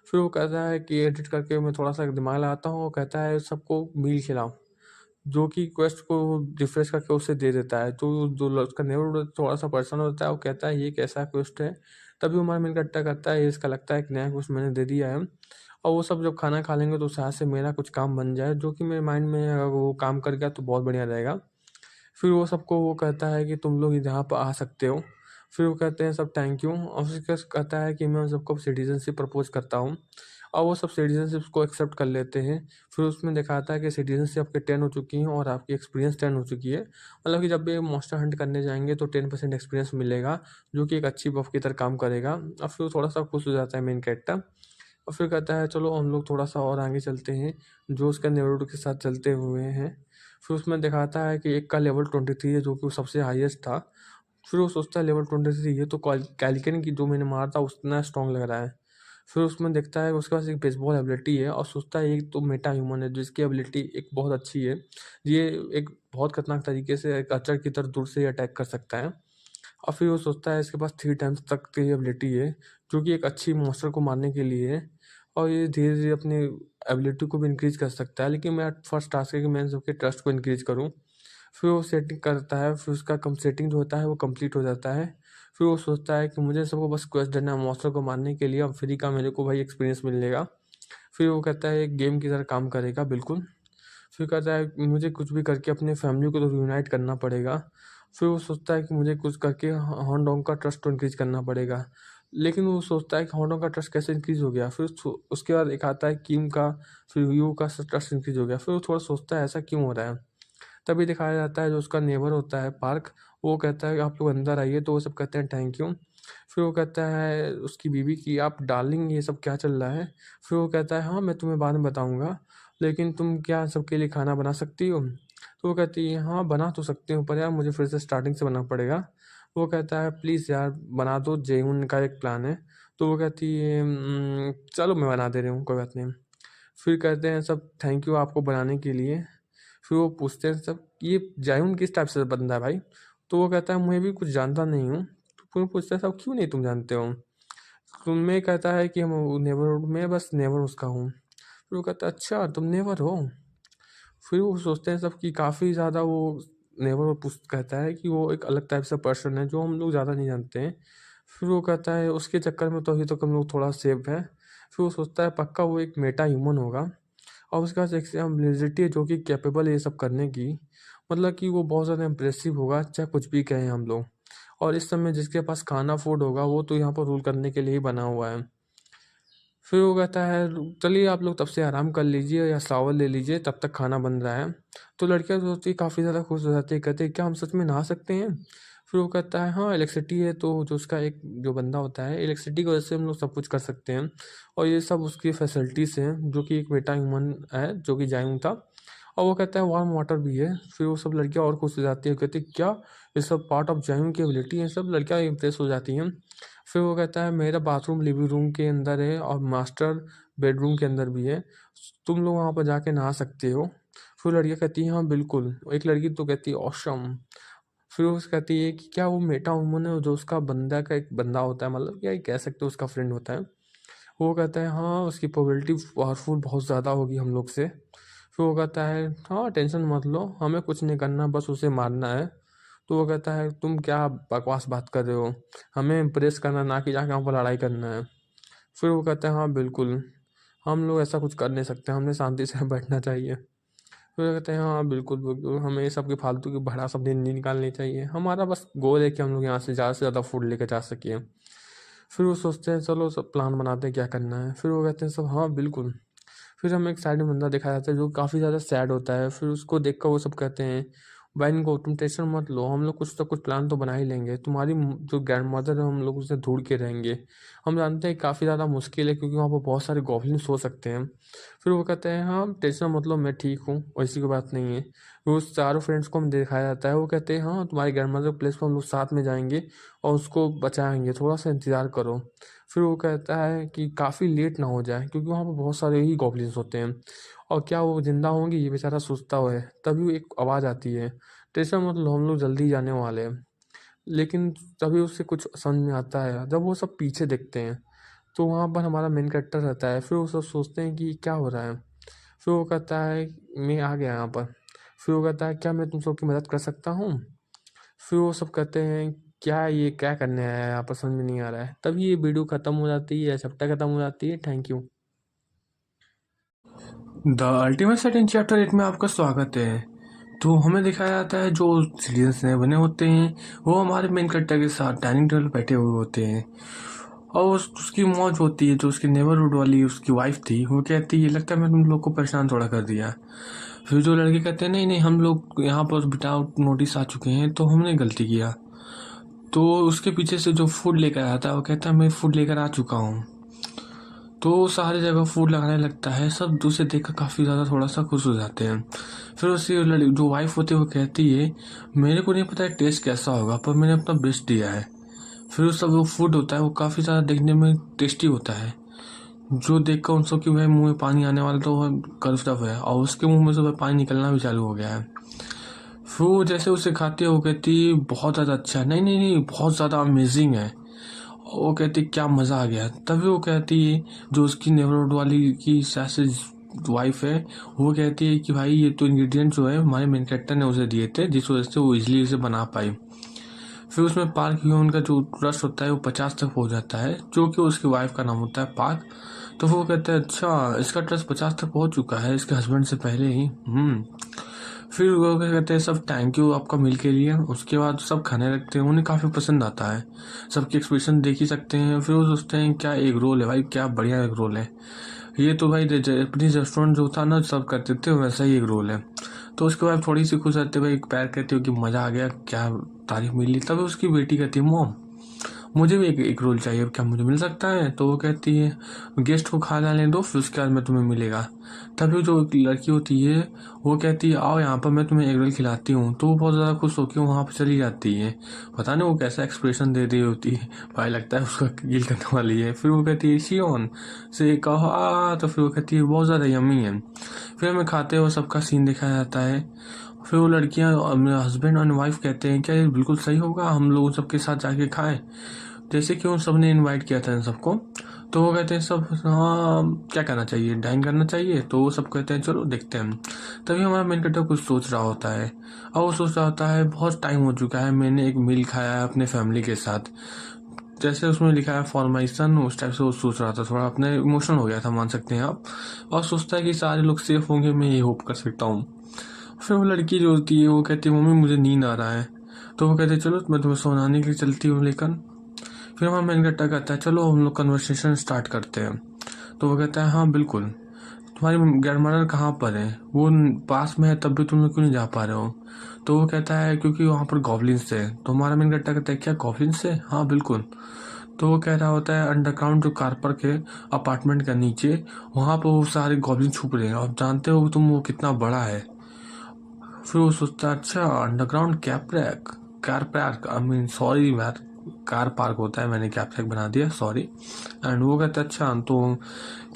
फिर वो कहता है कि एडिट करके मैं थोड़ा-सा दिमाग लगाता हूँ। वो कहता है सबको मील खिलाओ। जो कि क्वेस्ट को रिफ्रेश करके उसे दे देता है। तो जो उसका नेबरहुड थोड़ा-सा परेशान होता है, वो कहता है ये कैसा क्वेस्ट है? तभी हमारा मेन कैरेक्टर कहता है ये इसका लगता है एक नया क्वेस्ट मैंने दे दिया है और वो सब जब खाना खा लेंगे तो शायद से मेरा कुछ काम बन जाए, जो कि मेरे माइंड में अगर वो काम कर गया तो बहुत बढ़िया रहेगा। फिर वो सबको वो कहता है कि तुम लोग यहाँ पर आ सकते हो। फिर वो कहते हैं सब थैंक यू और फिर कहता है कि मैं उन सबको सिटीज़नशिप प्रपोज़ करता हूँ और वो सब सिटीज़नशिप को एक्सेप्ट कर लेते हैं। फिर उसमें दिखाता है कि सिटीज़नशिप आपके 10 हो चुकी हैं और आपकी एक्सपीरियंस 10 हो चुकी है। मतलब कि जब भी मॉन्स्टर हंट करने जाएँगे तो 10% एक्सपीरियंस मिलेगा, जो कि एक अच्छी बफ़ की तरह काम करेगा। और फिर वो थोड़ा-सा खुश हो जाता है मेन कैरेक्टर और फिर कहता है चलो हम लोग थोड़ा-सा और आगे चलते हैं, जो उसके नेबरहुड के साथ चलते हुए हैं। फिर उसमें दिखाता है कि एक का लेवल 23 है जो कि वो सबसे हाईएस्ट था। फिर वो सोचता है लेवल 23 ये तो कैलिकन की जो मैंने मारा था उतना स्ट्रॉन्ग लग रहा है। फिर उसमें देखता है उसके पास एक बेसबॉल एबिलिटी है और सोचता है ये तो मेटा ह्यूमन है जिसकी एबिलिटी एक बहुत अच्छी है। ये एक बहुत खतरनाक तरीके से एक अर्चर की तरह दूर से ही अटैक कर सकता है। और फिर वो सोचता है इसके पास 3 टाइम्स तक की एबिलिटी है, जो कि एक अच्छी मॉन्स्टर को मारने के लिए है, और ये धीरे-धीरे अपनी एबिलिटी को भी इंक्रीज़ कर सकता है। लेकिन मेरा फर्स्ट टास्क है कि मैं इन सबके ट्रस्ट को इंक्रीज़ करूँ। फिर वो सेटिंग करता है, फिर उसका कम सेटिंग जो होता है वो कंप्लीट हो जाता है। फिर वो सोचता है कि मुझे सबको बस क्वेस्ट देना है मॉन्स्टर को मारने के लिए, अब फ्री का मेरे को भाई एक्सपीरियंस मिलेगा। फिर वो कहता है एक गेम की तरह काम करेगा बिल्कुल। फिर कहता है मुझे कुछ भी करके अपने फैमिली को तो रियूनाइट करना पड़ेगा। फिर वो सोचता है कि मुझे कुछ करके हॉन्डोंग का ट्रस्ट तो इंक्रीज़ करना पड़ेगा। लेकिन वो सोचता है कि हॉन्डोंग का ट्रस्ट कैसे इंक्रीज़ हो गया? फिर उसके बाद एक आता है किम का, फिर यू का ट्रस्ट इंक्रीज़ हो गया। फिर वो थोड़ा सोचता है ऐसा क्यों हो रहा है? तभी दिखाया जाता है जो उसका नेबर होता है पार्क, वो कहता है आप लोग अंदर आइए, तो वो सब कहते हैं थैंक यू। फिर वो कहता है उसकी बीवी की आप डार्लिंग ये सब क्या चल रहा है? फिर वो कहता है हाँ, मैं तुम्हें बाद में बताऊँगा, लेकिन तुम क्या सबके लिए खाना बना सकती हो? तो वो कहती है हाँ, बना तो सकती हूँ, पर यार मुझे फिर से स्टार्टिंग से बनाना पड़ेगा। वो कहता है प्लीज़ यार बना दो, जेउन का एक प्लान है। तो वो कहती है चलो मैं बना दे रही हूँ, कोई बात नहीं। फिर कहते हैं सब थैंक यू आपको बनाने के लिए। फिर वो पूछते हैं सब ये जायुन किस टाइप से बंदा है भाई? तो वो कहता है मैं भी कुछ जानता नहीं हूँ। तो फिर पूछते हैं सब क्यों नहीं तुम जानते हो? तो मैं कहता है कि हम नेबरहुड में बस नेबर उसका हूँ। फिर वो कहता है अच्छा तुम नेबर हो? फिर वो सोचते हैं सब कि काफ़ी ज़्यादा वो नेबर पूछ कहता है कि वो एक अलग टाइप से पर्सन है जो हम लोग ज़्यादा नहीं जानते हैं। फिर वो कहता है उसके चक्कर में तो अभी तक हम लोग थोड़ा सेफ है। फिर वो सोचता है पक्का वो एक मेटा ह्यूमन होगा, और उसके पास एक एबिलिटी है जो कि कैपेबल है ये सब करने की। मतलब कि वो बहुत ज़्यादा इम्प्रेसिव होगा, चाहे कुछ भी कहें हम लोग। और इस समय जिसके पास खाना फूड होगा वो तो यहाँ पर रूल करने के लिए ही बना हुआ है। फिर वो कहता है चलिए आप लोग तब से आराम कर लीजिए या शावर ले लीजिए, तब तक खाना बन रहा है। तो लड़कियां जो होती है काफ़ी ज़्यादा खुश हो जाती है, कहते हैं क्या हम सच में नहा सकते हैं? फिर वो कहता है हाँ इलेक्ट्रिसिटी है, तो जो उसका एक जो बंदा होता है इलेक्ट्रिसिटी की वजह से हम लोग सब कुछ कर सकते हैं, और ये सब उसकी फैसिलिटीज़ हैं जो कि एक बेटा ह्यूमन है जो कि जायूं था। और वो कहता है वार्म वाटर भी है। फिर वो सब लड़कियां और खुश हो जाती है, कहती है क्या ये सब पार्ट ऑफ जायूं की एबिलिटी है? सब लड़कियां इंप्रेस हो जाती हैं। फिर वो कहता है मेरा बाथरूम लिविंग रूम के अंदर है और मास्टर बेडरूम के अंदर भी है, तुम लोग वहाँ पर जाके नहा सकते हो। फिर लड़कियाँ कहती हैं हाँ बिल्कुल, एक लड़की तो कहती है ऑसम। फिर वो कहती है कि क्या वो मेटा वुमन है जो उसका बंदा का एक बंदा होता है, मतलब क्या ये कह सकते हो उसका फ्रेंड होता है। वो कहता है हाँ उसकी प्रोबेबिलिटी पावरफुल बहुत ज़्यादा होगी हम लोग से। फिर वो कहता है हाँ टेंशन मत लो, हमें कुछ नहीं करना, बस उसे मारना है। तो वो कहता है तुम क्या बकवास बात कर रहे हो, हमें इम्प्रेस करना ना कि जाके वहाँ पर लड़ाई करना है। फिर वो कहता है हाँ बिल्कुल, हम लोग ऐसा कुछ कर नहीं सकते, हमें शांति से बैठना चाहिए। फिर वो कहते हैं हाँ बिल्कुल बिल्कुल, हमें ये सब की फालतू की भड़ा सब दिन नहीं निकालनी चाहिए, हमारा बस गोल है कि हम लोग यहाँ से ज़्यादा फूड लेकर जा सकें। फिर वो सोचते हैं चलो सब प्लान बनाते हैं क्या करना है। फिर वो कहते हैं सब हाँ बिल्कुल। फिर हमें एक साइड में बंदा दिखाया जाता है जो काफ़ी ज़्यादा सैड होता है। फिर उसको देख कर वो सब कहते हैं भाई इनको तुम टेंशन मत लो, हम लोग कुछ तो कुछ प्लान तो बना ही लेंगे, तुम्हारी जो ग्रैंड मदर है हम लोग उसे ढूंढ के रहेंगे। हम जानते हैं काफ़ी ज़्यादा मुश्किल है क्योंकि वहाँ पर बहुत सारे गॉब्लिन्स हो सकते हैं। फिर वो कहते हैं हाँ टेंशन मत लो मैं ठीक हूँ, ऐसी कोई बात नहीं है। फिर उस चारों फ्रेंड्स को हम दिखाया जाता है, वो कहते हैं हाँ तुम्हारी ग्रैंड मदर प्लेस पर हम लोग साथ में जाएंगे और उसको बचाएंगे, थोड़ा सा इंतज़ार करो। फिर वो कहता है कि काफ़ी लेट ना हो जाए क्योंकि वहाँ पर बहुत सारे ही गॉब्लिन्स होते हैं, और क्या वो जिंदा होंगी ये बेचारा सोचता हुआ है। तभी एक आवाज़ आती है टेंशन मत लो हम लोग जल्दी जाने वाले हैं। लेकिन तभी उसे कुछ समझ में आता है जब वो सब पीछे देखते हैं, तो वहाँ पर हमारा मेन कैरेक्टर रहता है। फिर वो सब सोचते हैं कि क्या हो रहा है। फिर वो कहता है मैं आ गया यहाँ पर। फिर वो कहता है क्या मैं तुम सबकी मदद कर सकता हूँ? फिर वो सब कहते हैं क्या ये क्या करने आया है यहाँ पर, समझ में नहीं आ रहा है। तभी ये वीडियो ख़त्म हो जाती है, चैप्टर ख़त्म हो जाती है। Thank you. The ultimate set in chapter 8 में आपका स्वागत है। तो हमें दिखाया जाता है जो सीरियल्स नए बने होते हैं वो हमारे मेन कैरेक्टर के साथ डाइनिंग टेबल बैठे हुए होते हैं, और उसकी मौज होती है जो उसकी नेबरहुड वाली उसकी वाइफ थी, वो कहती है लगता है मैं तुम लोग को परेशान थोड़ा कर दिया। फिर जो लड़के कहते हैं नहीं नहीं हम लोग यहाँ पर विदाउट नोटिस आ चुके हैं तो हमने गलती किया। तो उसके पीछे से जो फूड लेकर आया था वो कहता है मैं फूड लेकर आ चुका हूँ। तो सारी जगह फूड लगाने लगता है, सब दूसरे देख कर काफ़ी ज़्यादा थोड़ा सा खुश हो जाते हैं। फिर उसकी लड़की जो वाइफ होती है वो कहती है मेरे को नहीं पता है टेस्ट कैसा होगा पर मैंने अपना बेस्ट दिया है। फिर उस सब वो फूड होता है वो काफ़ी ज़्यादा देखने में टेस्टी होता है, जो देखकर उन सब की भाई मुंह में पानी आने वाला तो वो कर्व है और उसके मुंह में से पानी निकलना भी चालू हो गया है। फिर वो जैसे उसे खाती है वो कहती बहुत ज़्यादा अच्छा है, नहीं नहीं नहीं बहुत ज़्यादा अमेजिंग है। वो कहती क्या मज़ा आ गया। तभी वो कहती है जो उसकी नेबरहुड वाली की सासेज वाइफ है, वो कहती है कि भाई ये तो इंग्रेडिएंट जो है हमारे मेन कैरेक्टर ने उसे दिए थे जिस वजह से वो इजीली इसे बना पाई। फिर उसमें पार्क ह्यूमन का जो ट्रस्ट होता है वो 50 तक पहुंच जाता है, जो कि उसकी वाइफ का नाम होता है पार्क। तो वो कहते हैं अच्छा इसका ट्रस्ट 50 तक पहुंच चुका है इसके हस्बैंड से पहले ही। फिर वो क्या कहते हैं सब थैंक यू आपका मील के लिए। उसके बाद सब खाने लगते हैं, उन्हें काफ़ी पसंद आता है। सबके एक्सप्रेशन देख ही सकते हैं। फिर वो सोचते हैं क्या एग रोल है भाई, क्या बढ़िया एग रोल है ये तो भाई। जैपनीज रेस्टोरेंट जो था ना सब करते थे वैसा ही एग रोल है। तो उसके बाद थोड़ी सी खुश रहते भाई, पैर कहते हो कि मज़ा आ गया, क्या तारीफ मिली। तब उसकी बेटी कहती है मॉम मुझे भी एक रोल चाहिए, क्या मुझे मिल सकता है। तो वो कहती है गेस्ट को खा लेने दो फिर उसके बाद में तुम्हें मिलेगा। तभी जो लड़की होती है वो कहती है आओ यहाँ पर मैं तुम्हें एग रोल खिलाती हूँ। तो वो बहुत ज़्यादा खुश होकर वहाँ पर चली जाती है। पता नहीं वो कैसा एक्सप्रेशन दे रही होती है, भाई लगता है उसका गिल करने वाली है। फिर वो कहती है शियोन से कहा, तो फिर वो कहती है बहुत ज़्यादा यम्मी है। फिर हमें खाते हुए सबका सीन दिखाया जाता है। फिर वो लड़कियां हस्बैंड और वाइफ कहते हैं क्या ये बिल्कुल सही होगा हम लोग सबके साथ जाके खाएं, जैसे कि उन सब ने इनवाइट किया था इन सबको। तो वो कहते हैं सब हाँ क्या करना चाहिए, डाइन करना चाहिए। तो वो सब कहते हैं चलो देखते हैं। तभी हमारा मेन कैरेक्टर कुछ सोच रहा होता है और वो सोच रहा होता है बहुत टाइम हो चुका है मैंने एक मील खाया है अपने फैमिली के साथ, जैसे उसमें लिखा है फॉर माई सन। उस टाइप से वो सोच रहा था, थोड़ा अपने इमोशनल हो गया था मान सकते हैं आप। और सोचता है कि सारे लोग सेफ होंगे, मैं ये होप कर सकता हूँ। फिर वो लड़की जो होती है वो कहती है मम्मी मुझे नींद आ रहा है। तो वो कहते हैं चलो मैं तुम्हें सोनाने के लिए चलती हूँ लेकर। फिर हमारा मैन कट्टा कहता है चलो हम लोग कन्वर्सेशन स्टार्ट करते हैं। तो वो कहता है हाँ बिल्कुल। तुम्हारी ग्रैंड मदर कहाँ पर है, वो पास में है तब भी तुम लोग क्यों नहीं जा पा रहे हो। तो वो कहता है क्योंकि वहाँ पर गॉब्लिन्स थे। तो हमारा मैन कट्टा कहता है क्या गॉब्लिन्स है, हाँ बिल्कुल। तो वो कह रहा होता है अंडरग्राउंड जो कार पार्क है अपार्टमेंट का नीचे, वहाँ पर वो सारे गॉब्लिन छुप रहे हैं। आप जानते हो तुम वो कितना बड़ा है। फिर वो सोचता है अच्छा अंडरग्राउंड कैपरैक car park, I mean sorry यार कार पार्क होता है मैंने कैपरैक बना दिया सॉरी। एंड वो कहता है अच्छा तो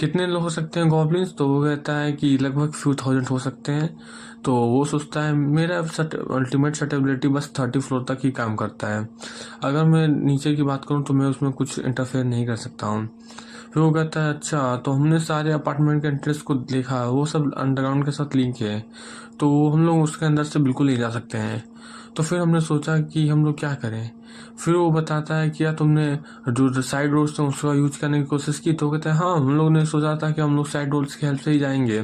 कितने लोग हो सकते हैं गॉब्लिन्स। तो वो कहता है कि लगभग फ्यू थाउजेंड हो सकते हैं। तो वो सोचता है मेरा अल्टीमेट सेटेबिलिटी बस 30 फ्लोर तक ही काम करता है, अगर मैं नीचे की बात करूँ तो मैं उसमें कुछ इंटरफेयर नहीं कर सकता हूँ। फिर वो कहता है अच्छा तो हमने सारे अपार्टमेंट के एंट्रेंस को देखा वो सब अंडरग्राउंड के साथ लिंक है, तो हम लोग उसके अंदर से बिल्कुल नहीं जा सकते हैं। तो फिर हमने सोचा कि हम लोग क्या करें। फिर वो बताता है कि यार तुमने जो साइड रोड्स थे उसका यूज करने की कोशिश की। तो कहते हैं हाँ हम लोग ने सोचा था कि हम लोग साइड रोड्स की हेल्प से ही जाएंगे,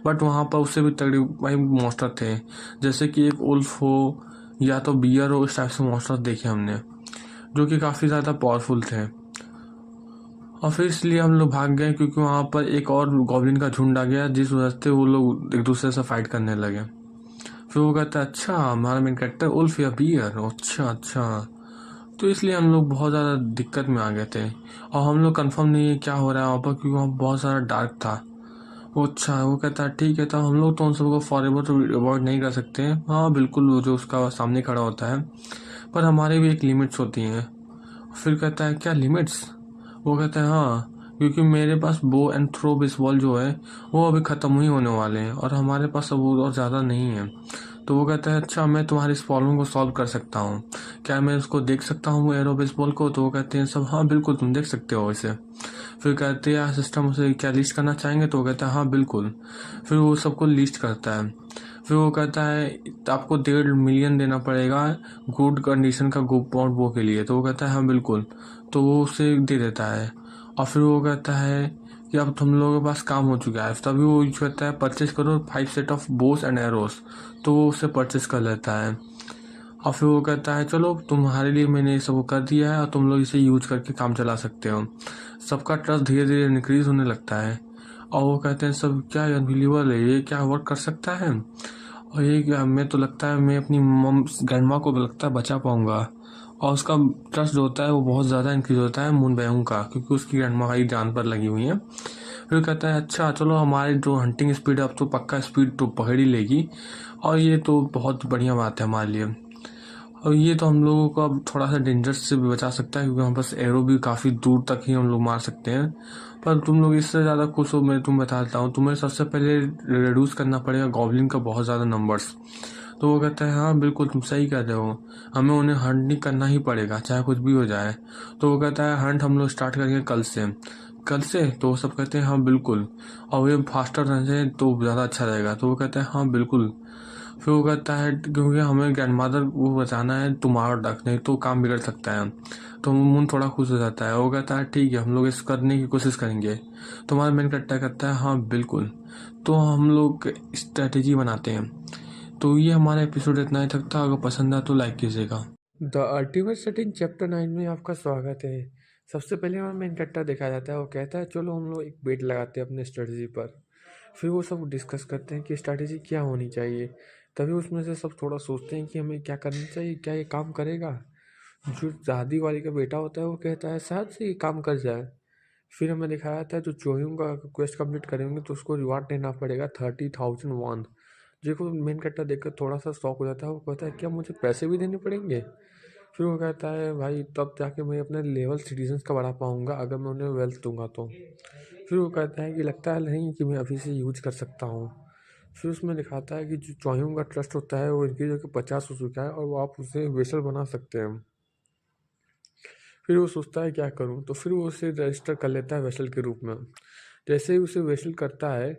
बट वहाँ पर उससे भी तगड़े भाई मॉन्स्टर थे, जैसे कि एक उल्फ हो या तो बियर हो, इस टाइप से मॉन्स्टर देखे हमने जो कि काफ़ी ज़्यादा पावरफुल थे। और फिर इसलिए हम लोग भाग गए क्योंकि वहाँ पर एक और गॉब्लिन का झुंड आ गया जिस वजह से वो लोग एक दूसरे से फाइट करने लगे। फिर वो कहता है अच्छा हमारा मेन कैरेक्टर उल्फ या बियर, अच्छा अच्छा। तो इसलिए हम लोग बहुत ज़्यादा दिक्कत में आ गए थे और हम लोग कंफर्म नहीं है क्या हो रहा है वहाँ पर क्योंकि वहाँ बहुत सारा डार्क था। वो अच्छा वो कहता है ठीक है तो हम लोग तो उन सबको फॉरएवर तो अवॉइड नहीं कर सकते हैं, हाँ बिल्कुल वो जो उसका सामने खड़ा होता है, पर हमारे भी एक लिमिट्स होती हैं। फिर कहता है क्या लिमिट्स। वो कहता है हाँ क्योंकि मेरे पास बो एंड थ्रो बेसबॉल जो है वो अभी ख़त्म ही होने वाले हैं और हमारे पास अब वो और ज़्यादा नहीं है। तो वो कहता है अच्छा मैं तुम्हारी इस प्रॉब्लम को सॉल्व कर सकता हूँ, क्या मैं उसको देख सकता हूँ एरो बेसबॉल को। तो वो कहते हैं सब हाँ बिल्कुल तुम देख सकते हो इसे। फिर कहते हैं सिस्टम उसे क्या लिस्ट करना चाहेंगे। तो वो कहता है हाँ बिल्कुल। फिर वो सबको लिस्ट करता है। फिर वो कहता है आपको 1.5 मिलियन देना पड़ेगा गुड कंडीशन का गोपाउंड वो के लिए। तो वो कहता है हाँ बिल्कुल। तो वो उसे दे देता है और फिर वो कहता है कि अब तुम लोगों के पास काम हो चुका है। तभी वो यूज करता है परचेज करो 5 set of Bose and arrows. तो वो उसे परचेज कर लेता है और फिर वो कहता है चलो तुम्हारे लिए मैंने ये सब कर दिया है और तुम लोग इसे यूज करके काम चला सकते हो। सबका ट्रस्ट धीरे धीरे इंक्रीज होने लगता है और वो कहते हैं सब क्या अनबिलीवेबल है, ये क्या वर्क कर सकता है। और ये क्या मैं तो लगता है मैं अपनी मम ग्रैंड माँ को लगता है बचा पाऊंगा। और उसका ट्रस्ट जो होता है वो बहुत ज़्यादा इंक्रीज होता है मून बैंग का, क्योंकि उसकी ग्रैंड माँ ही जान पर लगी हुई है। फिर कहता है अच्छा चलो हमारी जो हंटिंग स्पीड है अब तो पक्का स्पीड तो पकड़ ही लेगी और ये तो बहुत बढ़िया बात है हमारे लिए। और ये तो हम लोगों को अब थोड़ा सा डेंजरस से भी बचा सकता है क्योंकि हम पास एरो भी काफ़ी दूर तक ही हम लोग मार सकते हैं। पर तुम लोग इससे ज़्यादा खुश हो मैं तुम बताता हूँ, तुम्हें सबसे पहले रिड्यूस करना पड़ेगा गॉब्लिन का बहुत ज़्यादा नंबर्स। तो वो कहता है हाँ बिल्कुल तुम सही कह रहे हो, हमें उन्हें हंट नहीं करना ही पड़ेगा चाहे कुछ भी हो जाए। तो वो कहता है हंट हम लोग स्टार्ट करेंगे कल से। कल से? तो वो सब कहते हैं हाँ बिल्कुल, और ये फास्टर रहे तो ज़्यादा अच्छा रहेगा। तो वो कहता है हाँ बिल्कुल। फिर वो कहता है क्योंकि हमें ग्रैंडमदर वो बचाना है तुम्हारा डक, नहीं तो काम बिगड़ सकता है। तो मुन थोड़ा खुश हो जाता है, वो कहता है ठीक है हम लोग इस करने की कोशिश करेंगे। तो हमारा मेन कट्टा कहता है हाँ बिल्कुल। तो हम लोग स्ट्रेटेजी बनाते हैं। तो ये हमारा एपिसोड इतना ही तक था, अगर पसंद आया तो लाइक कीजिएगा। द अल्टीमेट सेटिंग चैप्टर 9 में आपका स्वागत है। सबसे पहले हमें मेन कैरेक्टर देखा जाता है, वो कहता है चलो हम लोग एक बेट लगाते हैं अपने स्ट्रेटजी पर। फिर वो सब डिस्कस करते हैं कि स्ट्रैटेजी क्या होनी चाहिए। तभी उसमें से सब थोड़ा सोचते हैं कि हमें क्या करना चाहिए, क्या ये काम करेगा। जो दादी वाली का बेटा होता है वो कहता है शायद से ये काम कर जाए। फिर हमें दिखाया जाता है जो चोयूंग का क्वेस्ट कंप्लीट करेंगे तो उसको रिवार्ड देना पड़ेगा 30,000 वॉन। देखो मेन कैरेक्टर देखकर थोड़ा सा शौक हो जाता है, वो कहता है क्या मुझे पैसे भी देने पड़ेंगे। फिर वो कहता है भाई तब जाके मैं अपने लेवल सिटीजन्स का बढ़ा पाऊंगा अगर मैं उन्हें वेल्थ दूंगा तो। फिर वो कहता है कि लगता है नहीं कि मैं अभी से यूज कर सकता हूँ। फिर उसमें दिखाता है कि जो चोयूंग का ट्रस्ट होता है वो इनकी जो कि 50 हो चुका है और वो आप उसे वेसल बना सकते हैं। फिर वो सोचता है क्या करूं, तो फिर वो उसे रजिस्टर कर लेता है वेसल के रूप में। जैसे ही उसे वेसल करता है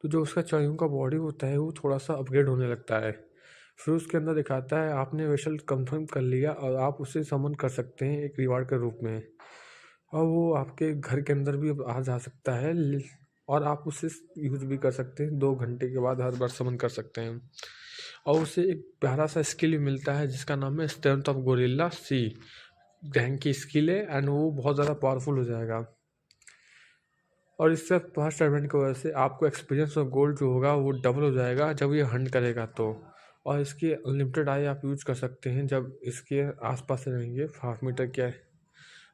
तो जो उसका चायुं का बॉडी होता है वो थोड़ा सा अपग्रेड होने लगता है। फिर उसके अंदर दिखाता है आपने वेसल कंफर्म कर लिया और आप उसे समन कर सकते हैं एक रिवार्ड के रूप में। और वो आपके घर के अंदर भी अब आ जा सकता है और आप उसे यूज भी कर सकते हैं, 2 घंटे के बाद हर बार समन कर सकते हैं। और उसे एक प्यारा सा स्किल भी मिलता है जिसका नाम है strength of gorilla C. Rank की स्किल है एंड वो बहुत ज़्यादा पावरफुल हो जाएगा। और इससे फर्स्ट इवेंट की वजह से आपको एक्सपीरियंस और गोल्ड जो होगा वो डबल हो जाएगा जब ये हंट करेगा तो। और इसकी अनलिमिटेड आई आप यूज कर सकते हैं जब इसके आसपास रहेंगे 5 मीटर क्या है।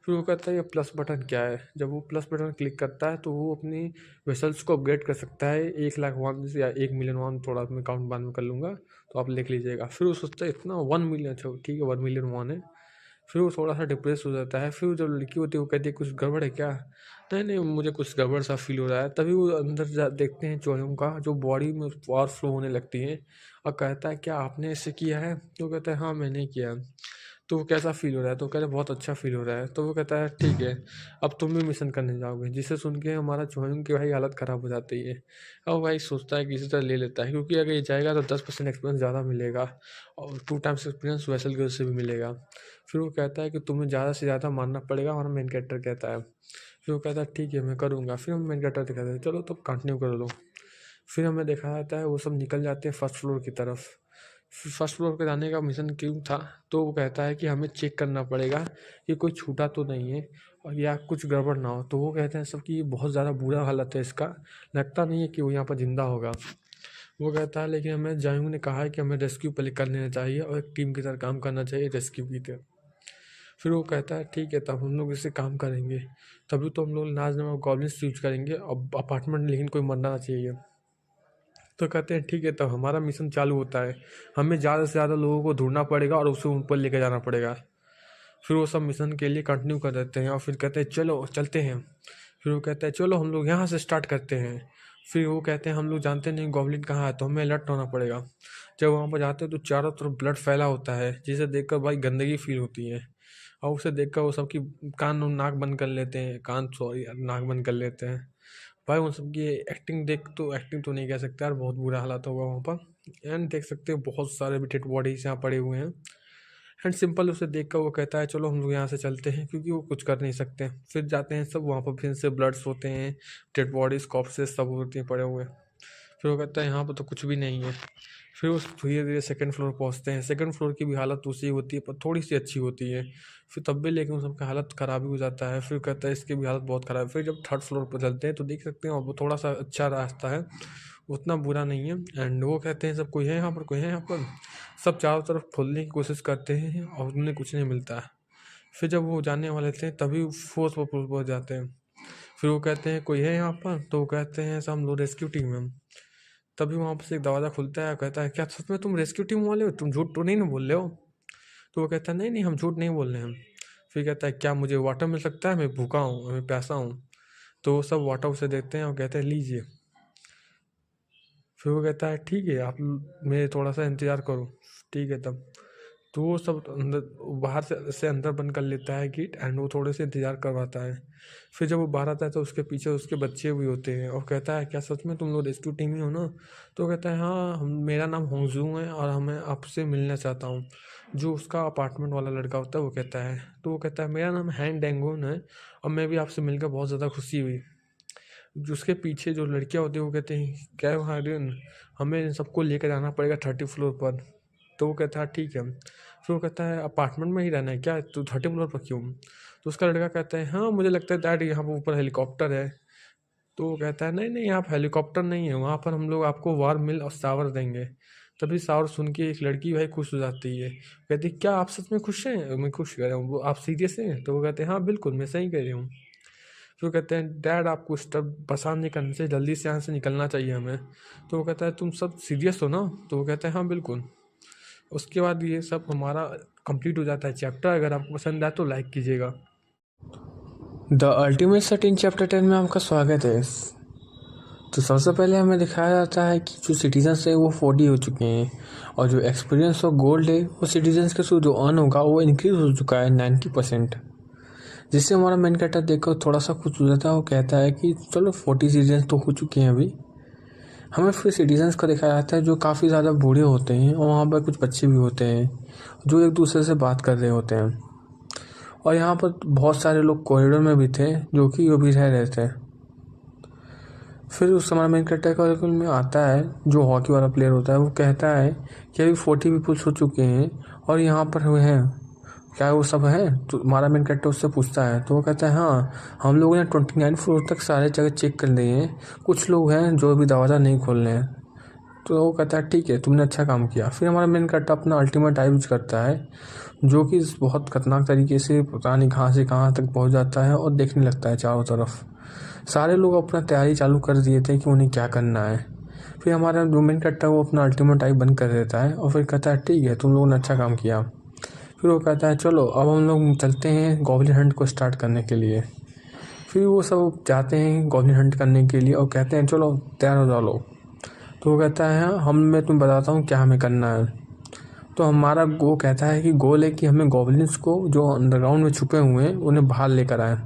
फिर वो कहता है ये प्लस बटन क्या है। जब वो प्लस बटन क्लिक करता है तो वो अपनी वेसल्स को अपग्रेड कर सकता है 1 लाख 1 या 1 मिलियन 1, थोड़ा मैं काउंट बाद में कर लूँगा तो आप लिख लीजिएगा। फिर वो सोचता है इतना 1 मिलियन, अच्छा ठीक है 1 मिलियन 1 है। फिर वो थोड़ा सा डिप्रेस हो जाता है। फिर जब लड़की होती है वो कहती है कुछ गड़बड़ है क्या। नहीं नहीं मुझे कुछ गड़बड़ सा फील हो रहा है। तभी वो अंदर जा देखते हैं चोयों का जो बॉडी में पावर फ्लो होने लगती है। और कहता है क्या आपने इसे किया है, तो कहता है हाँ मैंने किया है। तो वो कैसा फील हो रहा है, तो कहता है बहुत अच्छा फील हो रहा है। तो वो कहता है ठीक है अब तुम भी मिशन करने जाओगे। जिसे सुन के हमारा चोयों की भाई हालत ख़राब हो जाती है। और भाई सोचता है कि इसी तरह ले लेता है क्योंकि अगर ये जाएगा तो 10% एक्सपीरियंस ज़्यादा मिलेगा और 2 टाइम्स एक्सपीरियंस वैसल की वजह से भी मिलेगा। फिर वो कहता है कि तुम्हें ज़्यादा से ज़्यादा मानना पड़ेगा, हमारा मेन कैरेक्टर कहता है। फिर वो कहता है ठीक है मैं करूँगा। फिर हम मेन कैरेक्टर दिखाते हैं चलो तब कंटिन्यू कर लो। फिर हमें देखा जाता है वो सब निकल जाते हैं फर्स्ट फ्लोर की तरफ। फिर फर्स्ट फ्लोर पे जाने का मिशन क्यों था, तो वो कहता है कि हमें चेक करना पड़ेगा कि कोई छूटा तो नहीं है और या कुछ गड़बड़ ना हो। तो वो कहते हैं सब कि बहुत ज़्यादा बुरा हालत है इसका, लगता नहीं है कि वो यहाँ पर ज़िंदा होगा। वो कहता है लेकिन हमें जायूंग ने कहा है कि हमें रेस्क्यू पहले कर लेना चाहिए और एक टीम की तरह काम करना चाहिए रेस्क्यू की तरह। फिर वो कहता है ठीक है तब हम लोग इसे काम करेंगे। तभी तो हम लोग नाज नमक गॉब्लिन्स यूज करेंगे अब अपार्टमेंट, लेकिन कोई मरना चाहिए। तो कहते हैं ठीक है तब हमारा मिशन चालू होता है। हमें ज़्यादा से ज़्यादा लोगों को ढूंढना पड़ेगा और उसे ऊपर लेकर जाना पड़ेगा। फिर वो सब मिशन के लिए कंटिन्यू कर देते हैं और फिर कहते हैं चलो चलते हैं। फिर वो कहता है चलो हम लोग यहाँ से स्टार्ट करते हैं। फिर वो कहते हैं हम लोग जानते नहीं गॉब्लिन कहाँ है तो हमें अलर्ट होना पड़ेगा। जब वहाँ पर जाते हैं तो चारों तरफ ब्लड फैला होता है जिसे देखकर भाई गंदगी फील होती है। और उसे देखकर वो सबकी कान और नाक बंद कर लेते हैं, कान सॉरी नाक बंद कर लेते हैं। भाई उन सबकी एक्टिंग तो नहीं कह सकते यार, बहुत बुरा हालात होगा वहाँ पर। एंड देख सकते हो बहुत सारे भी डेड बॉडीज यहाँ पड़े हुए हैं। एंड सिंपल उसे देख कर वो कहता है चलो हम लोग यहाँ से चलते हैं क्योंकि वो कुछ कर नहीं सकते। फिर जाते हैं सब वहाँ पर, फिर से ब्लड्स होते हैं, डेड बॉडीज कॉप्सेस सब होते हैं पड़े हुए। फिर वो कहता है यहाँ पर तो कुछ भी नहीं है। फिर वो धीरे धीरे सेकंड फ्लोर पहुँचते हैं। सेकंड फ्लोर की भी हालत उसी होती है पर थोड़ी सी अच्छी होती है। फिर तब भी लेकिन उन सबका हालत ख़राब ही हो जाता है। फिर कहता है इसकी भी हालत बहुत ख़राब है। फिर जब थर्ड फ्लोर पर चलते हैं तो देख सकते हैं और वो थोड़ा सा अच्छा रास्ता है, उतना बुरा नहीं है। एंड वो कहते हैं सब कोई है यहाँ पर, कोई है यहाँ पर। सब चारों तरफ खोलने की कोशिश करते हैं और उन्हें कुछ नहीं मिलता है। फिर जब वो जाने वाले थे तभी फोर्स पर पहुँच जाते हैं। फिर वो कहते हैं कोई है यहाँ पर, तो वो कहते हैं सब हम लोग रेस्क्यू टीम है। तभी वहाँ पर से एक दरवाज़ा खुलता है, कहता है क्या सच में तुम रेस्क्यू टीम वाले हो, तुम झूठ तो नहीं ना बोल रहे हो। तो वो कहता है नहीं नहीं हम झूठ नहीं बोल रहे हैं। फिर कहता है क्या मुझे वाटर मिल सकता है, मैं भूखा हूँ मैं प्यासा हूँ। तो वो सब वाटर उसे देते हैं और कहते हैं लीजिए। फिर वो कहता है ठीक है आप मेरे थोड़ा सा इंतज़ार करो। ठीक है तब तो वो सब अंदर बाहर से अंदर बंद कर लेता है गेट एंड वो थोड़े से इंतज़ार करवाता है। फिर जब वो बाहर आता है तो उसके पीछे उसके बच्चे भी होते हैं और कहता है क्या सच में तुम लोग रेस्क्यू टीम ही हो ना? तो वो कहता है हाँ हम मेरा नाम होंगजू है और हमें आपसे मिलना चाहता हूँ। जो उसका अपार्टमेंट वाला लड़का होता है वो कहता है, तो वो कहता है मेरा नाम हैंग डेंगोन है और मैं भी आपसे मिलकर बहुत ज़्यादा खुशी हुई। जो उसके पीछे जो लड़कियां होती है वो कहते हैं क्या हारिन हमें इन सबको लेकर जाना पड़ेगा 30 फ्लोर पर। तो वो कहता है ठीक है। फिर वो कहता है अपार्टमेंट में ही रहना है क्या तो 30 फ्लोर पर क्यों? तो उसका लड़का कहता है हाँ मुझे लगता है डैड यहाँ पर ऊपर हेलीकॉप्टर है। तो वो कहता है नहीं नहीं यहाँ पर हेलीकॉप्टर नहीं है, वहाँ पर हम लोग आपको वार्म मिल और शावर देंगे। तभी शावर सुन के एक लड़की भाई खुश हो जाती है, कहती है क्या आप सच में खुश हैं? मैं खुश कह रहा हूँ, वो आप सीरियस हैं? तो वो कहते हैं हाँ बिल्कुल मैं सही कह रही हूँ। फिर वो कहते हैं डैड आपको स्टब परेशान नहीं करने से जल्दी से यहाँ से निकलना चाहिए हमें। तो वो कहता है तुम सब सीरियस हो ना? तो वो कहते हैं हाँ बिल्कुल। उसके बाद ये सब हमारा कंप्लीट हो जाता है चैप्टर। अगर आपको पसंद आए तो लाइक कीजिएगा। The ultimate set in chapter 10 में आपका स्वागत है। तो सबसे पहले हमें दिखाया जाता है कि जो सिटीजन्स है वो 40 हो चुके हैं और जो एक्सपीरियंस और गोल्ड है वो सिटीजन्स के थ्रू जो अर्न होगा वो इंक्रीज हो चुका है 90%। जिससे हमारा मेन कैरेक्टर देखकर थोड़ा सा खुश हो जाता है। वो कहता है कि चलो 40 सिटीजन्स तो हो चुके हैं अभी। हमें फिर सिटीजन्स को दिखाया जाता है जो काफ़ी ज़्यादा बूढ़े होते हैं और वहाँ पर कुछ बच्चे भी होते हैं जो एक दूसरे से बात कर रहे होते हैं। और यहाँ पर बहुत सारे लोग कॉरिडोर में भी थे जो कि वो भी रह रहे थे। फिर उस समय मेन कैरेक्टर में आता है जो हॉकी वाला प्लेयर होता है। वो कहता है कि अभी 40 पीपल्स हो चुके हैं और यहाँ पर हुए हैं, क्या वो सब है? तो हमारा मेन कैरेक्टर उससे पूछता है। तो वो कहता है हाँ हम लोगों ने 29 फ्लोर तक सारे जगह चेक कर लिए हैं, कुछ लोग हैं जो अभी दरवाज़ा नहीं खोल रहे हैं। तो वो कहता है ठीक है तुमने अच्छा काम किया। फिर हमारा मेन कैरेक्टर अपना अल्टीमेट आई यूज करता है जो कि बहुत खतरनाक तरीके से पता नहीं कहाँ से कहाँ तक पहुँच जाता है और देखने लगता है चारों तरफ। सारे लोग अपना तैयारी चालू कर दिए थे कि उन्हें क्या करना है। फिर हमारा जो मेन कैरेक्टर वो अपना अल्टीमेट आई बंद कर देता है और फिर कहता है ठीक है तुम लोगों ने अच्छा काम किया। फिर वो कहता है चलो अब हम लोग चलते हैं गॉब्लिन हंट को स्टार्ट करने के लिए। फिर वो सब जाते हैं गॉब्लिन हंट करने के लिए और कहते हैं चलो तैयार हो जाओ लोग। तो वो कहता है हाँ मैं तुम्हें बताता हूँ क्या हमें करना है। तो हमारा वो कहता है कि गोल है कि हमें गॉब्लिन्स को जो अंडरग्राउंड में छुपे हुए हैं उन्हें बाहर लेकर आए।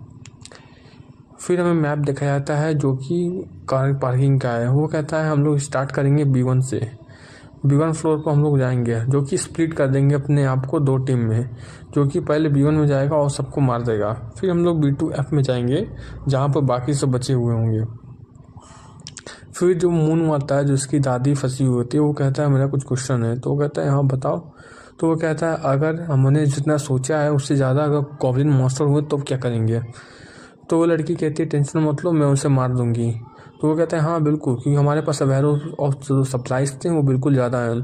फिर हमें मैप दिखाया जाता है जो कि कार पार्किंग का है। वो कहता है हम लोग स्टार्ट करेंगे B1 से। B1 फ्लोर पर हम लोग जाएंगे जो कि स्प्लिट कर देंगे अपने आप को 2 टीम में, जो कि पहले B1 में जाएगा और सबको मार देगा। फिर हम लोग B2F में जाएंगे जहाँ पर बाकी सब बचे हुए होंगे। फिर जो मून आता है जिसकी दादी फंसी हुई होती है वो कहता है मेरा कुछ क्वेश्चन है। तो वो कहता है हाँ बताओ। तो वो कहता है अगर हमने जितना सोचा है उससे ज़्यादा अगर गॉब्लिन मॉन्स्टर हुए तो क्या करेंगे? तो वो लड़की कहती है टेंशन मत लो मैं उसे मार दूंगी। तो वो कहता है हाँ बिल्कुल क्योंकि हमारे पास अवेरो और जो सप्लाइज थे वो बिल्कुल ज़्यादा हैं।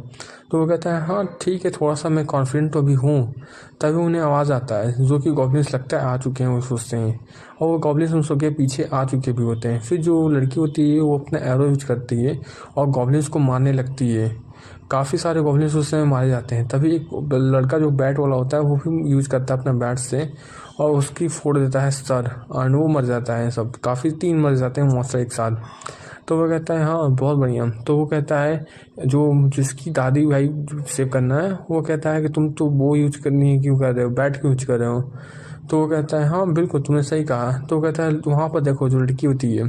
तो वो कहता है हाँ ठीक है थोड़ा सा मैं कॉन्फिडेंट तो अभी हूँ। तभी उन्हें आवाज़ आता है जो कि गॉब्लिन्स लगता है आ चुके हैं, वो सोचते हैं और वो गॉब्लिन्स उन सबके पीछे आ चुके भी होते हैं। फिर जो लड़की होती है वो अपना एरो यूज करती है और गॉब्लिन्स को मारने लगती है। काफ़ी सारे गॉब्लिन्स उस समय मारे जाते हैं। तभी एक लड़का जो बैट वाला होता है वो भी यूज करता है अपना बैट से और उसकी फोड़ देता है सर और वो मर जाता है। सब काफ़ी 3 मर जाते हैं मॉन्स्टर एक साथ। तो वो कहता है हाँ बहुत बढ़िया। तो वो कहता है जो जिसकी दादी भाई सेव करना है वो कहता है कि तुम तो वो यूज करनी है क्यों कर रहे हो, बैट क्यों यूज कर रहे हो? तो वो कहता है हाँ बिल्कुल तुमने सही कहा। तो वो कहता है वहाँ पर देखो जो लड़की होती है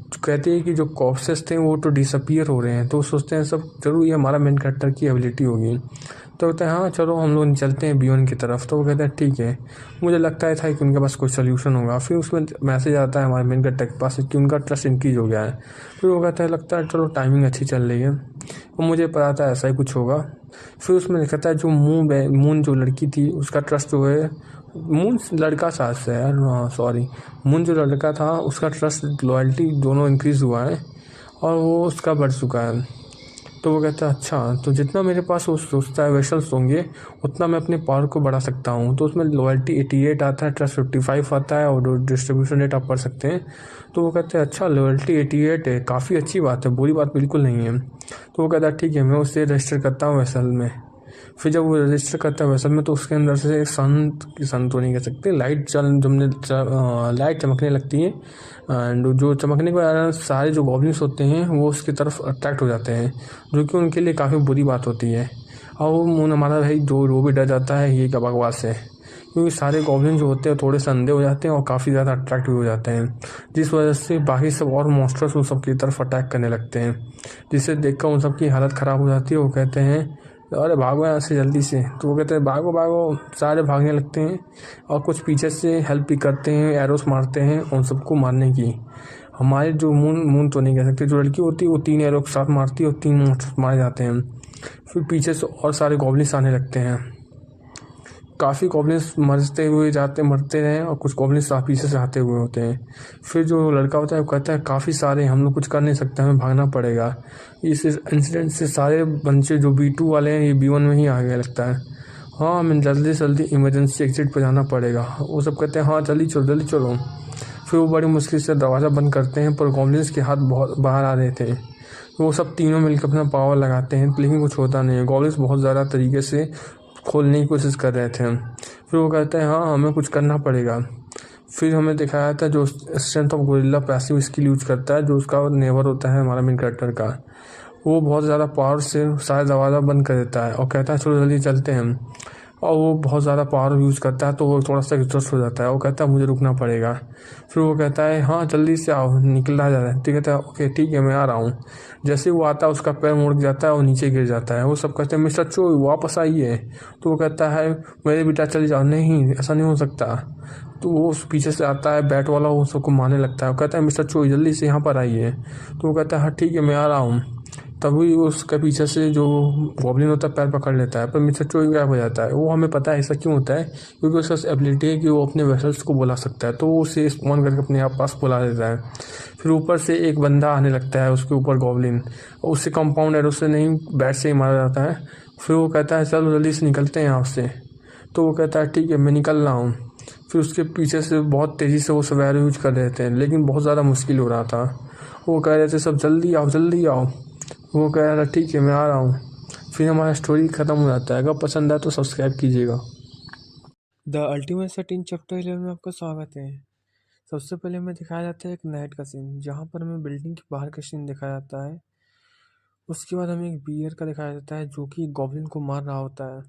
तो कहती है कि जो कॉर्प्सेस थे वो तो डिसअपियर हो रहे हैं। तो सोचते हैं सब जरूर ये हमारा मेन कैरेक्टर की एबिलिटी होगी। तो कहते हैं हाँ चलो हम लोग चलते हैं B1 की तरफ। तो वो कहते हैं ठीक है। मुझे लगता है था कि उनके पास कोई सोल्यूशन होगा। फिर उसमें मैसेज आता है हमारे मेन कैरेक्टर के पास कि उनका ट्रस्ट इंक्रीज हो गया है। फिर वो कहता है लगता है चलो टाइमिंग अच्छी चल रही है और मुझे पता था ऐसा ही कुछ होगा। फिर उसमें दिखाता है जो मून जो लड़की थी उसका ट्रस्ट जो है, मून लड़का साथ से यार, हाँ सॉरी, मून जो लड़का था उसका ट्रस्ट लॉयल्टी दोनों इंक्रीज़ हुआ है और वो उसका बढ़ चुका है। तो वो कहता है अच्छा तो जितना मेरे पास वो सोचता है वेसल्स होंगे उतना मैं अपने पावर को बढ़ा सकता हूँ। तो उसमें लॉयल्टी 88 आता है, ट्रस्ट 55 आता है और डिस्ट्रीब्यूशन रेट आप पढ़ सकते हैं। तो वो कहते हैं अच्छा लॉयल्टी 88 है, काफ़ी अच्छी बात है, बुरी बात बिल्कुल नहीं है। तो वो कहता है ठीक है मैं उसे रजिस्टर करता हूँ वेसल में। फिर जब वो रजिस्टर करता है वेसल में तो उसके अंदर से सन तो नहीं कह सकते, लाइट चमकने लगती है। एंड जो चमकने के कारण सारे जो गॉब्लिन्स होते हैं वो उसकी तरफ अट्रैक्ट हो जाते हैं, जो कि उनके लिए काफ़ी बुरी बात होती है। और वो हमारा भाई जो भी डर जाता है ये क्या बकवास है, क्योंकि सारे गॉब्लिन जो होते हैं थोड़े से अंधे हो जाते हैं और काफ़ी ज़्यादा अट्रैक्टिव हो जाते हैं, जिस वजह से बाकी सब और मॉन्स्टर्स उन सब की तरफ अटैक करने लगते हैं, जिसे देखकर उन सब की हालत ख़राब हो जाती है। वो कहते हैं अरे भागो यहाँ से जल्दी से। तो वो कहते हैं भागो भागो, सारे भागने लगते हैं और कुछ पीछे से हेल्प भी करते हैं, एरोस मारते हैं उन सबको मारने की। हमारे जो मून तो नहीं कह सकते, जो लड़की होती है वो 3 एरो के साथ मारती है और 3 मॉन्स्टर्स मारे जाते हैं। फिर पीछे से और सारे गॉब्लिन्स आने लगते हैं, काफ़ी गॉब्लिन्स मरते रहे और कुछ गॉब्लिन्स पीछे से आते हुए होते हैं। फिर जो लड़का होता है वो कहता है काफ़ी सारे, हम लोग कुछ कर नहीं सकते, हमें भागना पड़ेगा। इस इंसिडेंट से सारे बच्चे जो B2 वाले हैं ये B1 में ही आ गया लगता है। हाँ, हमें जल्दी से जल्दी इमरजेंसी एग्जिट पर जाना पड़ेगा। वो सब कहते हैं हाँ जल्दी चलो जल्दी चलो। फिर वो बड़ी मुश्किल से दरवाज़ा बंद करते हैं, पर गॉब्लिन्स के हाथ बहुत बाहर आ रहे थे। वो सब तीनों मिलकर अपना पावर लगाते हैं, लेकिन कुछ होता नहीं है। गॉब्लिन्स बहुत ज़्यादा तरीके से खोलने की कोशिश कर रहे थे। फिर वो कहता है हाँ हमें कुछ करना पड़ेगा। फिर हमें दिखाया था जो strength of gorilla passive skill use करता है, जो उसका नेबर होता है हमारा मेन कैरेक्टर का, वो बहुत ज़्यादा पावर से सारा दरवाज़ा बंद कर देता है और कहता है चलो जल्दी चलते हैं। और वो बहुत ज़्यादा पावर यूज़ करता है तो वो थोड़ा सा एग्जॉस्ट हो जाता है। वो कहता है मुझे रुकना पड़ेगा। फिर वो कहता है हाँ जल्दी से आओ, निकला जा रहा है। तो कहता है ओके ठीक है मैं आ रहा हूँ। जैसे ही वो आता है उसका पैर मुड़ जाता है और नीचे गिर जाता है। वो सब कहते हैं मिस्टर चो वापस आइए। तो वो कहता है मेरे बेटा चले जाओ। नहीं ऐसा नहीं हो सकता। तो वो उस पीछे से आता है बैट वाला, वो सबको मारने लगता है। वो कहता है मिस्टर चो जल्दी से यहाँ पर आइए। तो वो कहता है हाँ ठीक है मैं आ रहा हूँ। तभी उसके पीछे से जो गॉब्लिन होता है पैर पकड़ लेता है, पर मिस्टर चो गायब हो जाता है। वो हमें पता है ऐसा क्यों होता है, क्योंकि उसका एबिलिटी है कि वो अपने वेसल्स को बुला सकता है, तो वो उसे स्पॉन करके अपने आप पास बुला लेता है। फिर ऊपर से एक बंदा आने लगता है उसके ऊपर गॉब्लिन, उससे कंपाउंड एरो से नहीं बैट से ही मारा जाता है। फिर वो कहता है चलो जल्दी से निकलते हैं यहाँ से। तो वो कहता है ठीक है मैं निकल रहा हूँ। फिर उसके पीछे से बहुत तेज़ी से वो सब एरो यूज कर रहे थे, लेकिन बहुत ज़्यादा मुश्किल हो रहा था। वो कह रहे थे सब जल्दी आओ जल्दी आओ। वो कह रहा था ठीक है मैं आ रहा हूँ। फिर हमारा स्टोरी ख़त्म हो जाता है। अगर पसंद आए तो सब्सक्राइब कीजिएगा। The ultimate set in chapter 11 में आपका स्वागत है। सबसे पहले हमें दिखाया जाता है एक नाइट का सीन, जहाँ पर हमें बिल्डिंग के बाहर का सीन दिखाया जाता है। उसके बाद हमें एक बियर का दिखाया जाता है जो कि गॉब्लिन को मार रहा होता है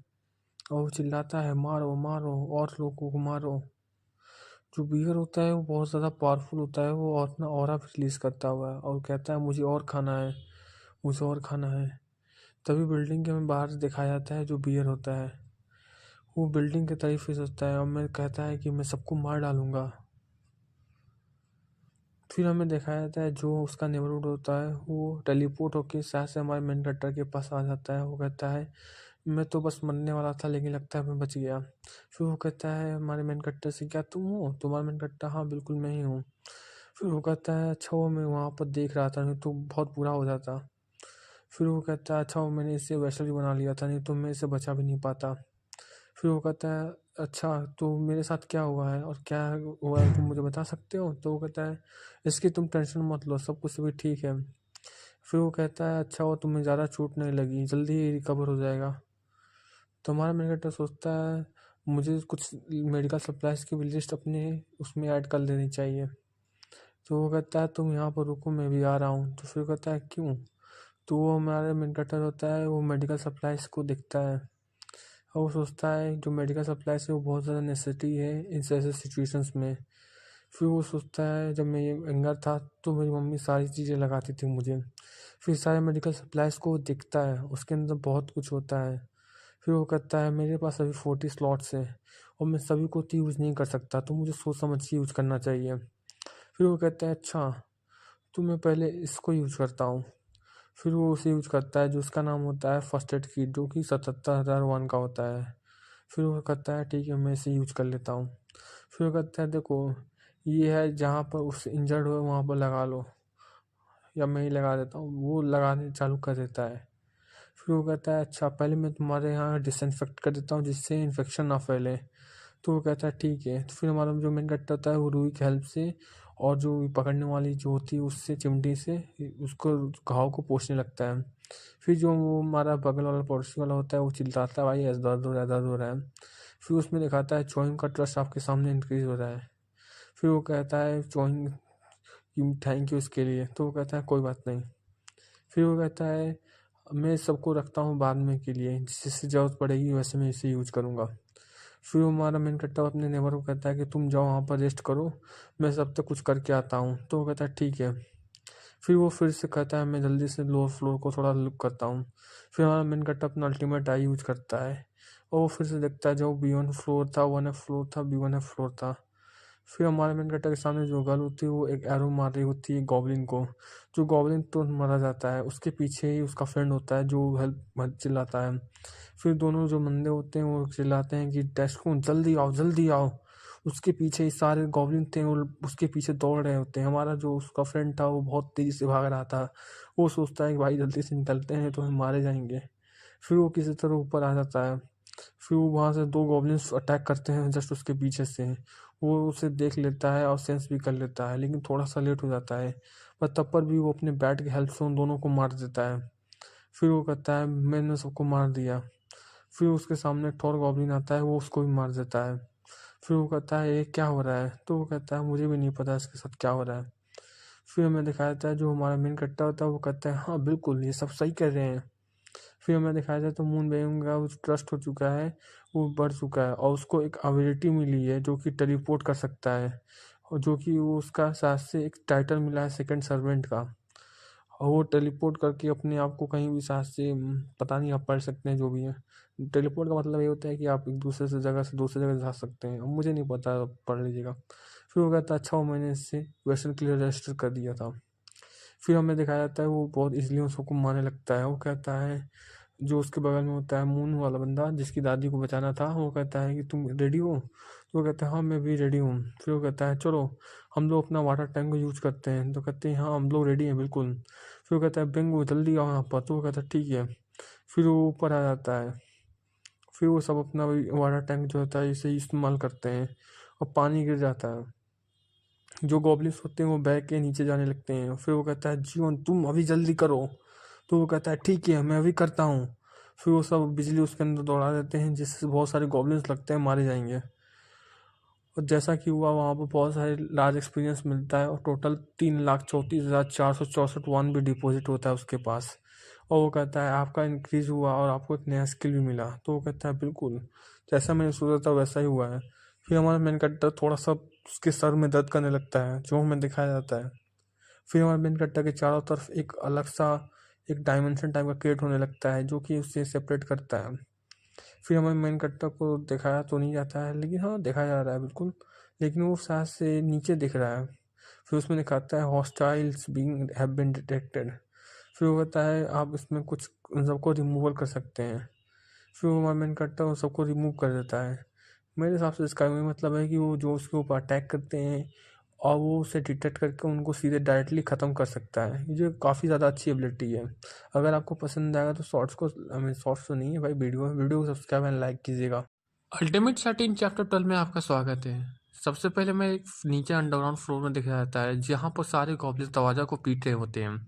और वो चिल्लाता है मारो मारो और लोगों को मारो। जो बियर होता है वो बहुत ज़्यादा पावरफुल होता है, वो अपना ऑरा रिलीज करता हुआ है और कहता है मुझे और खाना है, मुझे और खाना है। तभी बिल्डिंग के हमें बाहर से दिखाया जाता है जो बियर होता है वो बिल्डिंग की तरफ ही सोचता है और मैं कहता है कि मैं सबको मार डालूंगा। फिर हमें दिखाया जाता है जो उसका नेबरहुड होता है वो टेलीपोर्ट होके शायद से हमारे मेन कैरेक्टर के पास आ जाता है। वो कहता है मैं तो बस मरने वाला था लेकिन लगता है मैं बच गया। फिर वो कहता है हमारे मेन कैरेक्टर से क्या तुम हो, तुम्हारा मेन कैरेक्टर हाँ बिल्कुल मैं ही हूँ। फिर वो कहता है अच्छा वो मैं वहाँ पर देख रहा था, नहीं तो बहुत बुरा हो जाता। फिर वो कहता है अच्छा वो मैंने इसे वैसा ही बना लिया था, नहीं तो मैं इसे बचा भी नहीं पाता। फिर वो कहता है अच्छा तो मेरे साथ क्या हुआ है और क्या हुआ है तुम मुझे बता सकते हो। तो वो कहता है इसकी तुम टेंशन मत लो, सब कुछ अभी ठीक है। फिर वो कहता है अच्छा वो तुम्हें ज़्यादा चोट नहीं लगी, जल्दी ही रिकवर हो जाएगा। तो हमारा मेडिकेटर सोचता है मुझे कुछ मेडिकल सप्लाइज की भी लिस्ट अपने उसमें ऐड कर लेनी चाहिए। तो वो कहता है तुम यहाँ पर रुको मैं भी आ रहा हूँ। तो फिर कहता है क्यों। तो वो हमारे मेडिकेटर होता है वो मेडिकल सप्लाइज को देखता है और वो सोचता है जो मेडिकल सप्लाईज है वो बहुत ज़्यादा नेसेसिटी है इन ऐसे सिचुएशंस में। फिर वो सोचता है जब मैं ये यंगर था तो मेरी मम्मी सारी चीज़ें लगाती थी मुझे। फिर सारे मेडिकल सप्लाईज को वो देखता है, उसके अंदर बहुत कुछ होता है। फिर वो कहता है मेरे पास अभी 40 स्लॉट्स हैं और मैं सभी को तो यूज़ नहीं कर सकता, तो मुझे सोच समझ के यूज़ करना चाहिए। फिर वो कहता है अच्छा तो मैं पहले इसको यूज़ करता हूँ। फिर वो उसे यूज करता है जो उसका नाम होता है फर्स्ट एड किट, जो कि 77,001 का होता है। फिर वो कहता है ठीक है मैं इसे यूज कर लेता हूँ। फिर वो कहता है देखो ये है जहाँ पर उससे इंजर्ड हुए वहाँ पर लगा लो या मैं ही लगा देता हूँ। वो लगाने चालू कर देता है। फिर वो कहता है अच्छा पहले मैं तुम्हारे यहाँ डिसइंफेक्ट कर देता हूँ जिससे इन्फेक्शन ना फैले। तो वो कहता है ठीक है। तो फिर हमारा जो मेन कैरेक्टर होता है वो रूही की हेल्प से और जो पकड़ने वाली जो होती है उससे चिमटी से उसको घाव को पोंछने लगता है। फिर जो वो हमारा बगल वाला पड़ोसी वाला होता है वो चिल्लाता है, भाई ऐसा दर्द हो रहा है, दर्द हो रहा है। फिर उसमें दिखाता है चोइंग का ट्रस्ट आपके सामने इंक्रीज हो रहा है। फिर वो कहता है चोइंग थैंक यू इसके लिए। तो वो कहता है कोई बात नहीं। फिर वो कहता है मैं सबको रखता हूँ बाद में के लिए, जिससे ज़रूरत पड़ेगी वैसे मैं इसे यूज करूँगा। फिर वो हमारा मेन कट्टा अपने नेबर को कहता है कि तुम जाओ वहाँ पर रेस्ट करो, मैं सब तक कुछ करके आता हूँ। तो वो कहता है ठीक है। फिर वो फिर से कहता है मैं जल्दी से लोअर फ्लोर को थोड़ा लुक करता हूँ। फिर हमारा मेन कट्टा अपना अल्टीमेट आई यूज करता है और वो फिर से देखता है जो B1 फ्लोर था, 1F फ्लोर था, B1F फ्लोर था। फिर हमारे मेन कैरेक्टर के सामने जो गर्ल होती है वो एक एरो मार रही होती है गॉब्लिन को। जो गॉब्लिन तो मारा जाता है, उसके पीछे ही उसका फ्रेंड होता है जो हेल्प चिल्लाता है। फिर दोनों जो बंदे होते हैं वो चिल्लाते हैं कि डेस्कून जल्दी आओ जल्दी आओ। उसके पीछे ही सारे गॉब्लिन थे, वो उसके पीछे दौड़ रहे होते हैं। हमारा जो उसका फ्रेंड था वो बहुत तेजी से भाग रहा था। वो सोचता है कि भाई जल्दी से निकलते हैं तो हम मारे जाएंगे। फिर वो किसी तरह ऊपर आ जाता है। फिर वो वहाँ से दो गॉब्लिन्स अटैक करते हैं जस्ट उसके पीछे से। वो उसे देख लेता है और सेंस भी कर लेता है, लेकिन थोड़ा सा लेट हो जाता है। पर तब पर भी वो अपने बैट की हेल्प से उन दोनों को मार देता है। फिर वो कहता है मैंने सबको मार दिया। फिर उसके सामने एक और गॉब्लिन आता है, वो उसको भी मार देता है। फिर वो कहता है ये क्या हो रहा है। तो वो कहता है मुझे भी नहीं पता इसके साथ क्या हो रहा है। फिर हमें दिखाया जाता है जो हमारा मेन कट्टा होता है वो कहता है हाँ बिल्कुल ये सब सही कर रहे हैं। फिर हमें दिखाया जाए तो मून बेइंग का ट्रस्ट हो चुका है, वो बढ़ चुका है और उसको एक एबिलिटी मिली है जो कि टेलीपोर्ट कर सकता है। और जो कि वो उसका साथ से एक टाइटल मिला है सेकंड सर्वेंट का। और वो टेलीपोर्ट करके अपने आप को कहीं भी साथ से पता नहीं आप पढ़ सकते हैं जो भी है। टेलीपोर्ट का मतलब ये होता है कि आप एक दूसरे से दूसरी जगह जा सकते हैं। अब मुझे नहीं पता, आप पढ़ लीजिएगा। फिर वो कहता है अच्छा वो मैंने इससे वेस्टर्न के लिए रजिस्टर कर दिया था। फिर हमें दिखाया जाता है वो बहुत इजीली उन सबको मारने लगता है। वो कहता है जो उसके बगल में होता है मून वाला बंदा जिसकी दादी को बचाना था, वो कहता है कि तुम रेडी हो। तो वो कहता है हाँ मैं भी रेडी हूँ। फिर वो कहता है चलो हम लोग अपना वाटर टैंक को यूज करते हैं। तो कहते हैं हाँ हम लोग रेडी हैं बिल्कुल। फिर वो कहता है बेंगो जल्दी आओ यहाँ पर। तो वो कहता है ठीक है। फिर वो ऊपर आ जाता है। फिर वो सब अपना वाटर टैंक जो होता है इसे इस्तेमाल करते हैं और पानी गिर जाता है। जो गॉब्लिन्स होते हैं वो बैग के नीचे जाने लगते हैं। फिर वो कहता है जीवन तुम अभी जल्दी करो। तो वो कहता है ठीक है मैं अभी करता हूँ। फिर वो सब बिजली उसके अंदर दौड़ा देते हैं जिससे बहुत सारे गॉब्लिन्स लगते हैं मारे जाएंगे। और जैसा कि हुआ वहाँ पर बहुत सारे लार्ज एक्सपीरियंस मिलता है और टोटल 3,34,464 वन भी डिपॉजिट होता है उसके पास। और वो कहता है आपका इंक्रीज हुआ और आपको एक नया स्किल भी मिला। तो वो कहता है बिल्कुल जैसा मैंने सोचा था वैसा ही हुआ है। फिर हमारा मेन कैरेक्टर थोड़ा सा उसके सर में दर्द करने लगता है जो हमें दिखाया जाता है। फिर हमारे मेन कैरेक्टर के चारों तरफ एक अलग सा एक डायमेंशन टाइप का क्रिएट होने लगता है जो कि उससे सेपरेट करता है। फिर हमें मेन कैरेक्टर को दिखाया तो नहीं जाता है, लेकिन हाँ देखा जा रहा है बिल्कुल। लेकिन वो सांस से नीचे दिख रहा है। फिर उसमें दिखाता है hostiles being have been detected. फिर वो कहता है आप इसमें कुछ उन सबको रिमूवल कर सकते हैं। फिर वो हमारा मेन कैरेक्टर उन सबको रिमूव कर देता है। मेरे हिसाब से इसका ये मतलब है कि वो जो उसके ऊपर अटैक करते हैं और वो उसे डिटेक्ट करके उनको सीधे डायरेक्टली ख़त्म कर सकता है। ये जो काफ़ी ज़्यादा अच्छी एबिलिटी है। अगर आपको पसंद आएगा तो शॉर्ट्स को आई मीन शॉर्ट्स तो नहीं है भाई, वीडियो को सब्सक्राइब एंड लाइक कीजिएगा। अल्टीमेट स्टार्टिंग चैप्टर 12 में आपका स्वागत है। सबसे पहले मैं एक नीचे अंडरग्राउंड फ्लोर में दिखाया जाता है जहाँ पर सारे गॉब्लिन्स दरवाजा को पीट रहे होते हैं।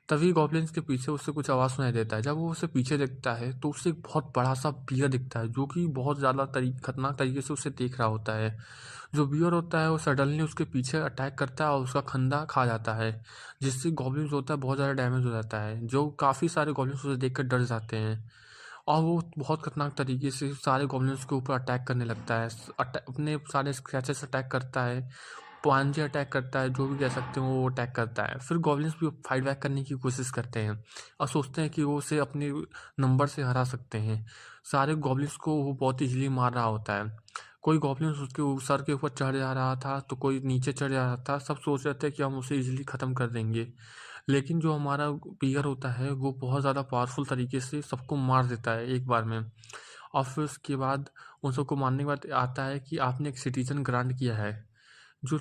तभी गॉब्लिन्स के पीछे उससे कुछ आवाज़ सुनाई देता है। जब वो उसे पीछे देखता है तो उससे एक बहुत बड़ा सा बियर दिखता है जो कि बहुत ज़्यादा खतरनाक तरीके से उसे देख रहा होता है। जो बियर होता है वो सडनली उसके पीछे अटैक करता है और उसका खंदा खा जाता है, जिससे गॉब्लिन्स होता है बहुत ज़्यादा डैमेज हो जाता है। जो काफ़ी सारे गॉब्लिन्स उसे देख कर डर जाते हैं और वो बहुत खतरनाक तरीके से सारे गॉब्लिन्स के ऊपर अटैक करने लगता है। अपने सारे स्क्रैचेस अटैक करता है, पांजे अटैक करता है, जो भी कह सकते हैं वो अटैक करता है। फिर गॉब्लिन्स भी फाइट बैक करने की कोशिश करते हैं और सोचते हैं कि वो उसे अपने नंबर से हरा सकते हैं। सारे गॉब्लिन्स को वो बहुत इजीली मार रहा होता है। कोई गॉब्लिन्स उसके सर के ऊपर चढ़ जा रहा था तो कोई नीचे चढ़ जा रहा था। सब सोच रहे थे कि हम उसे इजीली ख़त्म कर देंगे, लेकिन जो हमारा पियर होता है वो बहुत ज़्यादा पावरफुल तरीके से सबको मार देता है एक बार में। और फिर उसके बाद उन सबको मारने के बाद आता है कि आपने एक सिटीजन ग्रांट किया है। जो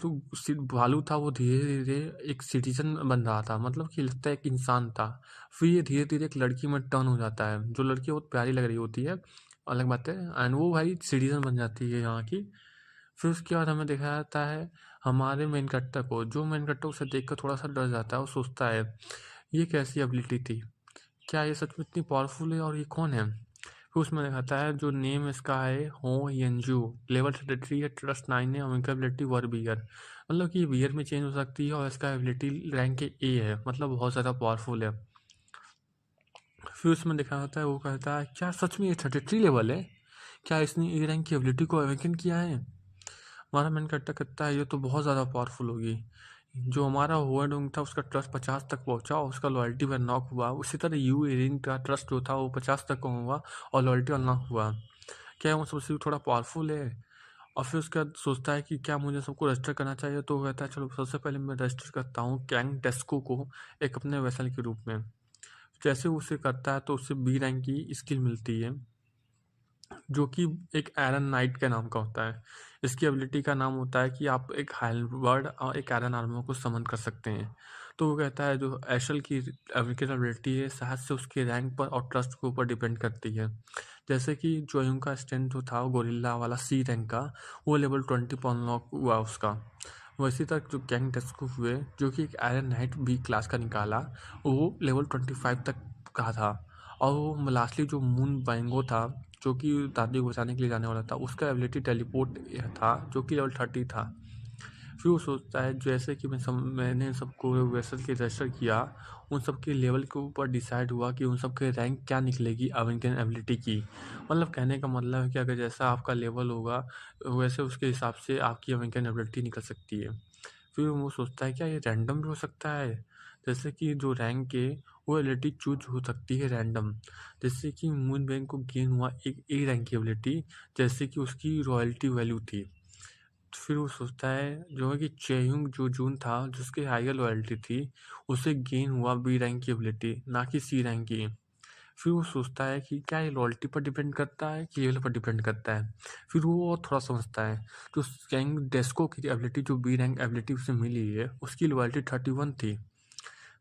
भालू था वो धीरे धीरे एक सिटीजन बन रहा था, मतलब कि लगता है एक इंसान था। फिर ये धीरे धीरे एक लड़की में टर्न हो जाता है। जो लड़की बहुत प्यारी लग रही होती है, अलग बात है, एंड वो भाई सिटीजन बन जाती है यहाँ की। फिर उसके बाद हमें दिखाया जाता है हमारे मेन कैरेक्टर को। जो मेन कैरेक्टर उसे देख कर थोड़ा सा डर जाता है। वो सोचता है ये कैसी एबिलिटी थी, क्या ये सच में इतनी पावरफुल है और ये कौन है? फिर उसमें दिखाता है जो नेम इसका है हो यंजू, लेवल 33 है, ट्रस्ट 9 है और इनका एबिलिटी वर बियर, मतलब कि बियर में चेंज हो सकती है और इसका एबिलिटी रैंक ए है, मतलब बहुत ज़्यादा पावरफुल है। फिर उसमें लिखा होता है, वो कहता है क्या सच में ये 33 लेवल है? क्या इसने ए रैंक की एबिलिटी को अवेकन किया है? हमारा मन करता है ये तो बहुत ज़्यादा पावरफुल होगी। जो हमारा हुआडोंग था उसका ट्रस्ट 50 तक पहुंचा और उसका लॉयल्टी में अनलॉक हुआ। उसी तरह यू एरिन का ट्रस्ट जो था वो 50 तक हुआ और लॉयल्टी अनलॉक हुआ। क्या वो सबसे थोड़ा पावरफुल है? और फिर उसके बाद सोचता है कि क्या मुझे सबको रजिस्टर करना चाहिए, तो वो कहता है चलो सबसे पहले मैं रजिस्टर करता हूँ कैंग डेस्को को एक अपने वेसल के रूप में। जैसे वो उसे करता है तो उससे बी रैंक की स्किल मिलती है जो कि एक आयरन नाइट के नाम का होता है। इसकी एबिलिटी का नाम होता है कि आप एक हाइलवर्ड और एक आयरन आर्मर को समन कर सकते हैं। तो वो कहता है जो एशल की एबिलिटी है शायद से उसके रैंक पर और ट्रस्ट के ऊपर डिपेंड करती है। जैसे कि जोयुंग का स्ट्रेंथ जो था वो गोरिल्ला वाला सी रैंक का, वो लेवल 20 पर अनलॉक हुआ उसका। वैसे तक जो गैंग टेस्को हुए जो कि एक आयरन नाइट बी क्लास का निकाला, वो लेवल 25 तक का था। और वो लास्टली जो मून बैंगो था जो कि दादी को बचाने के लिए जाने वाला था, उसका एबिलिटी टेलीपोर्ट था जो कि लेवल 30 था। फिर वो सोचता है जैसे कि मैंने सबको वेसल के रजिस्टर किया, उन सब के लेवल के ऊपर डिसाइड हुआ कि उन सब के रैंक क्या निकलेगी अवेंजन एबिलिटी की। मतलब कहने का मतलब है कि अगर जैसा आपका लेवल होगा वैसे उसके हिसाब से आपकी अवेंजन एबिलिटी निकल सकती है। फिर वो सोचता है क्या ये रैंडम भी हो सकता है? जैसे कि जो रैंक है वो एबिलिटी चूज हो सकती है रैंडम। जैसे कि मून बैंक को गेन हुआ एक ए रैंक की एबिलिटी, जैसे कि उसकी रॉयल्टी वैल्यू थी। फिर वो सोचता है जो है कि चेयुंग जो जून था जिसकी हायर लॉयल्टी थी, उसे गेन हुआ बी रैंक की एबिलिटी ना कि सी रैंक की। फिर वो सोचता है कि क्या ये लॉयल्टी पर डिपेंड करता है कि लेवल पर डिपेंड करता है। फिर वो और थोड़ा समझता है जो गैंग डेस्को की एबिलिटी जो बी रैंक एबिलिटी उसे मिली है उसकी लॉयल्टी 31 थी।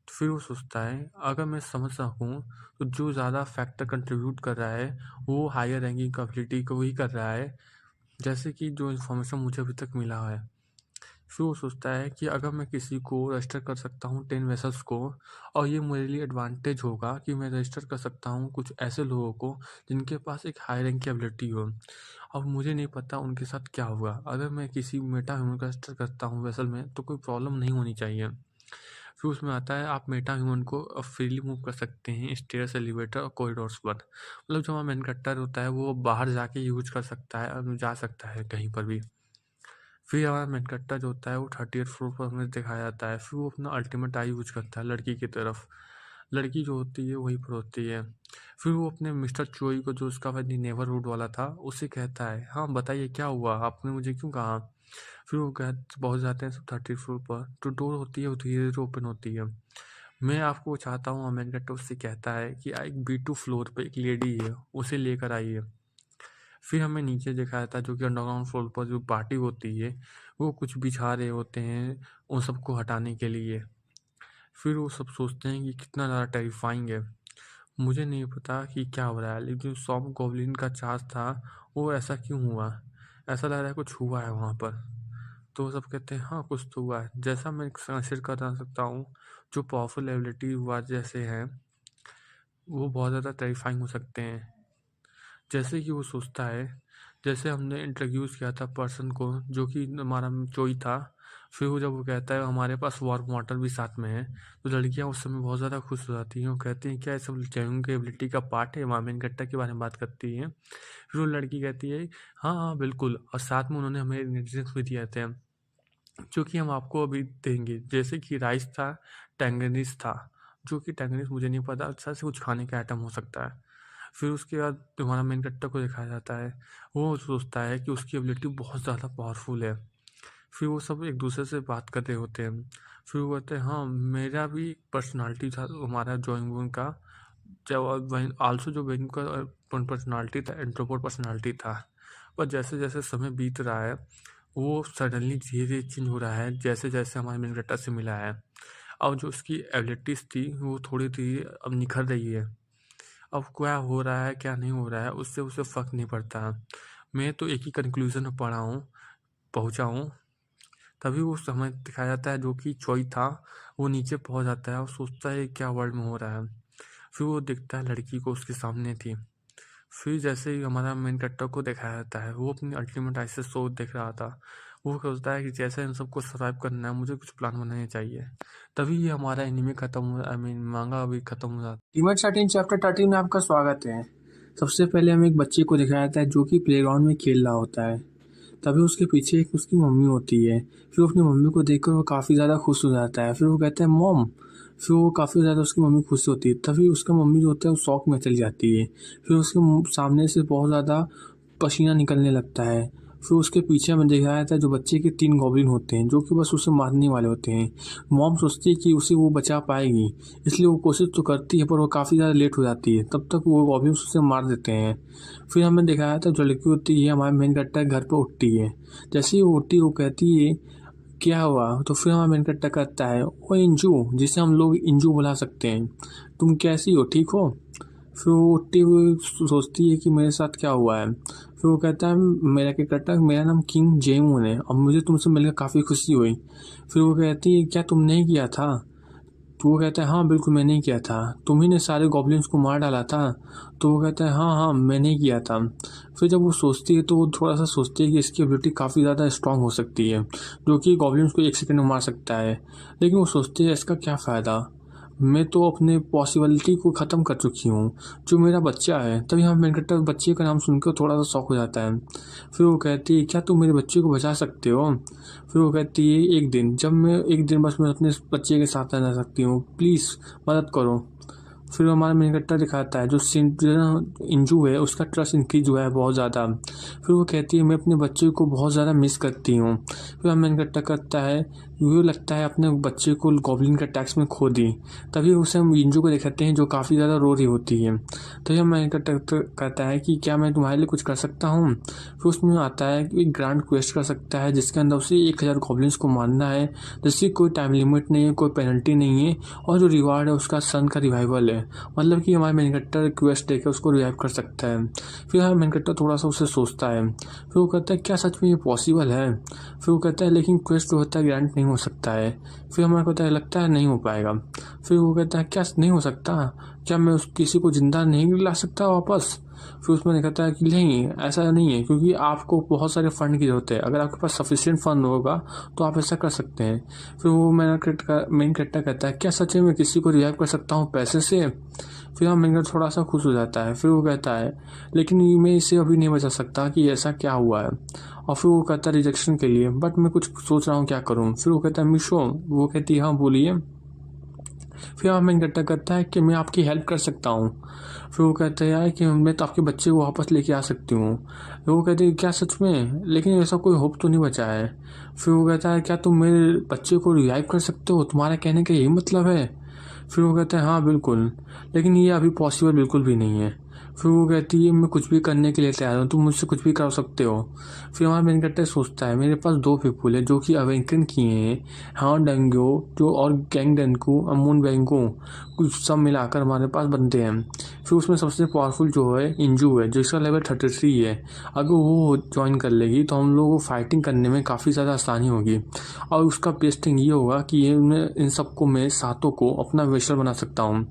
तो फिर वो सोचता है अगर मैं समझ सकूँ तो जो ज़्यादा फैक्टर कंट्रीब्यूट कर रहा है वो हायर रैंकिंग की एबिलिटी को ही कर रहा है, जैसे कि जो इन्फॉर्मेशन मुझे अभी तक मिला है। फिर वो सोचता है कि अगर मैं किसी को रजिस्टर कर सकता हूँ 10 वेसल्स को, और ये मेरे लिए एडवांटेज होगा कि मैं रजिस्टर कर सकता हूँ कुछ ऐसे लोगों को जिनके पास एक हाई रैंक की एबिलिटी हो। अब मुझे नहीं पता उनके साथ क्या होगा। अगर मैं किसी मेटा ह्यूमन का रजिस्टर करता हूँ वेसल में तो कोई प्रॉब्लम नहीं होनी चाहिए। फिर उसमें आता है आप मेटा ह्यूमन को फ्रीली मूव कर सकते हैं स्टेयर्स, एलिवेटर और कॉरिडोर्स पर। मतलब जो हमारा मेन कट्टर होता है वो बाहर जाके यूज कर सकता है और जा सकता है कहीं पर भी। फिर हमारा मेनकट्टा जो होता है वो 30th फ्लोर पर हमें दिखाया जाता है। फिर वो अपना अल्टीमेट आई यूज करता है लड़की की तरफ। लड़की जो होती है वहीं पर होती है। फिर वो अपने मिस्टर चोई को जो उसका भाई नेबरहुड वाला था उससे कहता है हाँ बताइए क्या हुआ, आपने मुझे क्यों कहा। फिर वो कह पहुँच जाते हैं सब 30th फ्लोर पर, जो डोर होती है वो धीरे धीरे ओपन होती है। मैं आपको चाहता हूँ, मेनकट्टा उससे कहता है कि एक B2 फ्लोर पे एक लेडी है उसे लेकर आइए। फिर हमें नीचे दिखाया था जो कि अंडरग्राउंड फ्लोर पर जो पार्टी होती है वो कुछ बिछा रहे होते हैं उन सबको हटाने के लिए। फिर वो सब सोचते हैं कि कितना ज़्यादा टेरिफाइंग है। मुझे नहीं पता कि क्या हो रहा है, लेकिन जो सॉफ्ट गॉब्लिन का चार्ज था वो ऐसा क्यों हुआ, ऐसा लग रहा है कुछ हुआ है वहाँ पर। तो वो सब कहते हैं हाँ कुछ तो हुआ है। जैसा मैं कंसिडर कर सकता हूँ जो पावरफुल एबिलिटी हुआ जैसे हैं वो बहुत ज़्यादा टेरिफाइंग हो सकते हैं। जैसे कि वो सोचता है जैसे हमने इंट्रोड्यूस किया था पर्सन को जो कि हमारा चोई था। फिर वो जब वो कहता है हमारे पास वार्म वाटर भी साथ में है, तो लड़कियां उस समय बहुत ज़्यादा खुश हो जाती हैं। वो कहती हैं क्या ये सब चैंग की एबिलिटी का पार्ट है, मामेन गट्टा के बारे में बात करती हैं। फिर वो लड़की कहती है हाँ हाँ बिल्कुल, और साथ में उन्होंने हमें इंग्रेडिएंट्स भी दिए थे जो कि हम आपको अभी देंगे, जैसे कि राइस था, टैंगनीज था, जो कि टैंगनीज मुझे नहीं पता अच्छा से कुछ खाने का आइटम हो सकता है। फिर उसके बाद हमारा मेन कट्टर को दिखाया जाता है, वो सोचता है कि उसकी एबिलिटी बहुत ज़्यादा पावरफुल है। फिर वो सब एक दूसरे से बात कर रहे होते हैं। फिर वो कहते हैं हाँ मेरा भी पर्सनालिटी था हमारा जॉइंग वून का, जब आल्सो जो वेन का पर्सनालिटी था इंट्रोवर्ट पर्सनालिटी था। पर जैसे जैसे समय बीत रहा है वो सडनली धीरे धीरे चेंज हो रहा है जैसे जैसे हमारे मेन कट्टर से मिला है। अब जो उसकी एबिलिटीज़ थी वो थोड़ी धीरे अब निखर रही है। अब क्या हो रहा है क्या नहीं हो रहा है उससे उसे फ़र्क नहीं पड़ता। मैं तो एक ही कंक्लूज़न में पहुँचा हूँ। तभी वो समय दिखाया जाता है जो कि चोई था वो नीचे पहुँच जाता है और सोचता है क्या वर्ल्ड में हो रहा है। फिर वो देखता है लड़की को उसके सामने थी। फिर जैसे ही हमारा मेन कैरेक्टर को दिखाया जाता है, वो अपनी अल्टीमेट आइसिस शो देख रहा था। वो सोचता है कि जैसे इन सबको सर्वाइव करना है, मुझे कुछ प्लान बनाने चाहिए। तभी ये हमारा एनिमे खत्म हो, आई मीन मांगा अभी खत्म हो जाता है। टीमर 13 चैप्टर 13 में आपका स्वागत है। सबसे पहले हमें एक बच्चे को दिखाया जाता है जो कि प्लेग्राउंड में खेल रहा होता है। तभी उसके पीछे एक उसकी मम्मी होती है। फिर वो अपनी मम्मी को देखकर वो काफ़ी ज़्यादा खुश हो जाता है। फिर वो कहता है मॉम। फिर वो काफ़ी ज़्यादा उसकी मम्मी खुश होती है। तभी उसका मम्मी जो होता है वो शॉक में चली जाती है। फिर उसके सामने से बहुत ज़्यादा पसीना निकलने लगता है। फिर उसके पीछे हमें दिखाया जाता है जो बच्चे के 3 गॉब्लिन होते हैं जो कि बस उसे मारने वाले होते हैं। मॉम सोचती है कि उसे वो बचा पाएगी, इसलिए वो कोशिश तो करती है पर वो काफ़ी ज़्यादा लेट हो जाती है। तब तक वो गॉब्लिन्स उसे मार देते हैं। फिर हमें दिखाया था जो लड़की होती है हमारे मेन कैरेक्टर घर पे उठती है। जैसे ही वो उठती है वो कहती है क्या हुआ, तो फिर हमारा मेन कैरेक्टर कहता है ओ इंजू, जिसे हम लोग इंजू बुला सकते हैं, तुम कैसी हो, ठीक हो। फिर वो उठती हुई सोचती है कि मेरे साथ क्या हुआ है। फिर वो कहता है मेरा क्या कहता है मेरा नाम किंग जेमून है और मुझे तुमसे मिलकर काफ़ी खुशी हुई। फिर वो कहती है क्या तुमने ही किया था। तो वो कहता है हाँ बिल्कुल मैंने ही किया था, तुम ही ने सारे गॉब्लिन्स को मार डाला था। तो वो कहता है हाँ हाँ मैंने ही किया था। फिर जब वो सोचती है तो वो थोड़ा सा सोचती है कि इसकी एबिलिटी काफ़ी ज़्यादा स्ट्रांग हो सकती है, जो कि गॉब्लिन्स को 1 सेकंड में मार सकता है। लेकिन वो सोचती है इसका क्या फ़ायदा, मैं तो अपने पॉसिबिलिटी को ख़त्म कर चुकी हूँ, जो मेरा बच्चा है। तभी हम मेन कैरेक्टर बच्चे का नाम सुनकर थोड़ा सा शॉक हो जाता है। फिर वो कहती है क्या तुम मेरे बच्चे को बचा सकते हो। फिर वो कहती है एक दिन बस मैं अपने बच्चे के साथ रह सकती हूँ, प्लीज़ मदद करो। फिर हमारा मेन कैरेक्टर दिखाता है जो इंजू है उसका ट्रस्ट इंक्रीज हुआ है बहुत ज़्यादा। फिर वो कहती है मैं अपने बच्चे को बहुत ज़्यादा मिस करती हूँ। फिर मेन कैरेक्टर करता है ये लगता है अपने बच्चे को गॉब्लिन के अटैक्स में खो दी। तभी उसे हम इंजू को दिखाते हैं जो काफ़ी ज़्यादा रो रही होती है। तभी हम मेन कैरेक्टर कहता है कि क्या मैं तुम्हारे लिए कुछ कर सकता हूँ। फिर उसमें आता है कि एक ग्रांड क्वेस्ट कर सकता है जिसके अंदर उसे 1000 गॉब्लिन्स को मारना है, जिसकी कोई टाइम लिमिट नहीं है, कोई पेनल्टी नहीं है, और जो रिवार्ड है उसका सन का रिवाइवल है। मतलब कि हमारा मेन कैरेक्टर रिक्वेस्ट देकर उसको रिवाइव कर सकता है। फिर हमारा मेन कैरेक्टर थोड़ा सा उसे सोचता है। फिर वो कहता है क्या सच में ये पॉसिबल है। फिर वो कहता है लेकिन क्वेस्ट जो होता है ग्रांट नहीं हो सकता है। फिर हमारा कहता है लगता है नहीं हो पाएगा। फिर वो कहता है क्या नहीं हो सकता, क्या मैं उस किसी को जिंदा नहीं ला सकता वापस। फिर उसमें कहता है कि नहीं ऐसा नहीं है, क्योंकि आपको बहुत सारे फंड की ज़रूरत है, अगर आपके पास सफिशिएंट फंड होगा तो आप ऐसा कर सकते हैं। फिर वो मेन कैरेक्टर कहता है क्या सच में मैं किसी को रिवाइव कर सकता हूँ पैसे से। फिर हम मेन कैरेक्टर थोड़ा सा खुश हो जाता है। फिर वो कहता है लेकिन मैं इसे अभी नहीं बचा सकता कि ऐसा क्या हुआ है। और फिर वो कहता है रिजेक्शन के लिए, बट मैं कुछ सोच रहा हूँ क्या करूँ। फिर वो कहता है मिशो। वो कहती है हाँ बोलिए। फिर मेन कैरेक्टर कहता है कि मैं आपकी हेल्प कर सकता हूँ। फिर वो कहता है यार कि मैं तो आपके बच्चे को वापस लेके आ सकती हूँ। फिर वो कहती है क्या सच में, लेकिन ऐसा कोई होप तो नहीं बचा है। फिर वो कहता है क्या तुम मेरे बच्चे को रिवाइव कर सकते हो, तुम्हारा कहने का यही मतलब है। फिर वो कहता है हाँ बिल्कुल, लेकिन ये अभी पॉसिबल बिल्कुल भी नहीं है। फिर वो कहती है मैं कुछ भी करने के लिए तैयार हूँ, तुम मुझसे कुछ भी कर सकते हो। फिर हमारा मेन कैरेक्टर सोचता है मेरे पास 2 पीपुल है जो कि अवेंकन किए हैं, हाँ डेंगो जो और गैंग डेंकू अमून बेंगो, कुछ सब मिलाकर हमारे पास बनते हैं। फिर उसमें सबसे पावरफुल जो है इंजू है जिसका लेवल 33 है। अगर वो ज्वाइन कर लेगी तो हम लोगों को फाइटिंग करने में काफ़ी ज़्यादा आसानी होगी, और उसका बेस्ट थिंग ये होगा कि ये मैं इन सबको मैं सातों को अपना वेशर बना सकता हूँ।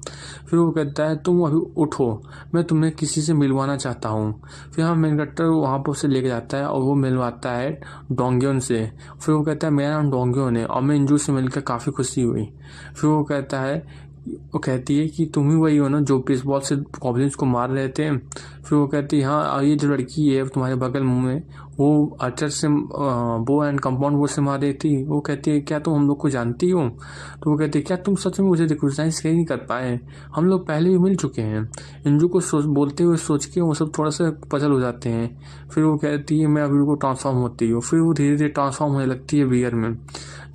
फिर वो कहता है तुम अभी उठो, मैं तुम्हें किसी से मिलवाना चाहता हूँ। फिर हम मेन कैरेक्टर वहाँ पर उसे लेके जाता है और वो मिलवाता है डोंगियोन से। फिर वो कहता है मेरा नाम डोंगियोन है और मैं इंजू से मिलकर काफ़ी खुशी हुई। फिर वो कहता है वो कहती है कि तुम ही वही हो ना जो बेसबॉल से गॉब्लिन्स को मार रहे थे। फिर वो कहती है हाँ, और ये जो लड़की है तुम्हारे बगल मुंह में वो आर्चर से बो एंड कंपाउंड वो से मार रही थी। वो कहती है क्या तुम हम लोग को जानती हो। तो वो कहती है क्या तुम सच में मुझे रिकॉग्नाइज नहीं कर पाए, हम लोग पहले भी मिल चुके हैं। इंजू को बोलते हुए सोच के वो सब थोड़ा सा पजल हो जाते हैं। फिर वो कहती है मैं अभी को ट्रांसफॉर्म होती हूँ। फिर वो धीरे धीरे ट्रांसफॉर्म होने लगती है बियर में।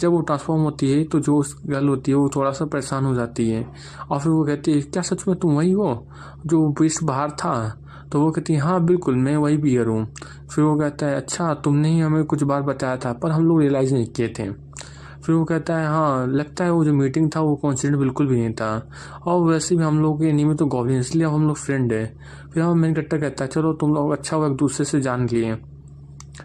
जब वो ट्रांसफॉर्म होती है तो जो उस गर्ल होती है वो थोड़ा सा परेशान हो जाती है, और फिर वो कहती है क्या सच में तुम वही हो जो बीच बाहर था। तो वो कहती है हाँ बिल्कुल मैं वही बियर हूँ। फिर वो कहता है अच्छा तुमने ही हमें कुछ बार बताया था पर हम लोग रियलाइज़ नहीं किए थे। फिर वो कहता है हाँ लगता है वो जो मीटिंग था वो कॉन्सिडेंट बिल्कुल भी नहीं था, और वैसे भी हम लोग के एनीमे तो गॉब्लिन इसलिए हम लोग फ्रेंड है। फिर हम मेन कैरेक्टर कहता है चलो तुम लोग अच्छा हुआ एक दूसरे से जान लिए।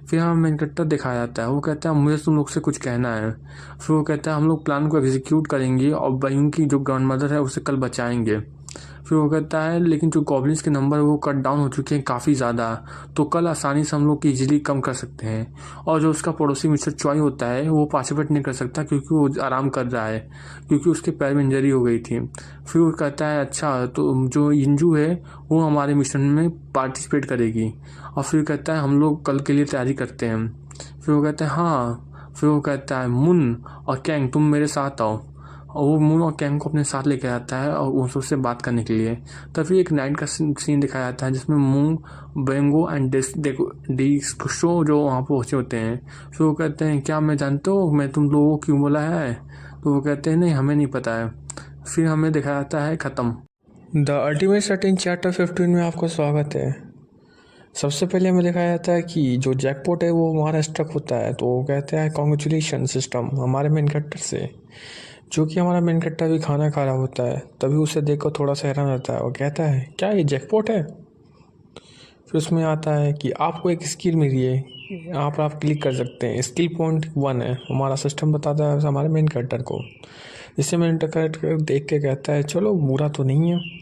फिर हमें मेन कैरेक्टर दिखाया जाता है, वो कहता है मुझे तुम लोग से कुछ कहना है। फिर वो कहता है हम लोग प्लान को एग्जीक्यूट करेंगे और बयूं की जो ग्रैंड मदर है उसे कल बचाएंगे। फिर वो कहता है लेकिन जो गॉब्लिन्स के नंबर वो कट डाउन हो चुके हैं काफ़ी ज़्यादा, तो कल आसानी से हम लोग इजीली कम कर सकते हैं। और जो उसका पड़ोसी मिस्टर चॉय होता है वो पार्टिसिपेट नहीं कर सकता क्योंकि वो आराम कर रहा है, क्योंकि उसके पैर में इंजरी हो गई थी। फिर वो कहता है अच्छा तो जो इंजू है वो हमारे मिशन में पार्टिसिपेट करेगी। और फिर कहता है हम लोग कल के लिए तैयारी करते हैं। फिर वो कहता है हाँ। फिर वो कहता है मुन और कैंग तुम मेरे साथ आओ। और वो मून और कैंग को अपने साथ लेकर आता है और उससे बात करने के लिए। तभी एक नाइट का सीन दिखाया जाता है जिसमें मून, बेंगो एंड डिस्को जो वहाँ पहुँचे होते हैं। फिर वो कहते हैं क्या मैं जानते हो मैं तुम लोगों को क्यों बोला है? तो वो कहते हैं नहीं हमें नहीं पता है। फिर हमें दिखाया जाता है ख़त्म। द अल्टीमेट सेटिंग चैप्टर 15 में आपका स्वागत है। सबसे पहले हमें दिखाया जाता है कि जो जैकपॉट है वो हमारा स्ट्रक होता है, तो वो कहते हैं कॉन्ग्रेचुलेशन सिस्टम हमारे मेन कैरेक्टर से, जो कि हमारा मेन कैरेक्टर भी खाना खा रहा होता है। तभी उसे देखकर थोड़ा सा हैरान होता है और कहता है क्या ये जैकपॉट है? फिर उसमें आता है कि आपको एक स्किल मिली है, यहाँ पर आप क्लिक कर सकते हैं, स्किल पॉइंट 1 है। हमारा सिस्टम बताता है हमारे मेन कैरेक्टर को। इससे मेन कैरेक्टर देख के कहता है चलो बुरा तो नहीं है।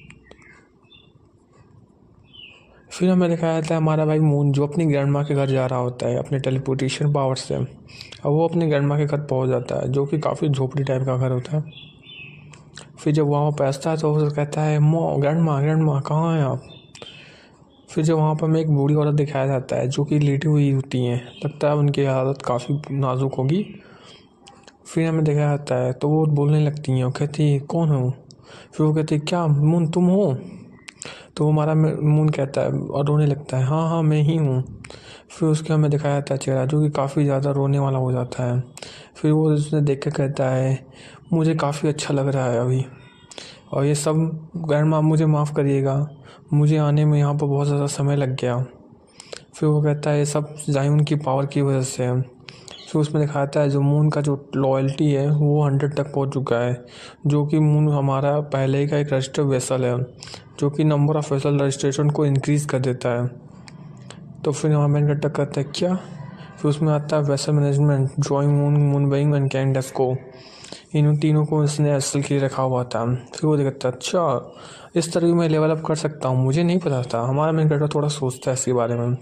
फिर हमें दिखाया जाता है हमारा भाई मून जो अपनी ग्रैंड माँ के घर जा रहा होता है अपने टेलीपोर्टेशन पावर से। अब वो अपनी ग्रैंड माँ के घर पहुंच जाता है जो कि काफ़ी झोपड़ी टाइप का घर होता है। फिर जब वहाँ पहुँचता है तो वो कहता है ग्रैंड माँ कहाँ हैं आप? फिर जब वहाँ पर हमें एक बूढ़ी औरत दिखाया जाता है जो कि लेटी हुई होती हैं, लगता है उनकी हालत काफ़ी नाजुक होगी। फिर हमें दिखाया जाता है तो वो बोलने लगती हैं और कहती है कौन हो? फिर वो कहती है क्या मून तुम हो? तो हमारा मून कहता है और रोने लगता है हाँ हाँ मैं ही हूँ। फिर उसके हमें दिखाया जाता है चेहरा जो कि काफ़ी ज़्यादा रोने वाला हो जाता है। फिर वो उसने देख के कहता है मुझे काफ़ी अच्छा लग रहा है अभी, और ये सब ग्रैंड माँ मुझे माफ़ करिएगा, मुझे आने में यहाँ पर बहुत ज़्यादा समय लग गया। फिर वो कहता है ये सब जायून की पावर की वजह से है। फिर उसमें दिखाता है जो मून का जो लॉयल्टी है वो 100 तक पहुंच चुका है, जो कि मून हमारा पहले का एक रजिस्टर वेसल है जो कि नंबर ऑफ़ वेसल रजिस्ट्रेशन को इंक्रीज़ कर देता है। तो फिर हमारा मेन कैरेक्टर कहता है क्या? फिर उसमें आता है vessel management, drawing moon, moon being and kinds को, इन तीनों को उसने एसल के लिए रखा हुआ था। फिर वो देखता है अच्छा इस तरह मैं लेवल अप कर सकता हूँ, मुझे नहीं पता था। हमारा मेन कैरेक्टर थोड़ा सोचता है इसके बारे में।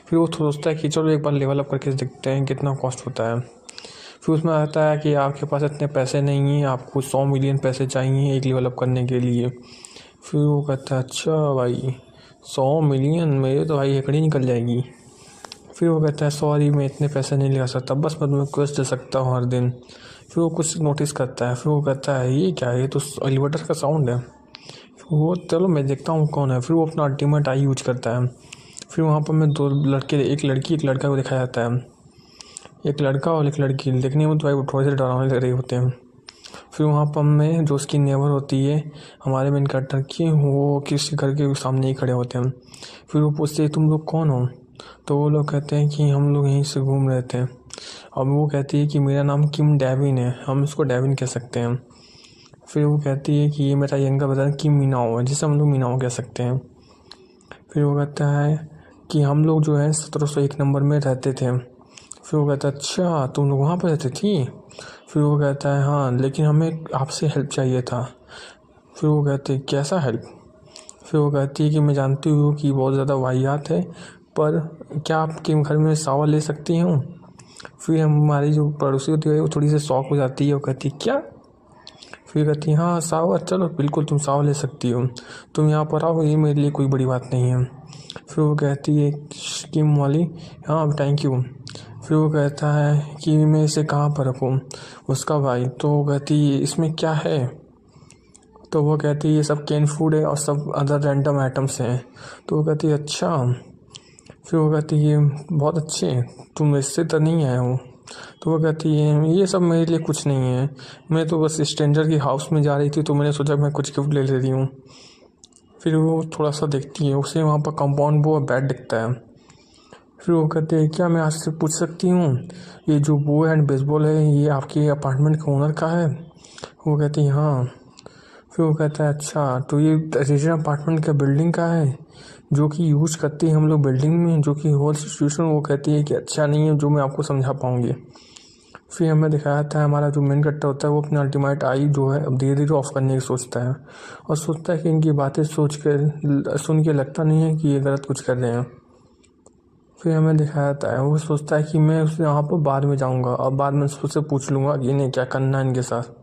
फिर वो सोचता है कि चलो एक बार लेवल अप करके देखते हैं कितना कॉस्ट होता है। फिर उसमें आता है कि आपके पास इतने पैसे नहीं हैं, आपको 100 मिलियन पैसे चाहिए एक लेवल अप करने के लिए। फिर वो कहता है अच्छा भाई 100 मिलियन, मेरे तो भाई एकड़ी निकल जाएगी। फिर वो कहता है सॉरी मैं इतने पैसे नहीं लगा सकता, बस मैं तुम्हें क्वेस्ट दे सकता हूँ हर दिन। फिर वो कुछ नोटिस करता है। फिर वो कहता है ये क्या है, ये तो एलिवेटर का साउंड है। फिर वो चलो मैं देखता हूँ कौन है। फिर वो अपना अल्टीमेट आई यूज करता है। फिर वहाँ पर मैं दो लड़के, एक लड़की एक लड़का को दिखाया जाता है, एक लड़का और एक लड़की। देखने में तो भाई थोड़े से डरावने लग रहे होते हैं। फिर वहाँ पर हमें जो उसकी नेबर होती है हमारे मेन कैरेक्टर की, वो किसी घर के सामने ही खड़े होते हैं। फिर वो पूछते हैं तुम लोग कौन हो? तो वो लोग कहते हैं कि हम लोग यहीं से घूम रहे थे। अब वो कहती है कि मेरा नाम किम डेविन है, हम इसको डेविन कह सकते हैं। फिर वो कहती है कि ये मेरा यंगर ब्रदर किम मीनाओ है, जिसे हम लोग मीनाओ कह सकते हैं। फिर वो कहता है कि हम लोग जो है 1701 नंबर में रहते थे। फिर वो कहता है अच्छा तुम लोग वहाँ पर रहती थी? फिर वो कहता है हाँ लेकिन हमें आपसे हेल्प चाहिए था। फिर वो कहते हैं कैसा हेल्प? फिर वो कहती है कि मैं जानती हूँ कि बहुत ज़्यादा वाहियात है, पर क्या आपके घर में सावा ले सकती हूँ? फिर हमारी जो पड़ोसी होती है वो थोड़ी सी शॉक हो जाती है, वो कहती है क्या? फिर कहती है हाँ सावा, चलो बिल्कुल तुम सावा ले सकती हो, तुम यहाँ पर आओ, ये मेरे लिए कोई बड़ी बात नहीं है। फिर वो कहती है स्कीम वाली हाँ थैंक यू। फिर वो कहता है कि मैं इसे कहाँ पर रखूँ, उसका भाई। तो वो कहती है इसमें क्या है? तो वो कहती है ये सब कैन फूड है और सब अदर रैंडम आइटम्स हैं। तो वो कहती है अच्छा। फिर वो कहती है बहुत अच्छे, तुम इससे तो नहीं आए हो? तो वो कहती है ये सब मेरे लिए कुछ नहीं है, मैं तो बस स्ट्रेंजर की हाउस में जा रही थी तो मैंने सोचा मैं कुछ गिफ्ट ले लेती हूँ। फिर वो थोड़ा सा देखती है, उसे वहाँ पर कंपाउंड वो बैट दिखता है। फिर वो कहते हैं क्या मैं आपसे पूछ सकती हूँ ये जो बो एंड बेसबॉल है ये आपके अपार्टमेंट के ओनर का है? वो कहती है हाँ। फिर वो कहता है अच्छा तो ये रेजिडेंट अपार्टमेंट का बिल्डिंग का है जो कि यूज करते हैं हम लोग बिल्डिंग में, जो कि होल सिचुएशन वो कहती है कि अच्छा नहीं है जो मैं आपको समझा पाऊँगी। फिर हमें दिखाया जाता है हमारा जो मेन कैरेक्टर होता है वो अपने अल्टीमेट आई जो है अब धीरे धीरे ऑफ करने की सोचता है और सोचता है कि इनकी बातें सुन के लगता नहीं है कि ये गलत कुछ कर रहे हैं। फिर हमें दिखाया जाता है वो सोचता है कि मैं उससे यहाँ पर बाद में जाऊँगा और बाद में उससे पूछ लूँगा कि इन्हें क्या करना है इनके साथ।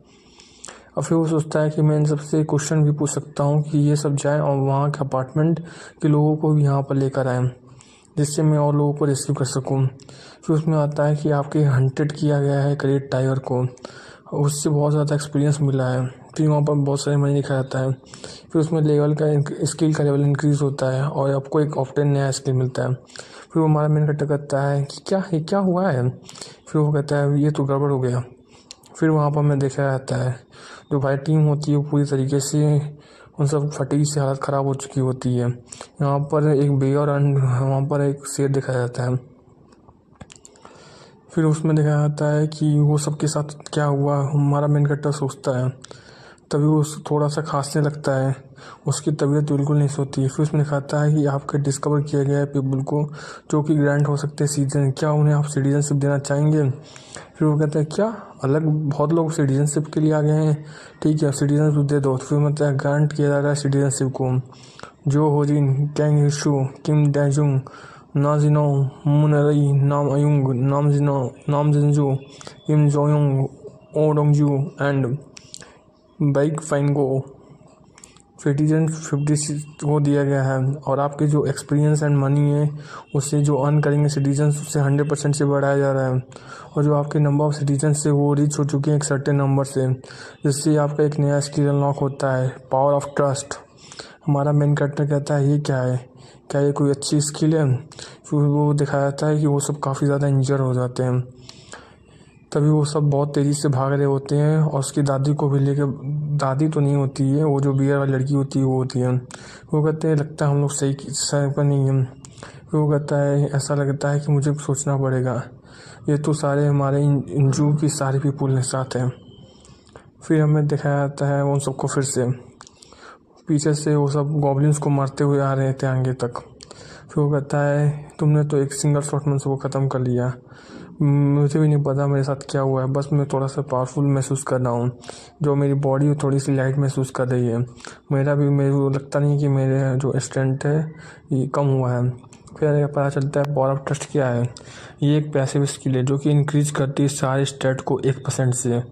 और फिर वो सोचता है कि मैं इन सबसे क्वेश्चन भी पूछ सकता हूँ कि ये सब जाए और वहाँ के अपार्टमेंट के लोगों को भी यहाँ पर लेकर आए जिससे मैं और लोगों को रेस्क्यू कर सकूँ। फिर उसमें आता है कि आपके हंटेड किया गया है क्रेट टाइगर को, उससे बहुत ज़्यादा एक्सपीरियंस मिला है। फिर वहाँ पर बहुत सारे मनी दिखाया जाता है। फिर उसमें लेवल का स्किल का लेवल इंक्रीज़ होता है और आपको एक ऑप्टेन नया स्किल मिलता है। फिर वो हमारा मेन कैरेक्टर कहता है कि क्या हुआ है। फिर वो कहता है ये तो गड़बड़ हो गया। फिर वहाँ पर हमें देखा जाता है जो भाई टीम होती है वो पूरी तरीके से उन सब फटीग से हालत ख़राब हो चुकी होती है। यहाँ पर एक बेयर और वहाँ पर एक शेर दिखाया जाता है। फिर उसमें देखा जाता है कि वो सबके साथ क्या हुआ हमारा मेन कैरेक्टर सोचता है। तभी वो थोड़ा सा खांसने लगता है, उसकी तबीयत बिल्कुल नहीं सोती है। फिर उसमें दिखाता है कि आपके डिस्कवर किया गया है पीपल को जो कि ग्रांट हो सकते हैं सिटीजन, क्या उन्हें आप सिटीजनशिप देना चाहेंगे। फिर वो कहता है क्या अलग बहुत लोग सिटीजनशिप के लिए आ गए हैं, ठीक है सिटीजनशिप दे दो। फिर मतलब ग्रांट किया जा रहा है सिटीजनशिप को जो होजिन कैंग इशू किम डैजुंग नाजिनो मुनरई नाम अयुंग नाम जिनजू किम जोयोंग ओडोंगजू एंड बाइक फाइन को सिटीजन 50 को दिया गया है और आपके जो एक्सपीरियंस एंड मनी है उससे जो अर्न करेंगे सिटीजन उससे 100% से बढ़ाया जा रहा है और जो आपके नंबर ऑफ सिटीजन से वो रीच हो चुके हैं एक सर्टेन नंबर से, जिससे आपका एक नया स्किल अनलॉक होता है पावर ऑफ ट्रस्ट। हमारा मेन कैरेक्टर कहता है ये क्या है, क्या ये कोई अच्छी स्किल है। फिर वो दिखाया जाता है कि वो सब काफ़ी ज़्यादा इंजर हो जाते हैं। तभी वो सब बहुत तेज़ी से भाग रहे होते हैं और उसकी दादी को भी लेके, दादी तो नहीं होती है वो जो बियर वाली लड़की होती है वो होती है। वो कहते हैं लगता है हम लोग सही पर नहीं है। फिर वो कहता है ऐसा लगता है कि मुझे सोचना पड़ेगा, ये तो सारे हमारे इंजू की सारी पीपुल के साथ हैं। फिर हमें दिखाया जाता है उन सबको फिर से पीछे से वो सब गॉब्लिन्स को मारते हुए आ रहे थे आगे तक। फिर वो कहता है तुमने तो एक सिंगल शॉट में सबको ख़त्म कर लिया, मुझे भी नहीं पता मेरे साथ क्या हुआ है, बस मैं थोड़ा सा पावरफुल महसूस कर रहा हूँ, जो मेरी बॉडी थोड़ी सी लाइट महसूस कर रही है। मेरे को लगता नहीं कि मेरे जो स्ट्रेंथ है ये कम हुआ है। फिर पता चलता है पावर ऑफ ट्रस्ट क्या है, ये एक पैसिव स्किल है जो कि इंक्रीज करती है सारे स्टेट को 1% से।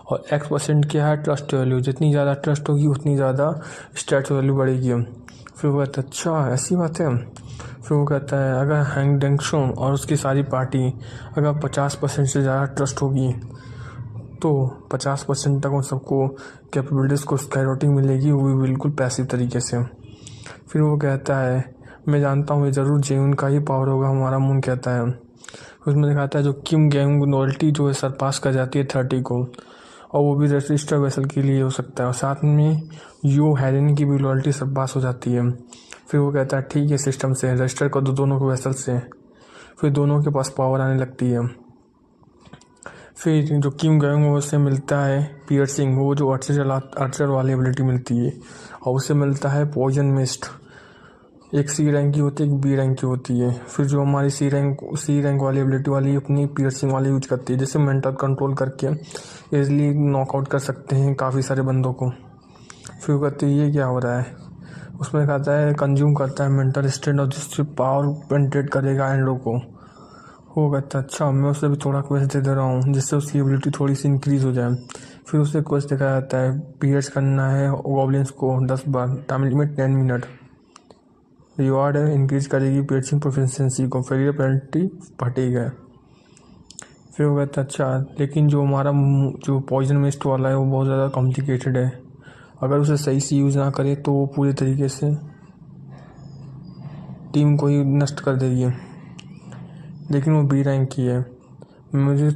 और 1% क्या है ट्रस्ट वैल्यू, जितनी ज़्यादा ट्रस्ट होगी उतनी ज़्यादा स्टेट वैल्यू बढ़ेगी। फिर वो कहता है अच्छा ऐसी बात है। फिर वो कहता है अगर हैंग डेंगशो और उसकी सारी पार्टी अगर 50% से ज़्यादा ट्रस्ट होगी तो 50% तक उन सबको कैपेबिलिटीज़ को स्काईरॉकेटिंग मिलेगी, वो भी बिल्कुल पैसिव तरीके से। फिर वो कहता है मैं जानता हूँ ये ज़रूर जेयून का ही पावर होगा, हमारा मून कहता है। उसमें दिखाता है जो किम गैंग लॉयल्टी जो है सरपास कर जाती है 30 को, और वो भी रजिस्टर वेसल के लिए हो सकता है और साथ में यू हैरिन की भी लॉयल्टी सरपास हो जाती है। फिर वो कहता है ठीक है सिस्टम से रजिस्टर कर दो दोनों को वेसल से। फिर दोनों के पास पावर आने लगती है। फिर जो किम गैंग वो उससे मिलता है पियर्सिंग, वो जो आर्चर वाली एबिलिटी मिलती है, और उससे मिलता है पॉइजन मिस्ट। एक सी रैंक की होती है एक बी रैंक की होती है। फिर जो हमारी सी रैंक वाली एबिलिटी वाली अपनी पियर्सिंग वाली यूज करती है, जिससे मेंटल कंट्रोल करके इजली नॉकआउट कर सकते हैं काफ़ी सारे बंदों को। फिर कहते हैं ये क्या हो रहा है, उसमें कहता है कंज्यूम करता है मेंटल स्टेट और जिससे पावर पेंट्रेट करेगा एंडो को। वो कहता है अच्छा मैं उसे भी थोड़ा क्वेस्ट दे रहा हूँ जिससे उसकी एबिलिटी थोड़ी सी इंक्रीज़ हो जाए। फिर उसे क्वेस्ट दिखाया जाता है पियर्स करना है गॉब्लिन्स को 10 बार, टाइम लिमिट 10 मिनट, रिवार्ड है इंक्रीज करेगी पियर्सिंग प्रोफिशिएंसी को, फेलियर पेनल्टी फटेगा। फिर वो कहता है अच्छा लेकिन जो हमारा जो पॉइजन मिस्ट वाला है वो बहुत ज़्यादा कॉम्प्लिकेटेड है, अगर उसे सही से यूज़ ना करे तो वो पूरे तरीके से टीम को ही नष्ट कर देगी। लेकिन वो बी रैंक की है। मुझे